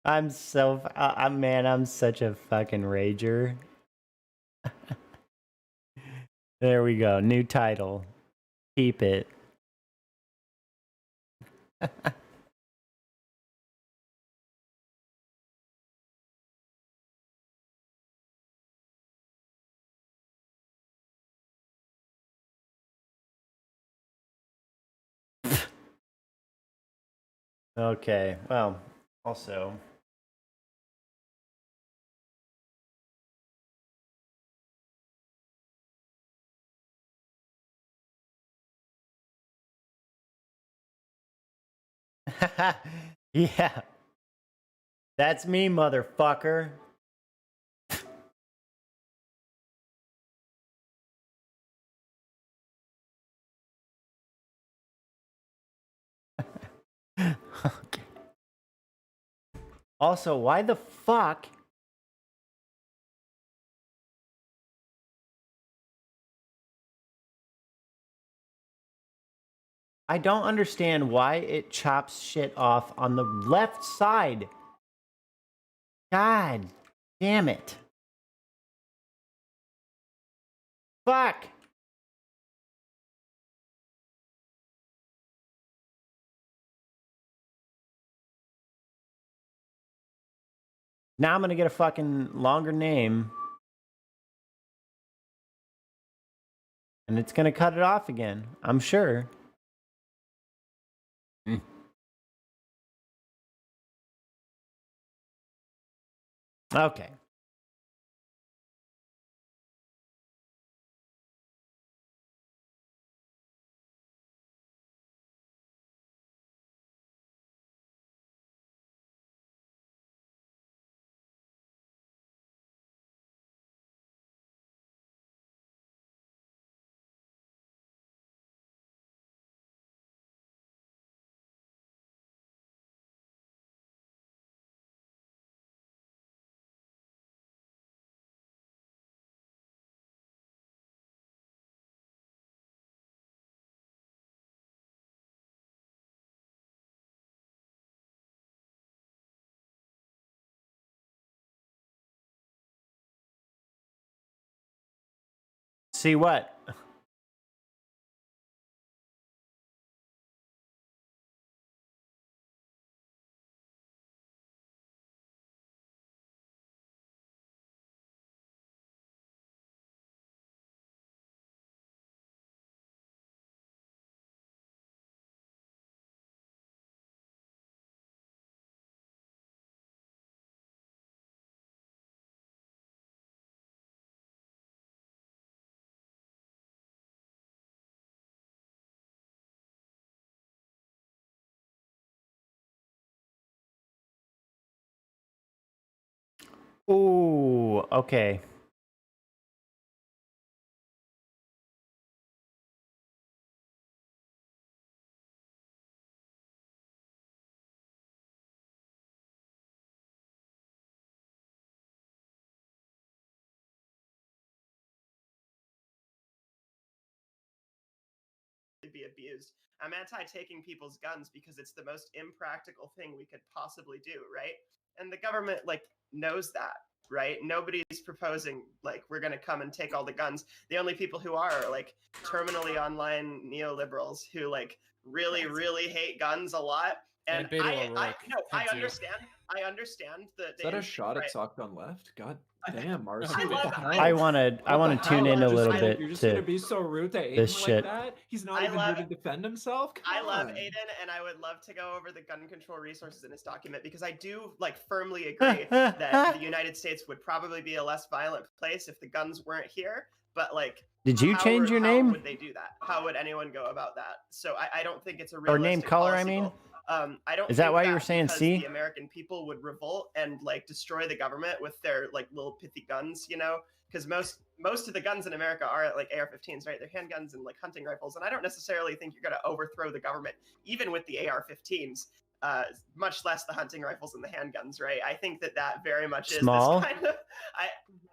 I'm so, man, I'm such a fucking rager. There we go. New title. Keep it. Okay, well, also. Yeah. That's me, motherfucker. Okay. Also, why the fuck? I don't understand why it chops shit off on the left side. God damn it. Fuck. Now I'm gonna get a fucking longer name. And it's gonna cut it off again, I'm sure. Okay. See what? Ooh, okay. Be abused. I'm anti taking people's guns because it's the most impractical thing we could possibly do, right? And the government like knows that, right? Nobody's proposing like we're going to come and take all the guns. The only people who are like terminally online neoliberals who like really hate guns a lot. And I understand that. Is that a shot at Sock on left? God damn, Marcy. I want to tune in a little bit You're just to gonna be so rude to Aiden this like shit. that? He's not even here to defend himself? Come I love on. Aiden, and I would love to go over the gun control resources in his document because I do like firmly agree that the United States would probably be a less violent place if the guns weren't here. But like, Did you change your name? How would they do that? How would anyone go about that? So I don't think it's a realistic Or name color, I mean? I don't. Is that think why you were saying C? The American people would revolt and like destroy the government with their like little pithy guns, you know? Because most of the guns in America are like AR-15s, right? They're handguns and like hunting rifles, and I don't necessarily think you're going to overthrow the government, even with the AR-15s. Much less the hunting rifles and the handguns, right? I think that very much Small. is this kind of.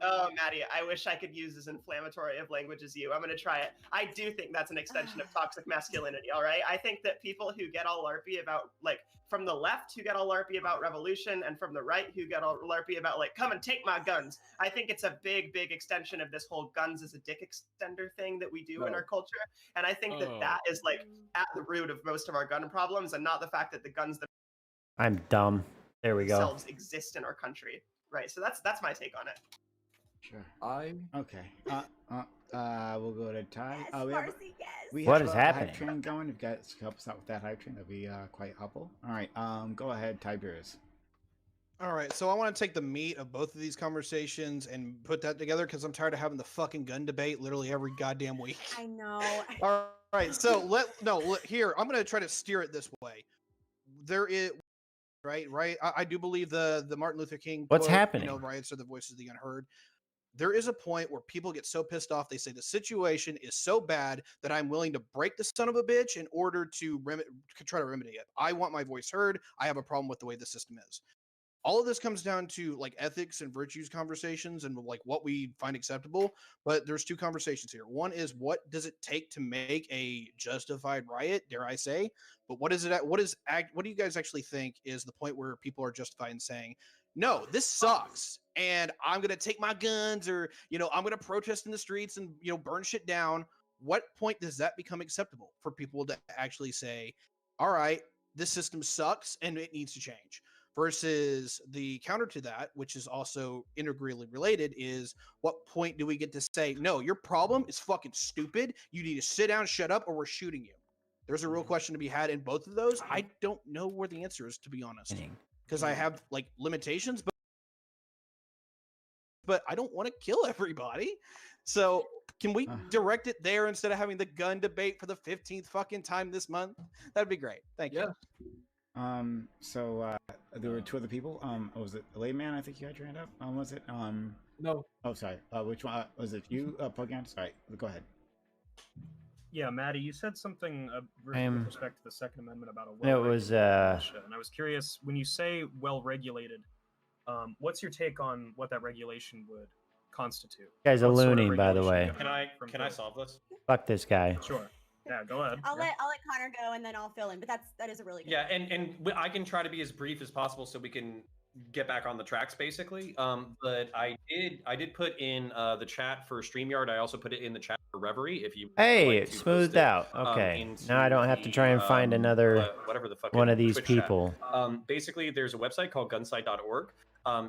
Oh, Maddie, I wish I could use as inflammatory of language as you. I'm going to try it. I do think that's an extension of toxic masculinity, all right? I think that people who get all LARPy about, like, from the left who get all LARPy about revolution, and from the right who get all LARPy about, like, come and take my guns. I think it's a big extension of this whole guns as a dick extender thing that we do in our culture. And I think that is, like, at the root of most of our gun problems, and not the fact that the guns I'm dumb. There we go. themselves exist in our country. Right. So that's my take on it. Sure. Okay. We'll go to Ty. Yes, We have, Marcy, yes. we What have is a happening? hype train going. If you guys could help us out with that hype train, that'd be quite helpful. All right. Go ahead, Tiberius. All right, so I want to take the meat of both of these conversations and put that together because I'm tired of having the fucking gun debate literally every goddamn week. I know. All right, so here I'm going to try to steer it this way. There is right. I do believe the Martin Luther King. What's quote, happening? Riots are the voices of the unheard. There is a point where people get so pissed off, they say the situation is so bad that I'm willing to break the son of a bitch in order to try to remedy it. I want my voice heard. I have a problem with the way the system is. All of this comes down to like ethics and virtues conversations and like what we find acceptable. But there's two conversations here. One is what does it take to make a justified riot, dare I say? But what do you guys actually think is the point where people are justified in saying, no, this sucks, and I'm gonna take my guns, or I'm gonna protest in the streets and burn shit down? What point does that become acceptable for people to actually say, all right, this system sucks and it needs to change? Versus the counter to that, which is also integrally related, is what point do we get to say, no, your problem is fucking stupid. You need to sit down, shut up, or we're shooting you. There's a real question to be had in both of those. I don't know where the answer is, to be honest, because I have like limitations, but I don't want to kill everybody. So can we direct it there instead of having the gun debate for the 15th fucking time this month? That'd be great. Thank you. So there were two other people. Was it Layman? I think you had your hand up. Was it? No. Oh, sorry. Which one was it? You, Pogan? Sorry. Go ahead. Yeah, Maddie, you said something with respect to the Second Amendment about a It was militia, and I was curious, when you say well-regulated, what's your take on what that regulation would constitute? Guy's a What sort of loony, by the regulation way. Can I solve this? Fuck this guy. Sure. Yeah, go ahead. I'll let Connor go and then I'll fill in. But that is a really good. Yeah, and I can try to be as brief as possible so we can get back on the tracks, basically. But I did put in the chat for StreamYard. I also put it in the chat for Reverie. If you it's smoothed out. Okay, now I don't have to try and find another whatever the fuck one of these Twitch people. Chat. Basically, there's a website called gunsite.org.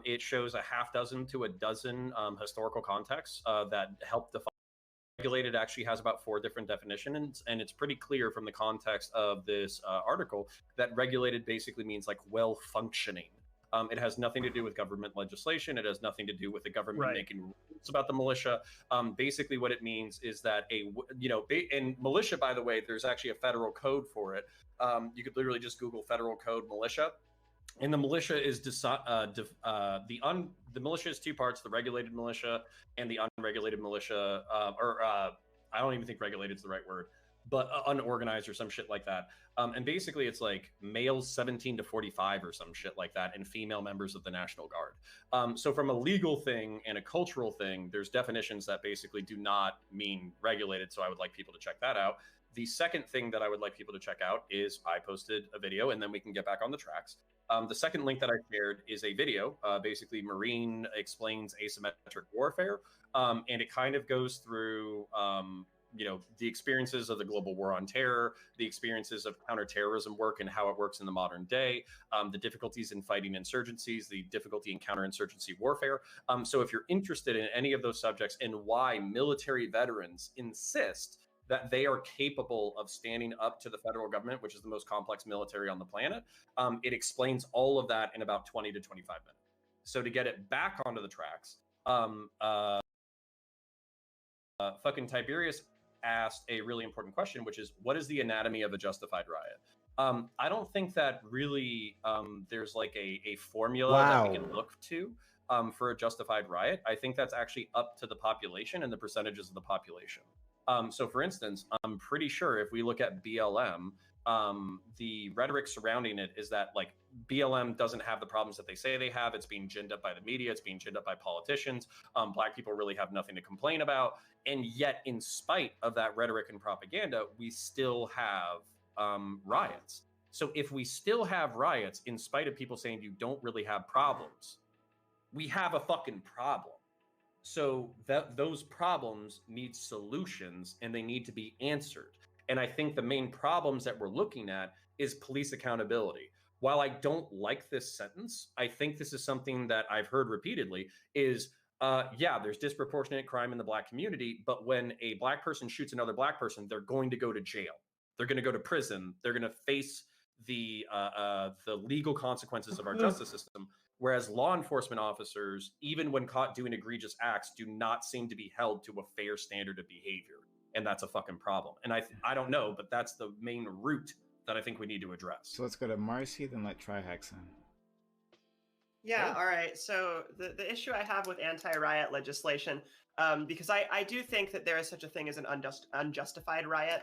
It shows a half dozen to a dozen historical contexts that help define. Regulated actually has about 4 different definitions, and it's pretty clear from the context of this article that regulated basically means like well functioning. It has nothing to do with government legislation. It has nothing to do with the government making rules about the militia. Basically, what it means is that in militia, by the way, there's actually a federal code for it. You could literally just Google federal code militia. And the militia is the militia is 2 parts: the regulated militia and the unregulated militia. I don't even think regulated is the right word, but unorganized or some shit like that. And basically, it's like males 17 to 45 or some shit like that, and female members of the National Guard. So from a legal thing and a cultural thing, there's definitions that basically do not mean regulated. So I would like people to check that out. The second thing that I would like people to check out is I posted a video, and then we can get back on the tracks. The second link that I shared is a video. Basically, Marine explains asymmetric warfare, and it kind of goes through, the experiences of the global war on terror, the experiences of counterterrorism work and how it works in the modern day, the difficulties in fighting insurgencies, the difficulty in counterinsurgency warfare. So if you're interested in any of those subjects and why military veterans insist that they are capable of standing up to the federal government, which is the most complex military on the planet, it explains all of that in about 20 to 25 minutes. So to get it back onto the tracks, fucking Tiberius asked a really important question, which is, what is the anatomy of a justified riot? I don't think that really there's like a formula that we can look to for a justified riot. I think that's actually up to the population and the percentages of the population. So for instance, I'm pretty sure if we look at BLM, the rhetoric surrounding it is that like BLM doesn't have the problems that they say they have. It's being ginned up by the media. It's being ginned up by politicians. Black people really have nothing to complain about. And yet, in spite of that rhetoric and propaganda, we still have riots. So if we still have riots, in spite of people saying you don't really have problems, we have a fucking problem. So those problems need solutions, and they need to be answered. And I think the main problems that we're looking at is police accountability. While I don't like this sentence, I think this is something that I've heard repeatedly is Yeah, there's disproportionate crime in the black community, but when a black person shoots another black person, they're going to go to jail. They're going to go to prison. They're going to face the legal consequences of our justice system. Whereas law enforcement officers, even when caught doing egregious acts, do not seem to be held to a fair standard of behavior, and that's a fucking problem. And I don't know, but that's the main root that I think we need to address. So let's go to Marcy, then let Trihex in. Yeah, all right. So the issue I have with anti-riot legislation, because I do think that there is such a thing as an unjustified riot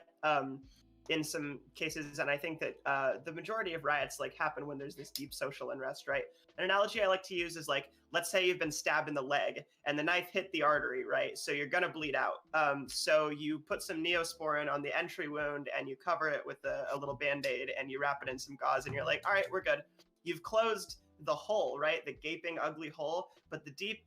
in some cases, and I think that the majority of riots like happen when there's this deep social unrest, right? An analogy I like to use is like, let's say you've been stabbed in the leg and the knife hit the artery, right? So you're gonna bleed out. So you put some Neosporin on the entry wound and you cover it with a little Band-Aid and you wrap it in some gauze and you're like, all right, we're good. You've closed the hole, right? The gaping, ugly hole, but the deep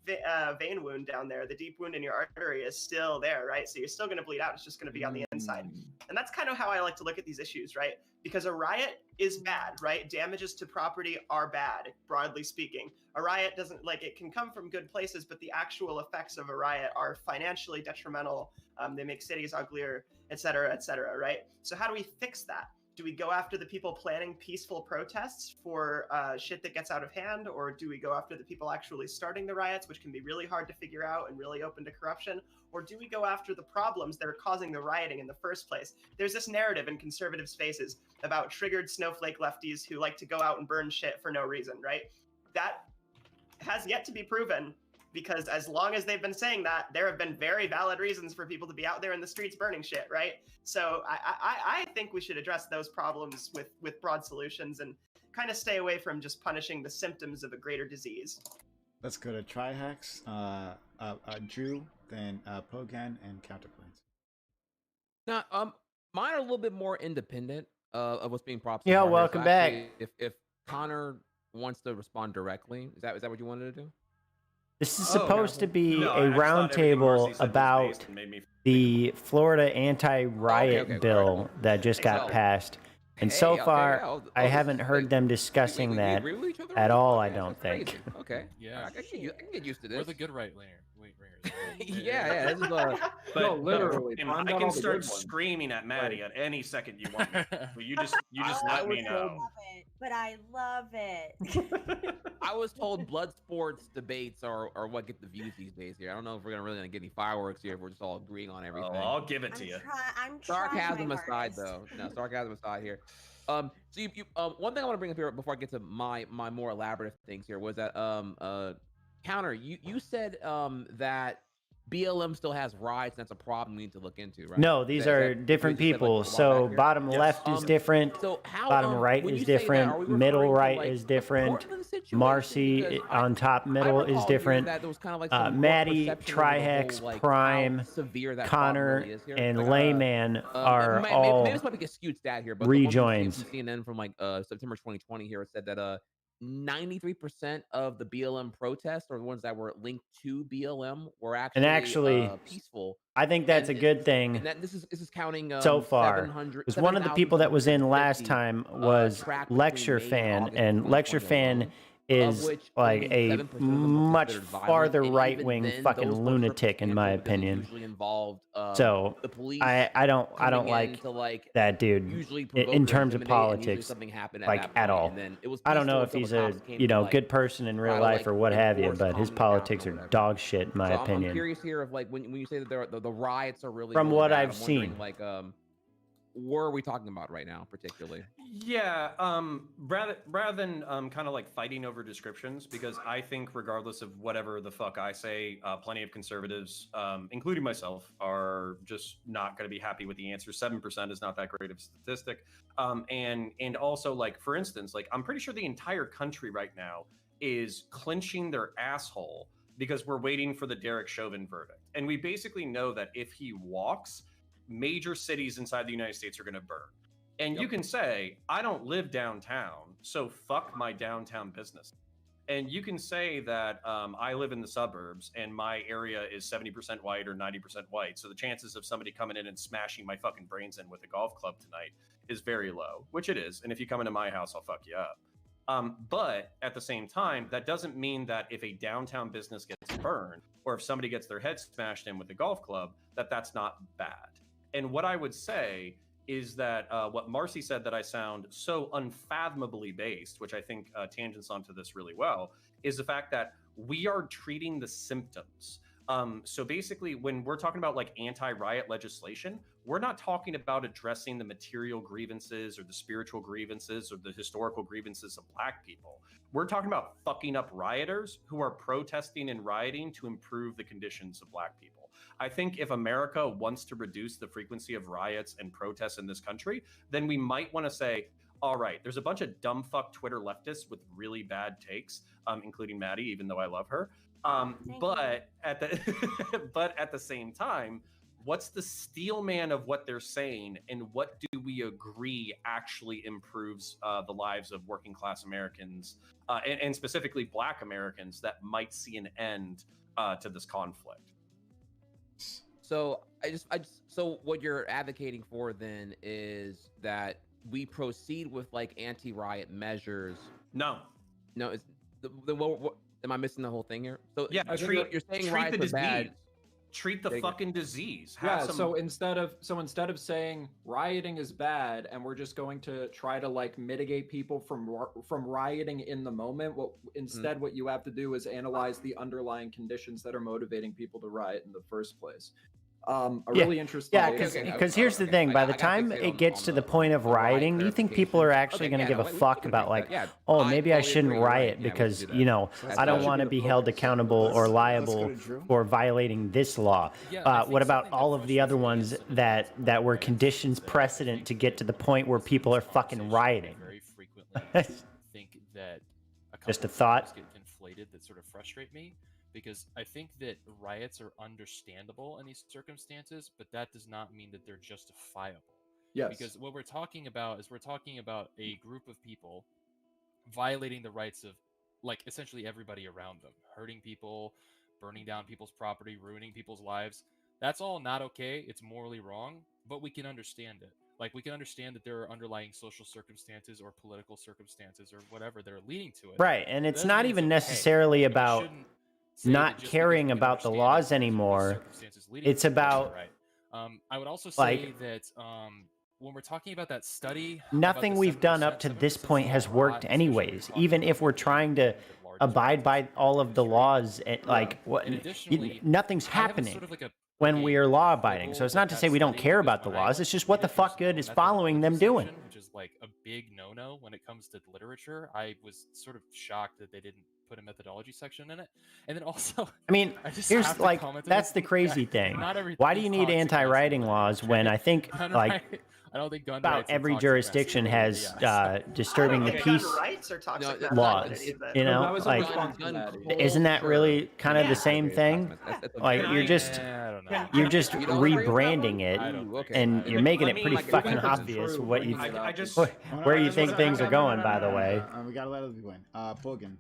vein wound down there, the deep wound in your artery is still there, right? So you're still going to bleed out. It's just going to be on the inside. And that's kind of how I like to look at these issues, right? Because a riot is bad, right? Damages to property are bad, broadly speaking. A riot doesn't, like, it can come from good places, but the actual effects of a riot are financially detrimental. They make cities uglier, et cetera, right? So how do we fix that? Do we go after the people planning peaceful protests for shit that gets out of hand? Or do we go after the people actually starting the riots, which can be really hard to figure out and really open to corruption? Or do we go after the problems that are causing the rioting in the first place? There's this narrative in conservative spaces about triggered snowflake lefties who like to go out and burn shit for no reason, right? That has yet to be proven, because as long as they've been saying that, there have been very valid reasons for people to be out there in the streets burning shit, right? So I think we should address those problems with broad solutions and kind of stay away from just punishing the symptoms of a greater disease. Let's go to Trihex, Drew, then Pogan, and Counterpoints. Now, mine are a little bit more independent of what's being proposed. Yeah, welcome back. If Connor wants to respond directly, is that what you wanted to do? This is supposed to be a roundtable about the Florida anti-riot bill that just got passed. And so far, I haven't heard them discussing that at all, I don't think. Okay. Yeah. I can get used to this. We're the good right layers. Yeah. This is no, literally. I can start screaming at Maddie at any second you want. But you just let me know. But I love it. I was told blood sports debates are what get the views these days here. I don't know if we're really gonna get any fireworks here if we're just all agreeing on everything. Oh, I'll give it to you. Sarcasm aside, though. No, sarcasm aside here. So you one thing I want to bring up here before I get to my more elaborate things here was that Counter, you said that BLM still has riots, and that's a problem we need to look into, right? No, these are different people. So bottom left is different, bottom right is different, middle right is different, Marcy on top middle is different, Maddie, Trihex, Prime, Connor, and Layman are all maybe this might be a skewed stat here, but rejoins. CNN from like September 2020 here, it said that 93% of the BLM protests, or the ones that were linked to BLM, were actually peaceful. I think that's a good thing. And this is counting so far. Because one of the people that was in last time was Lecture Fan, and Lecture Fan is like a much farther right-wing fucking lunatic in my opinion. So I don't like that dude in terms of politics, like at all. I don't know if he's a good person in real life or what have you, but his politics are dog shit in my opinion. I'm curious here of like when you say that the riots are really from what I've seen, seen. Like where are we talking about right now, particularly? Yeah, rather than kind of like fighting over descriptions, because I think regardless of whatever the fuck I say, plenty of conservatives, including myself, are just not going to be happy with the answer. 7% is not that great of a statistic, and also like for instance, like I'm pretty sure the entire country right now is clenching their asshole because we're waiting for the Derek Chauvin verdict, and we basically know that if he walks, major cities inside the United States are going to burn. And you can say, I don't live downtown, so fuck my downtown business. And you can say that I live in the suburbs and my area is 70% white or 90% white. So the chances of somebody coming in and smashing my fucking brains in with a golf club tonight is very low, which it is. And if you come into my house, I'll fuck you up. But at the same time, that doesn't mean that if a downtown business gets burned or if somebody gets their head smashed in with a golf club, that's not bad. And what I would say is that what Marcy said that I sound so unfathomably based, which I think tangents onto this really well, is the fact that we are treating the symptoms. So basically, when we're talking about like anti-riot legislation, we're not talking about addressing the material grievances or the spiritual grievances or the historical grievances of Black people. We're talking about fucking up rioters who are protesting and rioting to improve the conditions of Black people. I think if America wants to reduce the frequency of riots and protests in this country, then we might want to say, all right, there's a bunch of dumb fuck Twitter leftists with really bad takes, including Maddie, even though I love her. But at the same time, what's the steel man of what they're saying, and what do we agree actually improves the lives of working class Americans, and specifically Black Americans that might see an end to this conflict? So so what you're advocating for then is that we proceed with like anti-riot measures. No, it's what am I missing the whole thing here? So yeah, you're saying treat riots the are disease. bad. Treat the fucking disease. Yeah. So instead of saying rioting is bad and we're just going to try to like mitigate people from rioting in the moment, what you have to do is analyze the underlying conditions that are motivating people to riot in the first place. Really interesting. Yeah, because here's the thing: by the time it gets to the point of rioting, you think people are actually going to give a fuck about like, oh, maybe I shouldn't riot because I don't want to be held accountable or liable for violating this law. What about all of the other ones that were conditions precedent to get to the point where people are fucking rioting? Very frequently think that just a thought get conflated that sort of frustrate me. Because I think that riots are understandable in these circumstances, but that does not mean that they're justifiable. Yes. Because what we're talking about is a group of people violating the rights of, like, essentially everybody around them, hurting people, burning down people's property, ruining people's lives. That's all not okay. It's morally wrong, but we can understand it. Like, we can understand that there are underlying social circumstances or political circumstances or whatever that are leading to it. Right, and it's not even necessarily about not caring about the laws anymore. It's about I would also say that when we're talking about that study, nothing we've done up to this point has worked anyways, even if we're trying to abide by all of the laws. Like, nothing's happening when we are law abiding. So it's not to say we don't care about the laws, it's just what the fuck good is following them doing. Which is like a big no-no when it comes to literature. I was sort of shocked that they didn't put a methodology section in it. And then also, I mean, here's like, that's the crazy thing. Why do you need anti-rioting laws when I think like I don't think about every jurisdiction has disturbing the peace laws, you know, like, isn't that really kind of the same thing? Like, you're just rebranding it, and you're making it pretty fucking obvious what you where you think things are going, by the way. We gotta let other people in. Bogan.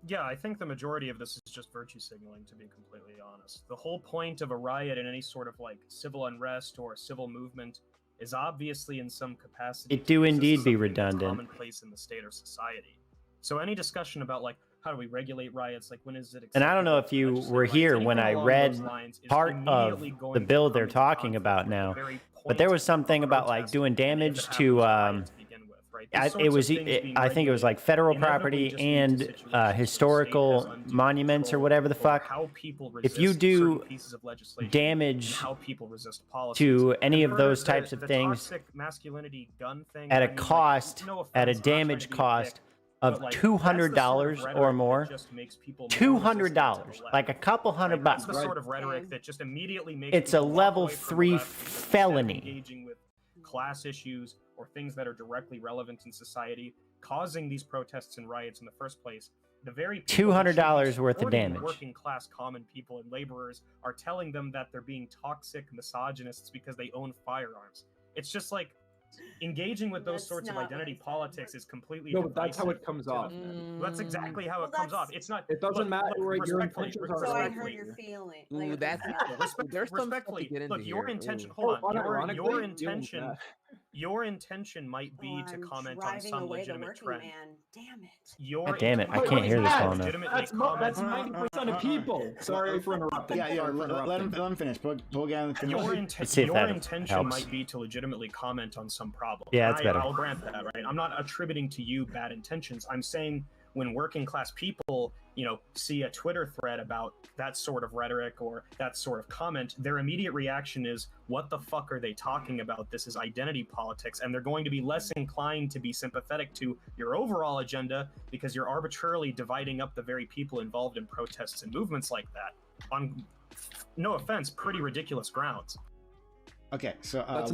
Yeah, I think the majority of this is just virtue signaling, to be completely honest. The whole point of a riot and any sort of like civil unrest or a civil movement is obviously in some capacity. It do indeed be redundant. Commonplace in the state or society. So any discussion about like how do we regulate riots, like when is it? And I don't know if you were here when I read part of the bill they're talking about now, but there was something about like doing damage to. I think it was like federal property and historical monuments or whatever the fuck. If you do damage to any of those types of things at a cost, at a damage cost of $200 or more, $200, like a couple $100. That's the sort of rhetoric that just immediately makes it's a level 3 felony. Engaging with class issues or things that are directly relevant in society, causing these protests and riots in the first place. The very $200 worth of damage. Working class common people and laborers are telling them that they're being toxic misogynists because they own firearms. It's just like engaging with those sorts of identity politics is completely no, but that's how it comes off. That's exactly how it comes off. It's not. It doesn't matter where your intentions are. So I heard your feeling. There's some respectfully. To get into look, your here. intention. Hold on. Your intention. Your intention might be to I'm comment on driving some away the legitimate working trend. man. Damn it. Your God damn it, I intention can't might hear be this to well enough. legitimately That's comment. 90% of people. Sorry for interrupting. Yeah, Sorry for let him interrupting. finish. Pull again. Finish. Let's see if Your that intention helps. might be to legitimately comment on some problem. Yeah, that's better. I'll grant that, right? I'm not attributing to you bad intentions. I'm saying when working class people, see a Twitter thread about that sort of rhetoric or that sort of comment, their immediate reaction is, what the fuck are they talking about? This is identity politics. And they're going to be less inclined to be sympathetic to your overall agenda because you're arbitrarily dividing up the very people involved in protests and movements like that on, no offense, pretty ridiculous grounds. Okay, so That's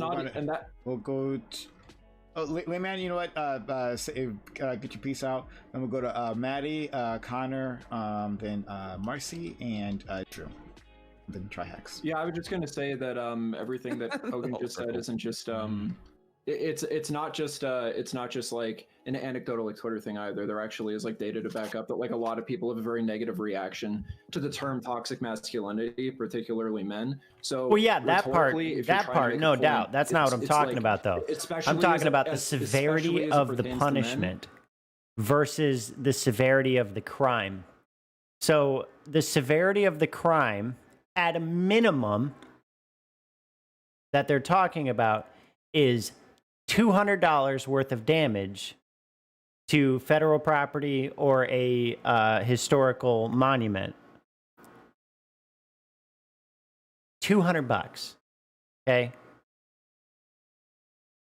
we'll go to... Oh, Layman, you know what? Get your piece out. Then we'll go to Maddie, Connor, then Marcy, and Drew. Then Trihex. Yeah, I was just gonna say that everything that Hogan just said isn't just it's not just like an anecdotal like Twitter thing either. There actually is like data to back up that like a lot of people have a very negative reaction to the term toxic masculinity, particularly men. So Well, yeah, that part, no point, doubt. That's not what I'm talking about, though. I'm talking about the severity of the punishment versus the severity of the crime. So the severity of the crime, at a minimum, that they're talking about is $200 worth of damage to federal property or a historical monument. $200, okay?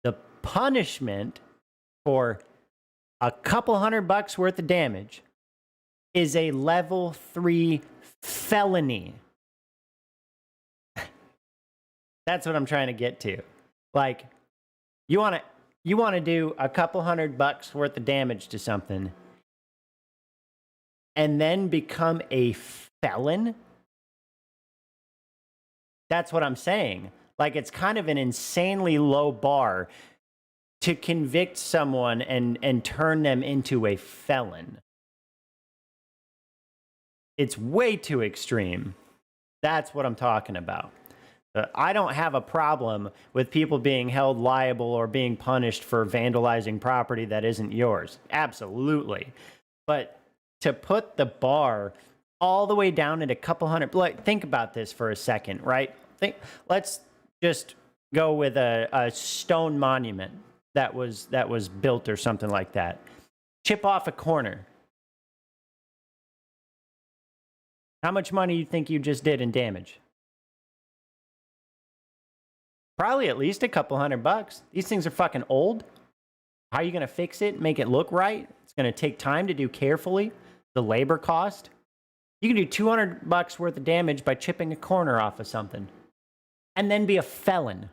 The punishment for a couple $100 worth of damage is a level 3 felony. That's what I'm trying to get to. Like, you want to do a couple $100 worth of damage to something and then become a felon? That's what I'm saying. Like, it's kind of an insanely low bar to convict someone and turn them into a felon. It's way too extreme. That's what I'm talking about. I don't have a problem with people being held liable or being punished for vandalizing property that isn't yours. Absolutely. But to put the bar all the way down at a couple hundred, like, think about this for a second, right? Let's just go with a stone monument that was built or something like that. Chip off a corner. How much money do you think you just did in damage? Probably at least a couple $100. These things are fucking old. How are you going to fix it? Make it look right? It's going to take time to do carefully. The labor cost. You can do $200 worth of damage by chipping a corner off of something. And then be a felon.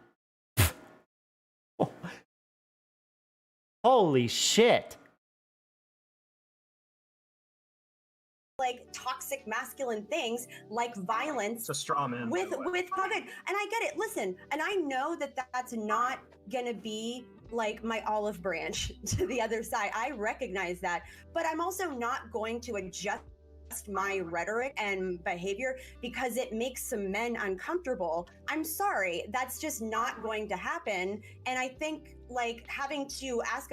Holy shit. Like toxic masculine things like violence. It's a straw man. With COVID. And I get it. Listen, and I know that that's not gonna be like my olive branch to the other side. I recognize that, but I'm also not going to adjust my rhetoric and behavior because it makes some men uncomfortable. I'm sorry, that's just not going to happen. And I think like having to ask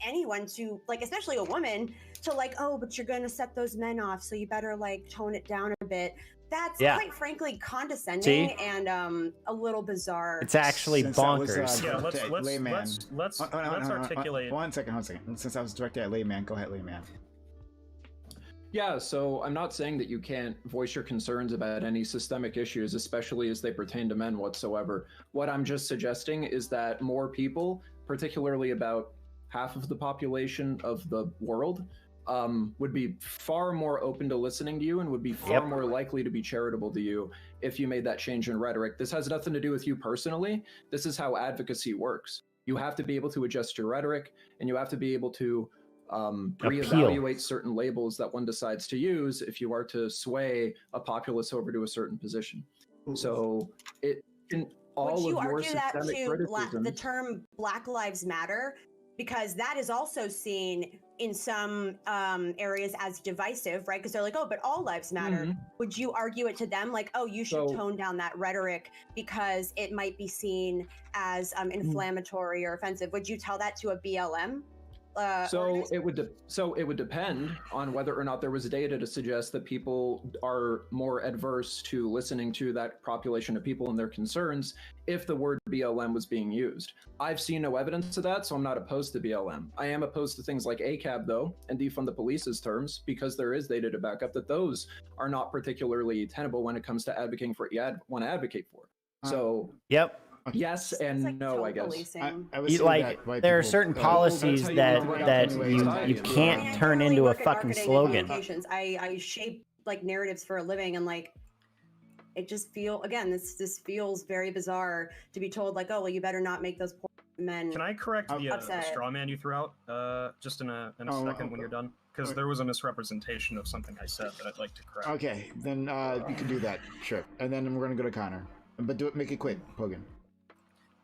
anyone to, like, especially a woman, to like, oh, but you're going to set those men off, so you better like tone it down a bit. That's quite frankly condescending and a little bizarre. It's actually bonkers. Let's articulate. One second. Since I was directed at Layman, go ahead, Layman. Yeah, so I'm not saying that you can't voice your concerns about any systemic issues, especially as they pertain to men whatsoever. What I'm just suggesting is that more people, particularly about half of the population of the world, would be far more open to listening to you and would be far more likely to be charitable to you if you made that change in rhetoric. This has nothing to do with you personally. This is how advocacy works. You have to be able to adjust your rhetoric, and you have to be able to reevaluate certain labels that one decides to use if you are to sway a populace over to a certain position. So it in all would you of your argue that systemic to criticism, the term Black Lives Matter because that is also seen in some areas as divisive, right? Because they're like, oh, but all lives matter. Would you argue it to them like, oh, you should tone down that rhetoric because it might be seen as inflammatory or offensive? Would you tell that to a BLM? So it would depend on whether or not there was data to suggest that people are more adverse to listening to that population of people and their concerns if the word BLM was being used. I've seen no evidence of that, so I'm not opposed to BLM. I am opposed to things like ACAB, though, and defund the police's terms, because there is data to back up that those are not particularly tenable when it comes to advocating for what you want to advocate for. So Yep. yes and no, I guess. I would say that white there are people- certain policies that you can't turn I into a work in fucking marketing and slogan. communications. I shape like narratives for a living, and like it just this feels very bizarre to be told like, oh well, you better not make those poor men. Can I correct the upset. straw man you threw out just in a second when you're done? Because there was a misrepresentation of something I said that I'd like to correct. Okay, then you can do that, sure. And then we're gonna go to Connor, but make it quick, Pogan.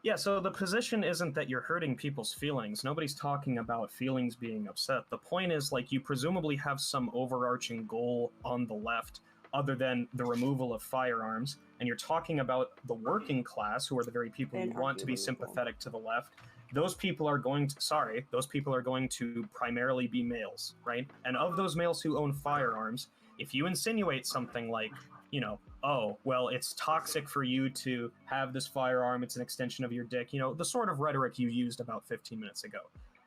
Yeah, so the position isn't that you're hurting people's feelings. Nobody's talking about feelings being upset. The point is, like, you presumably have some overarching goal on the left other than the removal of firearms, and you're talking about the working class, who are the very people who want to be sympathetic to the left. Those people are going to primarily be males, right? And of those males who own firearms, if you insinuate something like, you know, oh, well, it's toxic for you to have this firearm, it's an extension of your dick, you know, the sort of rhetoric you used about 15 minutes ago.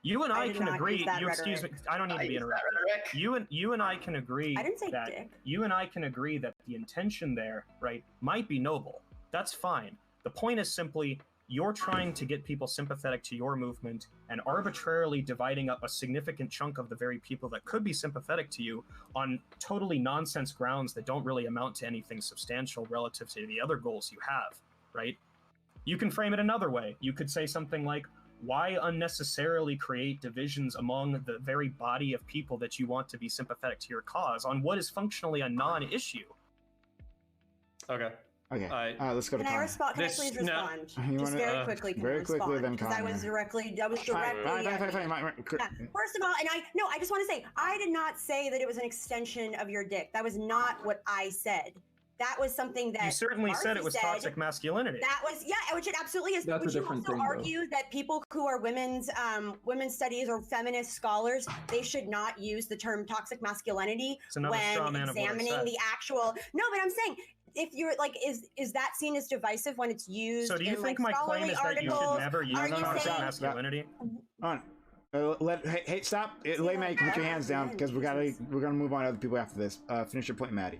You and I can agree. Excuse me. I don't need to be interrupted. You and I can agree. I didn't say that dick. You and I can agree that the intention there, right, might be noble. That's fine. The point is simply you're trying to get people sympathetic to your movement and arbitrarily dividing up a significant chunk of the very people that could be sympathetic to you on totally nonsense grounds that don't really amount to anything substantial relative to the other goals you have, right? You can frame it another way. You could say something like, why unnecessarily create divisions among the very body of people that you want to be sympathetic to your cause on what is functionally a non-issue? Okay. Okay. Let's go to Can I Connor. respond? Can I please respond? You Just wanna- very quickly. Can I very quickly, respond? then Because I Connor. was directly. I was directly. Fine. First of all, I just want to say, I did not say that it was an extension of your dick. That was not what I said. That was something that You certainly said it was toxic masculinity. That was, yeah, which it absolutely is. That's Would a you different also thing, though. argue that people who are women's studies or feminist scholars, they should not use the term toxic masculinity another straw when man of what I examining said. the actual? No, but I'm saying, if you're like, is that seen as divisive when it's used? So do you in, think like, my claim scholarly is that you should articles? never use Are you toxic saying- masculinity? On. Hey, stop. Layman, put your hands down because we're gonna move on to other people after this. Finish your point, Maddie.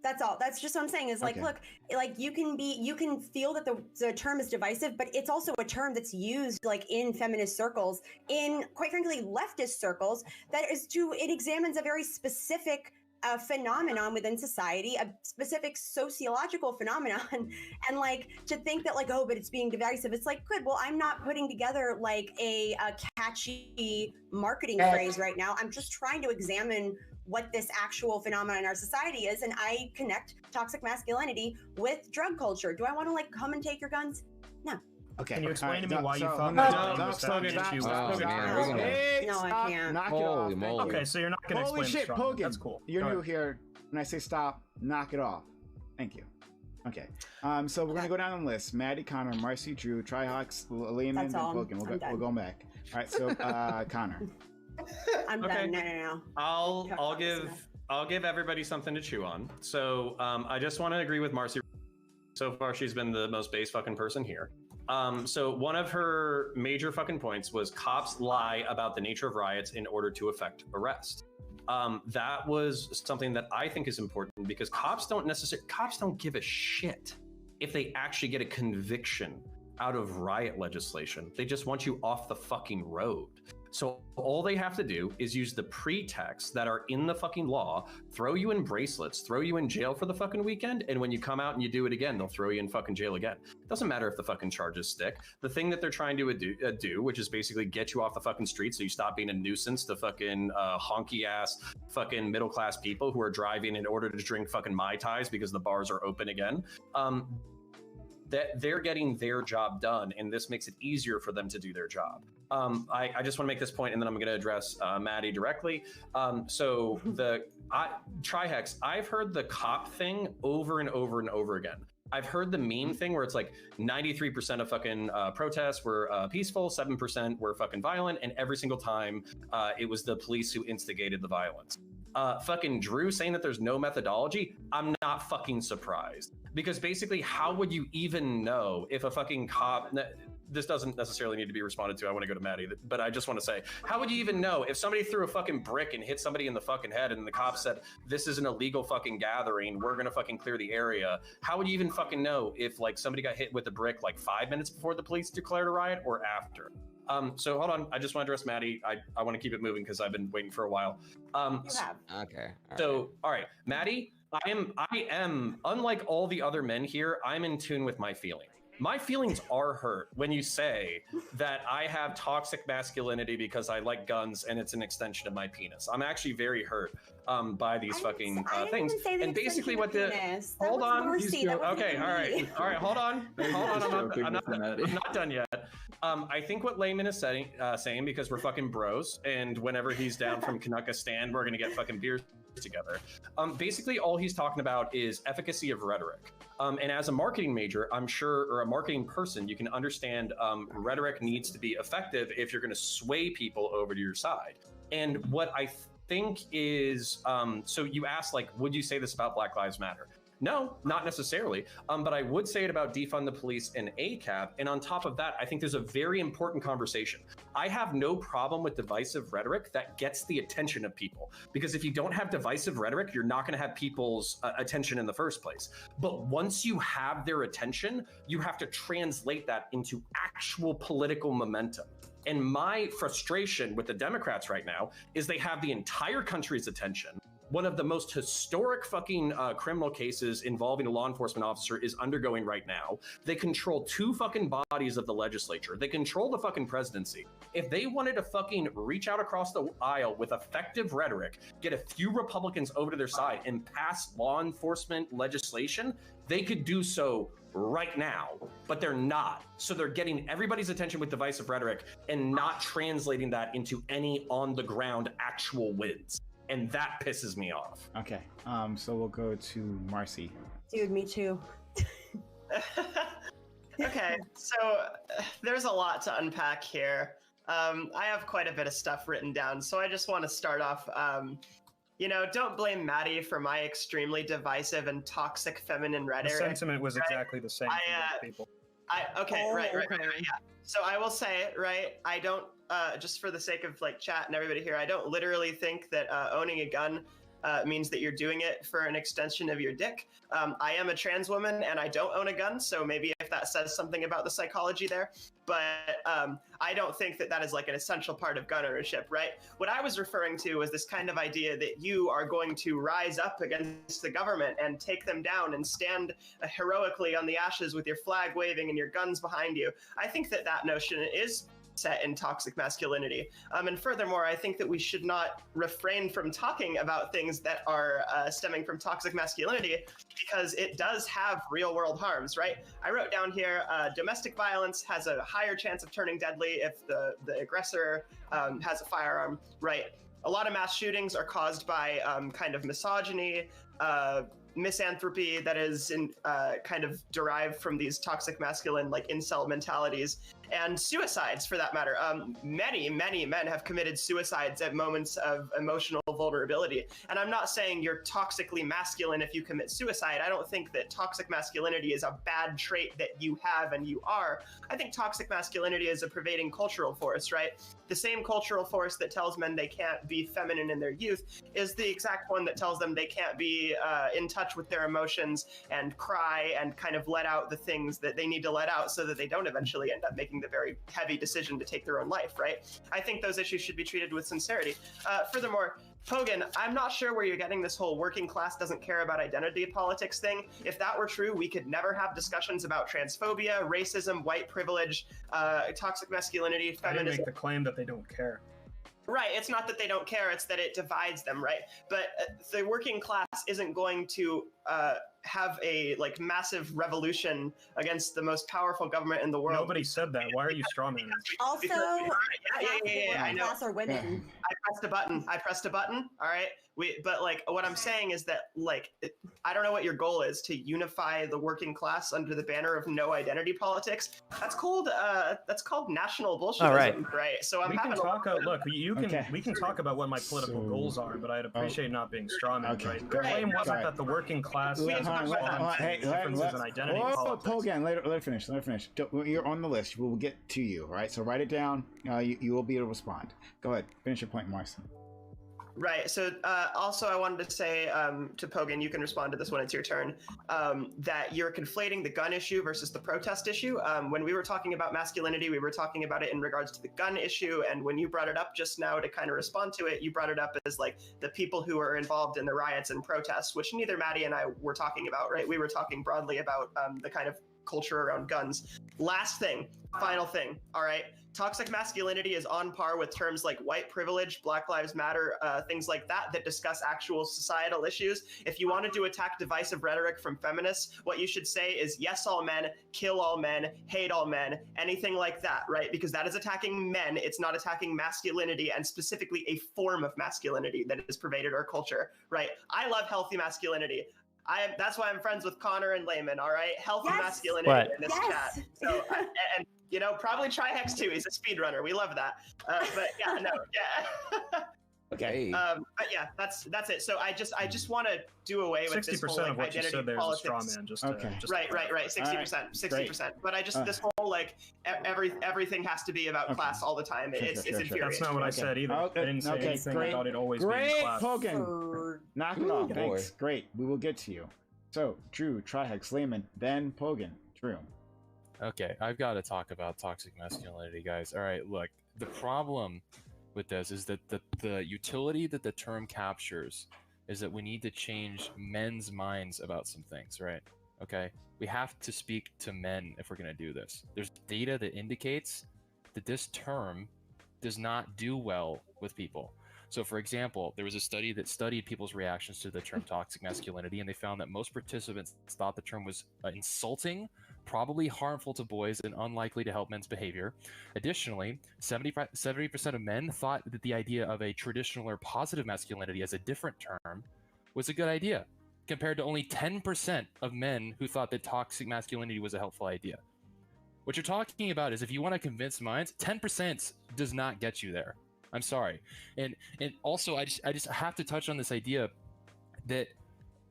That's all. That's just what I'm saying is like, Okay. look, like you can feel that the term is divisive, but it's also a term that's used like in feminist circles, in quite frankly leftist circles. It examines a very specific phenomenon within society, a specific sociological phenomenon, and like to think that like, oh, but it's being divisive. It's like, good. Well, I'm not putting together like a catchy marketing phrase right now. I'm just trying to examine what this actual phenomenon in our society is, and I connect toxic masculinity with drug culture. Do I want to like come and take your guns? No. Okay. Can you explain to me why you so- thought no, that no, you was stop, that stop, issue stop, was Oh, stop. man, we're gonna- Hey, No, I stop. can't. Knock it Holy off. moly. Okay, so you're not going to Holy explain shit, the straw man. Pogan. That's cool. You're Go new ahead. here. When I say stop, knock it off. Thank you. Okay. So we're gonna go down the list. Maddie, Connor, Marcy, Drew, Tryhawks, Layman, and That's all. Pogan. I'm done. We'll go back. All right. So Connor. I'm Okay. done. No. I'll give everybody something to chew on. So I just want to agree with Marcy. So far, she's been the most base fucking person here. So one of her major fucking points was cops lie about the nature of riots in order to effect arrest. That was something that I think is important because cops don't give a shit if they actually get a conviction out of riot legislation. They just want you off the fucking road. So all they have to do is use the pretexts that are in the fucking law, throw you in bracelets, throw you in jail for the fucking weekend, and when you come out and you do it again, they'll throw you in fucking jail again. Doesn't matter if the fucking charges stick. The thing that they're trying to do, which is basically get you off the fucking street so you stop being a nuisance to fucking honky ass fucking middle class people who are driving in order to drink fucking Mai Tais because the bars are open again. That they're getting their job done, and this makes it easier for them to do their job. I just want to make this point, and then I'm going to address Maddie directly. So Trihex, I've heard the cop thing over and over and over again. I've heard the meme thing where it's like 93% of fucking protests were peaceful, 7% were fucking violent, and every single time it was the police who instigated the violence. Fucking Drew saying that there's no methodology, I'm not fucking surprised. Because basically, how would you even know if a fucking cop... This doesn't necessarily need to be responded to. I want to go to Maddie, but I just want to say, how would you even know if somebody threw a fucking brick and hit somebody in the fucking head and the cops said, this is an illegal fucking gathering, we're going to fucking clear the area? How would you even fucking know if like somebody got hit with a brick like 5 minutes before the police declared a riot or after? So hold on, I just want to address Maddie. I want to keep it moving because I've been waiting for a while. Okay. All right, Maddie, I am unlike all the other men here. I'm in tune with my feelings. My feelings are hurt when you say that I have toxic masculinity because I like guns and it's an extension of my penis. I'm actually very hurt by these fucking things. And basically what the... Hold on. Okay, all right, hold on. I'm not done yet. I think what Layman is saying, because we're fucking bros, and whenever he's down from Kanukistan, we're going to get fucking beers together. Basically, all he's talking about is efficacy of rhetoric. And as a marketing major, I'm sure, or a marketing person, you can understand rhetoric needs to be effective if you're going to sway people over to your side. And what I think is, so you asked, like, would you say this about Black Lives Matter? No, not necessarily. But I would say it about defund the police and ACAB. And on top of that, I think there's a very important conversation. I have no problem with divisive rhetoric that gets the attention of people. Because if you don't have divisive rhetoric, you're not going to have people's attention in the first place. But once you have their attention, you have to translate that into actual political momentum. And my frustration with the Democrats right now is they have the entire country's attention. One of the most historic fucking criminal cases involving a law enforcement officer is undergoing right now. They control 2 fucking bodies of the legislature. They control the fucking presidency. If they wanted to fucking reach out across the aisle with effective rhetoric, get a few Republicans over to their side and pass law enforcement legislation, they could do so right now, but they're not. So they're getting everybody's attention with divisive rhetoric and not translating that into any on the ground actual wins. And that pisses me off. Okay, so we'll go to Marcy. Dude, me too. Okay, so there's a lot to unpack here. I have quite a bit of stuff written down, so I just want to start off. Don't blame Maddie for my extremely divisive and toxic feminine rhetoric. The sentiment was exactly the same for people. Right. Yeah. So I will say, right, I don't, just for the sake of like chat and everybody here, I don't literally think that owning a gun means that you're doing it for an extension of your dick. I am a trans woman and I don't own a gun, so maybe if that says something about the psychology there, but I don't think that that is like an essential part of gun ownership, right? What I was referring to was this kind of idea that you are going to rise up against the government and take them down and stand heroically on the ashes with your flag waving and your guns behind you. I think that that notion is set in toxic masculinity. And furthermore, I think that we should not refrain from talking about things that are stemming from toxic masculinity because it does have real world harms, right? I wrote down here, domestic violence has a higher chance of turning deadly if the aggressor has a firearm, right? A lot of mass shootings are caused by kind of misogyny, misanthropy that is kind of derived from these toxic masculine like incel mentalities, and suicides for that matter. Many men have committed suicides at moments of emotional vulnerability. And I'm not saying you're toxically masculine if you commit suicide. I don't think that toxic masculinity is a bad trait that you have and you are. I think toxic masculinity is a pervading cultural force, right? The same cultural force that tells men they can't be feminine in their youth is the exact one that tells them they can't be in touch with their emotions and cry and kind of let out the things that they need to let out so that they don't eventually end up making the very heavy decision to take their own life, right? I think those issues should be treated with sincerity. Furthermore, Hogan, I'm not sure where you're getting this whole working class doesn't care about identity politics thing. If that were true, we could never have discussions about transphobia, racism, white privilege, toxic masculinity, feminism. I didn't make the claim that they don't care. Right, it's not that they don't care, it's that it divides them, right? But the working class isn't going to have a like massive revolution against the most powerful government in the world. Nobody said that. Why are you strawmanning? Also, I know. class are women. I pressed a button. All right. But like what I'm saying is that like I don't know what your goal is to unify the working class under the banner of no identity politics. That's called national bullshit. All right. Right. So we can talk. Look, we can talk about what my political goals are, but I'd appreciate not being strawman. Okay. Right. The claim wasn't that the working class differences in identity politics. Pogan, let her finish. You're on the list. We'll get to you. All right. So write it down. You will be able to respond. Go ahead. Finish your point, Marcy. Right. So also I wanted to say to Pogan, you can respond to this when it's your turn, that you're conflating the gun issue versus the protest issue. When we were talking about masculinity, we were talking about it in regards to the gun issue. And when you brought it up just now to kind of respond to it, you brought it up as like the people who are involved in the riots and protests, which neither Maddie and I were talking about, right? We were talking broadly about the kind of culture around guns. Last thing, final thing, all right? Toxic masculinity is on par with terms like white privilege, Black Lives Matter, things like that discuss actual societal issues. If you wanted to attack divisive rhetoric from feminists, what you should say is yes, all men, kill all men, hate all men, anything like that, right? Because that is attacking men. It's not attacking masculinity, and specifically a form of masculinity that has pervaded our culture, right? I love healthy masculinity. That's why I'm friends with Connor and Layman, all right? Healthy masculinity in this chat. So, and you know, probably try Hex too. He's a speedrunner. We love that. But yeah, no, yeah. Okay. But yeah, that's it. So I just want to do away with this whole 60% like, of what you identity said there is a politics. straw man. Just Okay. Right. 60%, 60%. But I just this whole like everything has to be about class all the time. It's infuriating. That's not what I said either. I didn't say anything about it always being class. Pogan. Knock it off. Thanks. Great. We will get to you. So, Drew, Trihex, Layman, then Pogan. Drew. Okay, I've got to talk about toxic masculinity, guys. All right, look, the problem with this is that the utility that the term captures is that we need to change men's minds about some things, right? Okay, we have to speak to men if we're going to do this. There's data that indicates that this term does not do well with people. So, for example, there was a study that studied people's reactions to the term toxic masculinity, and they found that most participants thought the term was insulting, probably harmful to boys, and unlikely to help men's behavior. Additionally, 70% of men thought that the idea of a traditional or positive masculinity as a different term was a good idea, compared to only 10% of men who thought that toxic masculinity was a helpful idea. What you're talking about is if you want to convince minds, 10% does not get you there. I'm sorry. And also I just have to touch on this idea that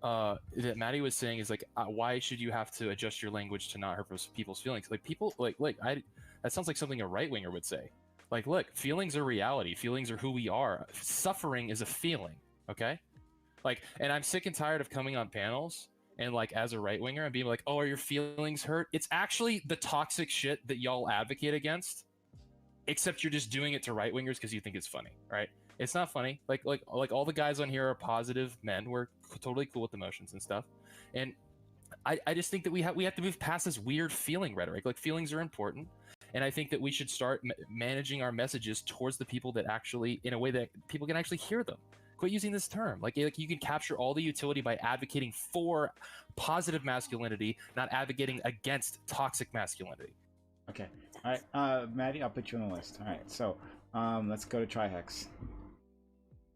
that Maddie was saying is like, why should you have to adjust your language to not hurt people's feelings? Like people that sounds like something a right winger would say. Like, look, feelings are reality. Feelings are who we are. Suffering is a feeling. Okay. Like, and I'm sick and tired of coming on panels and like as a right winger and being like, oh, are your feelings hurt? It's actually the toxic shit that y'all advocate against. Except you're just doing it to right wingers because you think it's funny, right? It's not funny. Like all the guys on here are positive men. We're totally cool with emotions and stuff. And I just think that we have to move past this weird feeling rhetoric. Like feelings are important, and I think that we should start managing our messages towards the people that actually, in a way that people can actually hear them. Quit using this term. Like you can capture all the utility by advocating for positive masculinity, not advocating against toxic masculinity. Okay. All right, Maddie, I'll put you on the list. All right, so let's go to Trihex.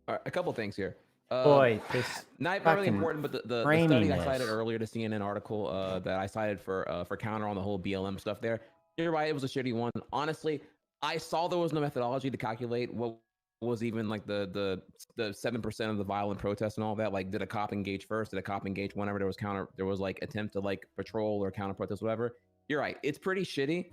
All right, a couple things here. Boy, this not really important, but the study I cited earlier, the CNN article that I cited for counter on the whole BLM stuff there. You're right, it was a shitty one. Honestly, I saw there was no methodology to calculate what was even like the 7% of the violent protests and all that. Like, did a cop engage first? Did a cop engage whenever there was like attempt to like patrol or counter protest, whatever? You're right, it's pretty shitty.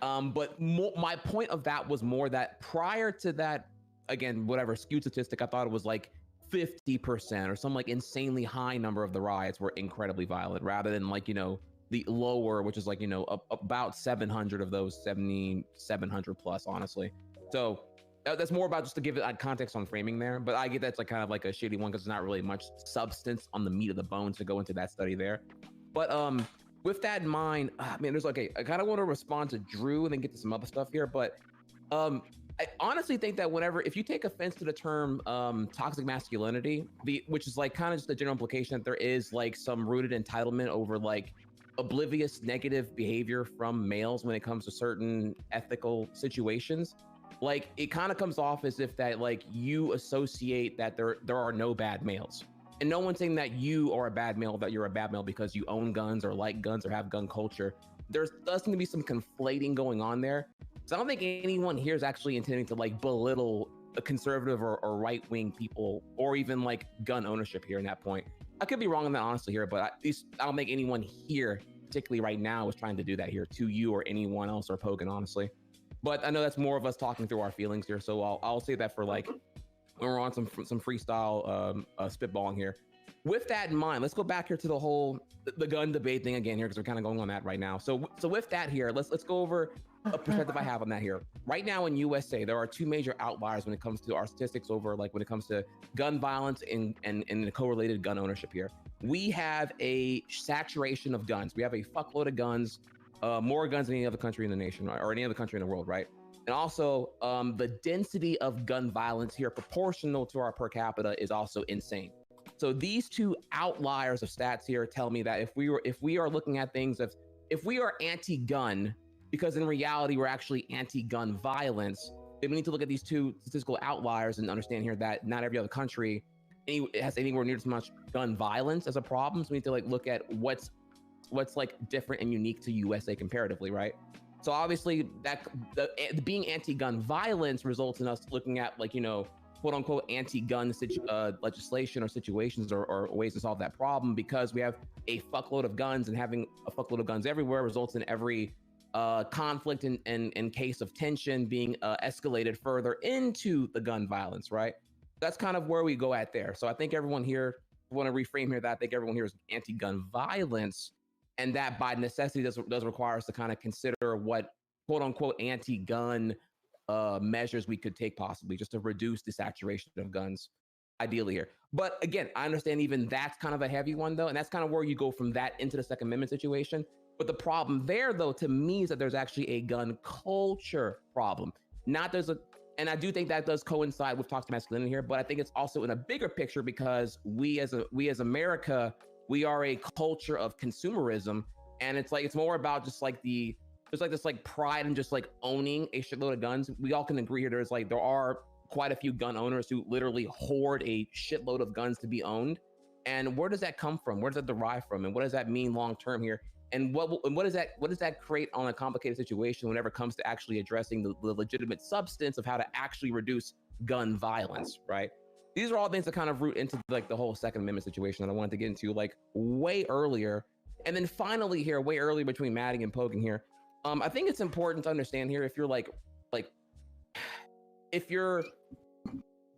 But my point of that was more that prior to that, again, whatever skewed statistic, I thought it was like 50% or some like insanely high number of the riots were incredibly violent, rather than like, you know, the lower, which is like, you know, about 700 of those, 700 plus, honestly. So that's more about just to give it context on framing there. But I get that's like kind of like a shitty one because there's not really much substance on the meat of the bones to go into that study there. But with that in mind, man, there's okay. I kind of want to respond to Drew and then get to some other stuff here. But I honestly think that if you take offense to the term toxic masculinity, which is like kind of just the general implication that there is like some rooted entitlement over like oblivious negative behavior from males when it comes to certain ethical situations, like it kind of comes off as if that like you associate that there are no bad males. And no one's saying that you are a bad male, that you're a bad male because you own guns or like guns or have gun culture. There does seem to be some conflating going on there. So I don't think anyone here is actually intending to like belittle a conservative or right-wing people or even like gun ownership here in that point. I could be wrong on that honestly here, but at least I don't think anyone here, particularly right now, is trying to do that here to you or anyone else or Pogan, honestly. But I know that's more of us talking through our feelings here, so I'll say that for like when we're on some freestyle spitballing here. With that in mind, let's go back here to the gun debate thing again here because we're kind of going on that right now. So with that here, let's go over a perspective I have on that here. Right now in USA, there are two major outliers when it comes to our statistics over like when it comes to gun violence and the correlated gun ownership here. We have a saturation of guns. We have a fuckload of guns, more guns than any other country in the nation, right? Or any other country in the world, right? And also the density of gun violence here proportional to our per capita is also insane. So these two outliers of stats here tell me that if we are looking at things if we are anti-gun, because in reality we're actually anti-gun violence, then we need to look at these two statistical outliers and understand here that not every other country has anywhere near as much gun violence as a problem. So we need to like look at what's like different and unique to USA comparatively, right? So obviously that being anti-gun violence results in us looking at like, you know, quote unquote anti-gun legislation or situations or ways to solve that problem, because we have a fuckload of guns, and having a fuckload of guns everywhere results in every conflict and case of tension being escalated further into the gun violence, right? That's kind of where we go at there. So I think everyone here, I want to reframe here that I think everyone here is anti-gun violence, and that by necessity does require us to kind of consider what quote unquote anti-gun measures we could take possibly just to reduce the saturation of guns ideally here. But again, I understand even that's kind of a heavy one though, and that's kind of where you go from that into the Second Amendment situation. But the problem there though, to me, is that there's actually a gun culture problem. And I do think that does coincide with toxic masculinity here, but I think it's also in a bigger picture because we as America, we are a culture of consumerism, and it's more about just like there's like this like pride in just like owning a shitload of guns. We all can agree here there are quite a few gun owners who literally hoard a shitload of guns to be owned. And where does that come from? Where does that derive from? And what does that mean long term here? And what does that create on a complicated situation whenever it comes to actually addressing the legitimate substance of how to actually reduce gun violence, right? These are all things that kind of root into like the whole Second Amendment situation that I wanted to get into like way earlier. And then finally here, way earlier between Maddie and Pogan here, I think it's important to understand here if you're if you're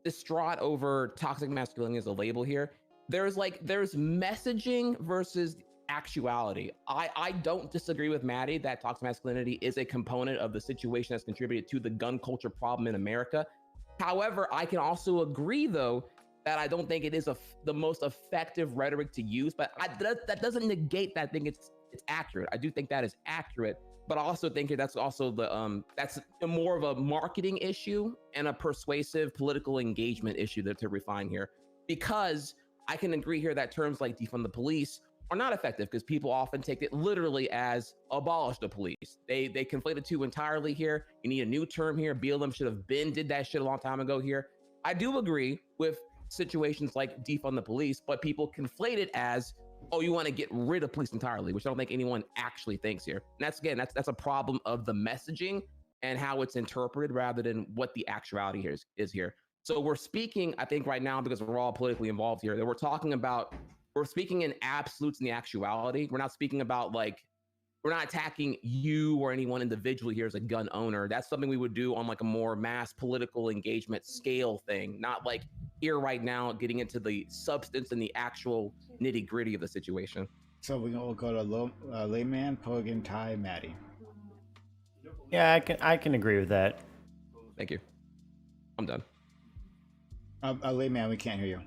distraught over toxic masculinity as a label here, there's messaging versus actuality. I don't disagree with Maddie that toxic masculinity is a component of the situation that's contributed to the gun culture problem in America. However, I can also agree though that I don't think it is the most effective rhetoric to use, but that doesn't negate that I think it's accurate. I do think that is accurate, but I also think that's also that's more of a marketing issue and a persuasive political engagement issue to refine here, because I can agree here that terms like defund the police are not effective because people often take it literally as abolish the police. They conflate the two entirely here. You need a new term here. BLM should have did that shit a long time ago here. I do agree with situations like defund the police, but people conflate it as, oh, you want to get rid of police entirely, which I don't think anyone actually thinks here. And that's a problem of the messaging and how it's interpreted rather than what the actuality here is here. So we're speaking, I think right now, because we're all politically involved here, that we're speaking in absolutes and the actuality. We're not speaking about we're not attacking you or anyone individually here as a gun owner. That's something we would do on like a more mass political engagement scale thing, not like here right now getting into the substance and the actual nitty gritty of the situation. So we'll go to Layman, Pogan, Ty, Maddie. Yeah, I can agree with that. Thank you. I'm done. Layman, we can't hear you.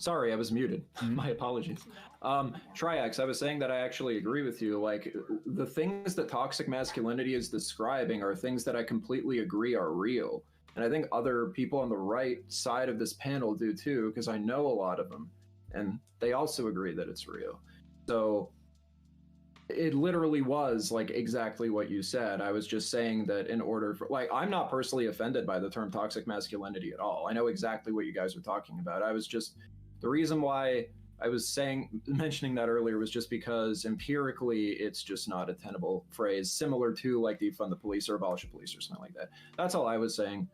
Sorry, I was muted. My apologies. Triax, I was saying that I actually agree with you. Like, the things that toxic masculinity is describing are things that I completely agree are real. And I think other people on the right side of this panel do too, because I know a lot of them, and they also agree that it's real. So it literally was like exactly what you said. I was just saying that in order for, like, I'm not personally offended by the term toxic masculinity at all. I know exactly what you guys are talking about. I was just, the reason why I was mentioning that earlier was just because empirically it's just not a tenable phrase, similar to like defund the police or abolish the police or something like that. That's all I was saying.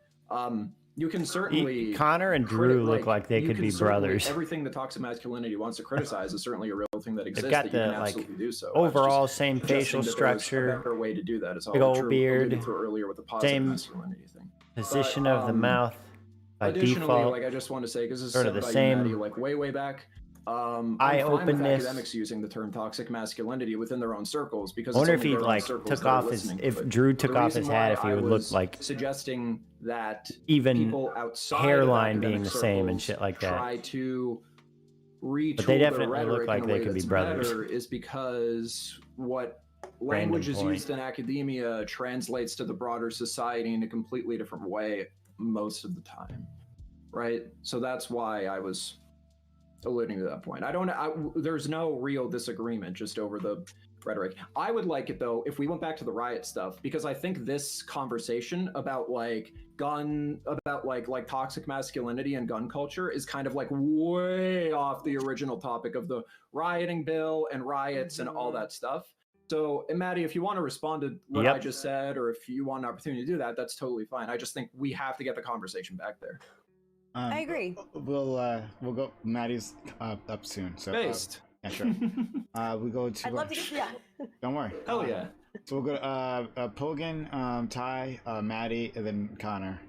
You can certainly Connor and Drew look like they could be brothers. Everything that toxic masculinity wants to criticize is certainly a real thing that exists. They've got that you the can absolutely do so. overall same facial structure, a better way to do that. Is all big old Drew beard, alluded to earlier with the positive same masculinity thing. position of the mouth by Additionally, default. like I just want to say, because this is sort of said the by same Maddie, like way back. I'm eye fine with openness. academics using the term toxic masculinity within their own circles, because I wonder it's if only he their own like circles took that are off his, listening if to it. Drew The took off reason his hat, if why he would I look was like suggesting that even people outside hairline of being academic the same and circles shit like that. try to retool But they their definitely look rhetoric like in a they way could be that's brothers. better is because what Random language is point. used in academia translates to the broader society in a completely different way most of the time, right? So that's why I was alluding to that point. There's no real disagreement just over the rhetoric. I would like it though if we went back to the riot stuff, because I think this conversation about like toxic masculinity and gun culture is kind of like way off the original topic of the rioting bill and riots and all that stuff. So, and Maddie, if you want to respond to what I just said, or if you want an opportunity to do that, that's totally fine. I just think we have to get the conversation back there. I agree. We'll go. Maddie's up soon. So Based. yeah, sure. We go to. I'd love to get, yeah. Don't worry. Hell yeah. So we'll go to Pogan, Ty, Maddie, and then Connor.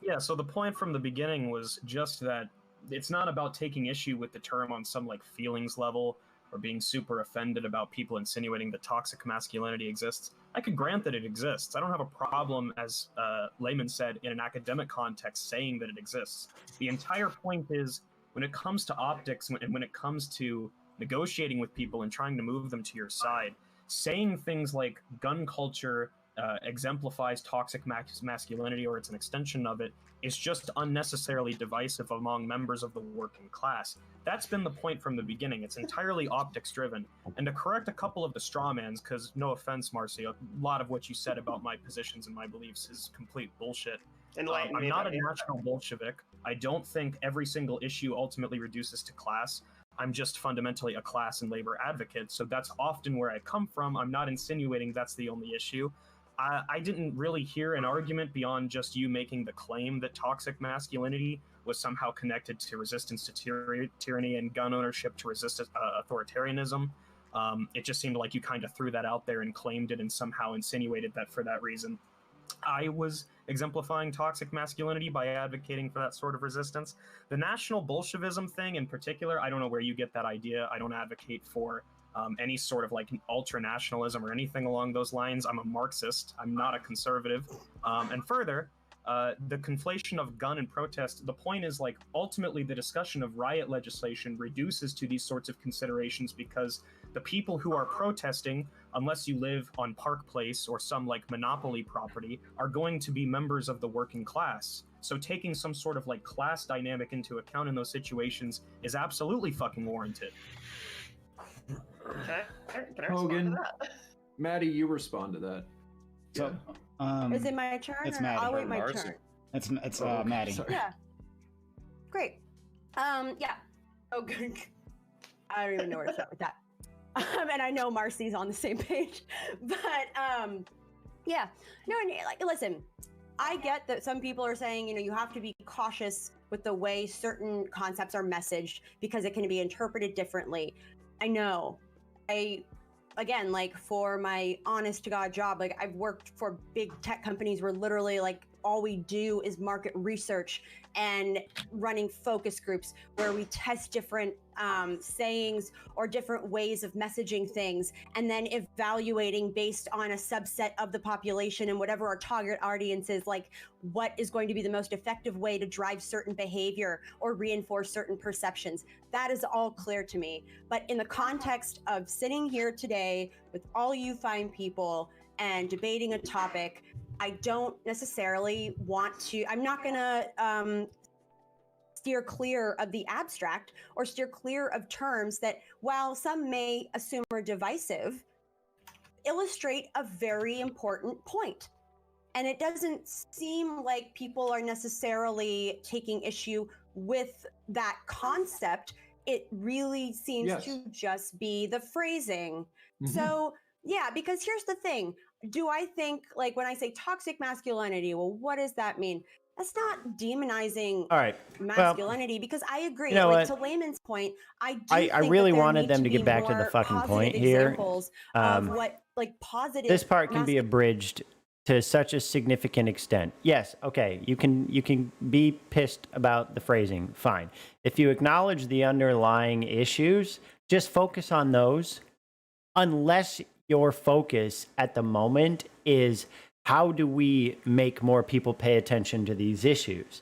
Yeah, so the point from the beginning was just that it's not about taking issue with the term on some like feelings level or being super offended about people insinuating that toxic masculinity exists. I could grant that it exists. I don't have a problem, as Layman said, in an academic context saying that it exists. The entire point is when it comes to optics and when it comes to negotiating with people and trying to move them to your side, saying things like gun culture exemplifies toxic masculinity or it's an extension of it is just unnecessarily divisive among members of the working class. That's been the point from the beginning. It's entirely optics driven. And to correct a couple of the strawmans, because no offense, Marcy, a lot of what you said about my positions and my beliefs is complete bullshit. I'm not a national Bolshevik. I don't think every single issue ultimately reduces to class. I'm just fundamentally a class and labor advocate, so that's often where I come from. I'm not insinuating that's the only issue. I didn't really hear an argument beyond just you making the claim that toxic masculinity was somehow connected to resistance to tyranny and gun ownership to resist authoritarianism. It just seemed like you kind of threw that out there and claimed it and somehow insinuated that for that reason I was exemplifying toxic masculinity by advocating for that sort of resistance. The National Bolshevism thing in particular, I don't know where you get that idea. I don't advocate for any sort of like ultra-nationalism or anything along those lines. I'm a Marxist. I'm not a conservative. And further, the conflation of gun and protest, the point is like ultimately the discussion of riot legislation reduces to these sorts of considerations because the people who are protesting, unless you live on Park Place or some like monopoly property, are going to be members of the working class. So taking some sort of like class dynamic into account in those situations is absolutely fucking warranted. Can I respond to that? Maddie, you respond to that. So, is it my turn? It's or Maddie. I'll wait my turn. It's okay, Maddie. sorry. Yeah. Great. Yeah. Oh, good. I don't even know where to start with that. And I know Marcy's on the same page, but yeah. No, like, listen, I get that some people are saying, you know, you have to be cautious with the way certain concepts are messaged because it can be interpreted differently. I know. Again, like for my honest to God job, like I've worked for big tech companies where literally like all we do is market research and running focus groups where we test different sayings or different ways of messaging things, and then evaluating based on a subset of the population and whatever our target audience is, like what is going to be the most effective way to drive certain behavior or reinforce certain perceptions. That is all clear to me. But in the context of sitting here today with all you fine people and debating a topic, I don't necessarily want to, I'm not gonna steer clear of the abstract or steer clear of terms that, while some may assume are divisive, illustrate a very important point. And it doesn't seem like people are necessarily taking issue with that concept. It really seems to just be the phrasing. So, yeah, because here's the thing. Do I think, like, when I say toxic masculinity, well, what does that mean? That's not demonizing All right. masculinity, because I agree. You know like, what? to Layman's point, I I think really that there wanted need them to get be back to the more fucking positive point here. examples of what, like, positive. This part can be abridged to such a significant extent. Yes, okay, you can be pissed about the phrasing, fine. If you acknowledge the underlying issues, just focus on those, unless your focus at the moment is how do we make more people pay attention to these issues?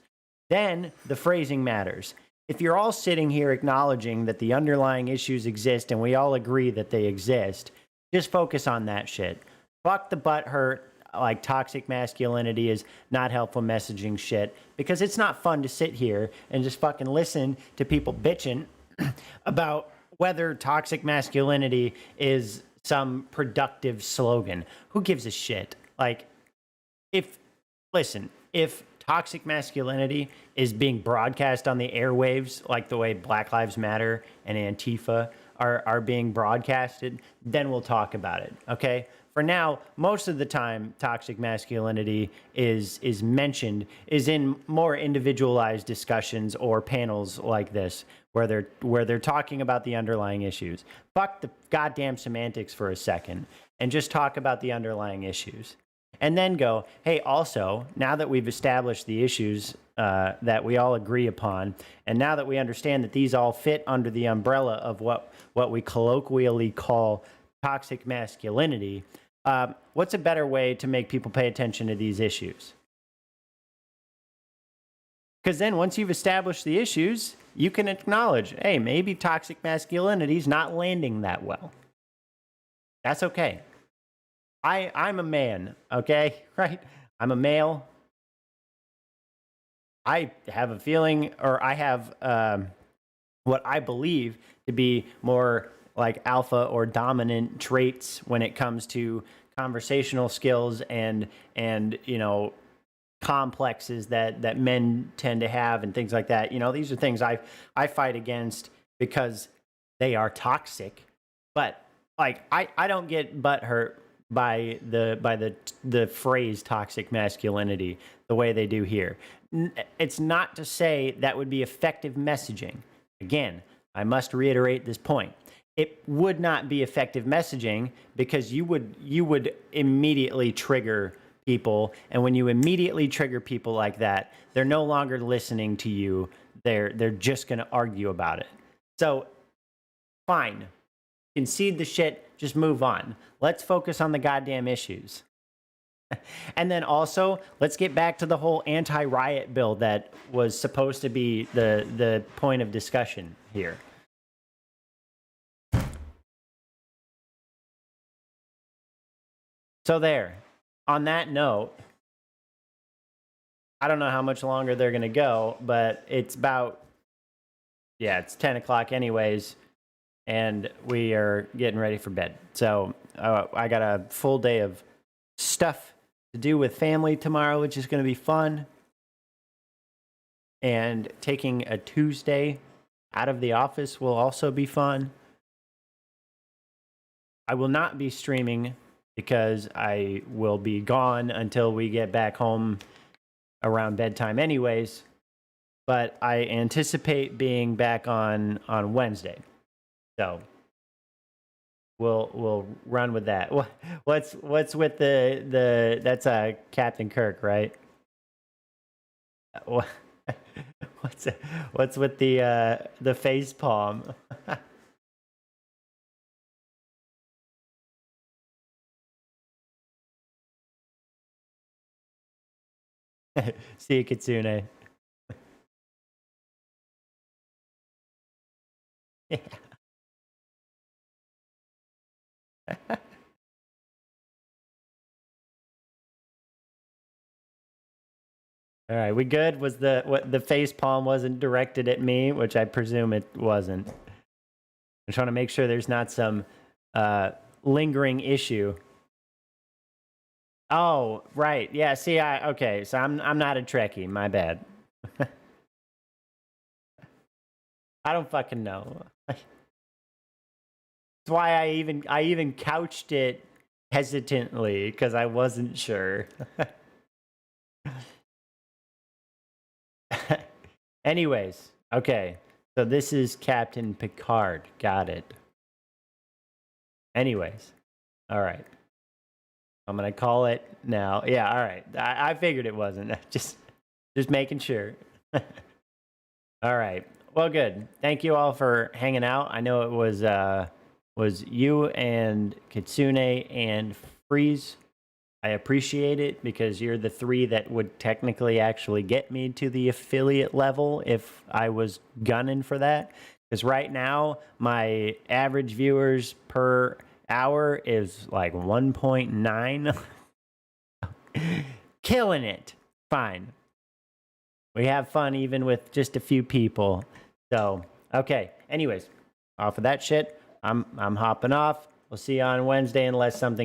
Then the phrasing matters. If you're all sitting here acknowledging that the underlying issues exist and we all agree that they exist, just focus on that shit. Fuck the butthurt, like toxic masculinity is not helpful messaging shit, because it's not fun to sit here and just fucking listen to people bitching about whether toxic masculinity is some productive slogan. Who gives a shit? Like, if toxic masculinity is being broadcast on the airwaves, like the way Black Lives Matter and Antifa are being broadcasted, then we'll talk about it, okay? For now, most of the time, toxic masculinity is mentioned is in more individualized discussions or panels like this, where they're talking about the underlying issues. Fuck the goddamn semantics for a second and just talk about the underlying issues. And then go, hey, also, now that we've established the issues that we all agree upon, and now that we understand that these all fit under the umbrella of what we colloquially call toxic masculinity, what's a better way to make people pay attention to these issues? Because then once you've established the issues, you can acknowledge, hey, maybe toxic masculinity is not landing that well. That's okay. I'm a man, okay? Right? I'm a male. I have a feeling, or I have what I believe to be more like alpha or dominant traits when it comes to conversational skills and you know, complexes that men tend to have and things like that. You know, these are things I fight against because they are toxic. But like I don't get butthurt by the phrase toxic masculinity the way they do here. It's not to say that would be effective messaging. Again, I must reiterate this point. It would not be effective messaging because you would immediately trigger people, and when you immediately trigger people like that, they're no longer listening to you. They're just going to argue about it. So, fine. Concede the shit, just move on. Let's focus on the goddamn issues. And then also, let's get back to the whole anti-riot bill that was supposed to be the point of discussion here. So there, on that note, I don't know how much longer they're going to go, but it's about, it's 10 o'clock anyways, and we are getting ready for bed. So I got a full day of stuff to do with family tomorrow, which is going to be fun. And taking a Tuesday out of the office will also be fun. I will not be streaming because I will be gone until we get back home around bedtime anyways. But I anticipate being back on Wednesday. So we'll run with that. What's with the that's Captain Kirk, right? Wha- what's with the face palm? See you, Kitsune. Yeah. All right, we good? Was the face palm wasn't directed at me, which I presume it wasn't. I'm trying to make sure there's not some lingering issue. Oh, right. Yeah, see, okay, so I'm not a Trekkie, my bad. I don't fucking know. That's why I even couched it hesitantly, because I wasn't sure. Anyways, okay. So this is Captain Picard. Got it. Anyways, all right. I'm gonna call it now. Yeah, all right. I figured it wasn't. Just making sure. All right. Well, good. Thank you all for hanging out. I know it was you and Kitsune and Freeze. I appreciate it because you're the three that would technically actually get me to the affiliate level if I was gunning for that. Because right now, my average viewers per hour is like 1.9. Killing it. Fine. We have fun even with just a few people. So, okay. Anyways, off of that shit, I'm hopping off. We'll see you on Wednesday unless something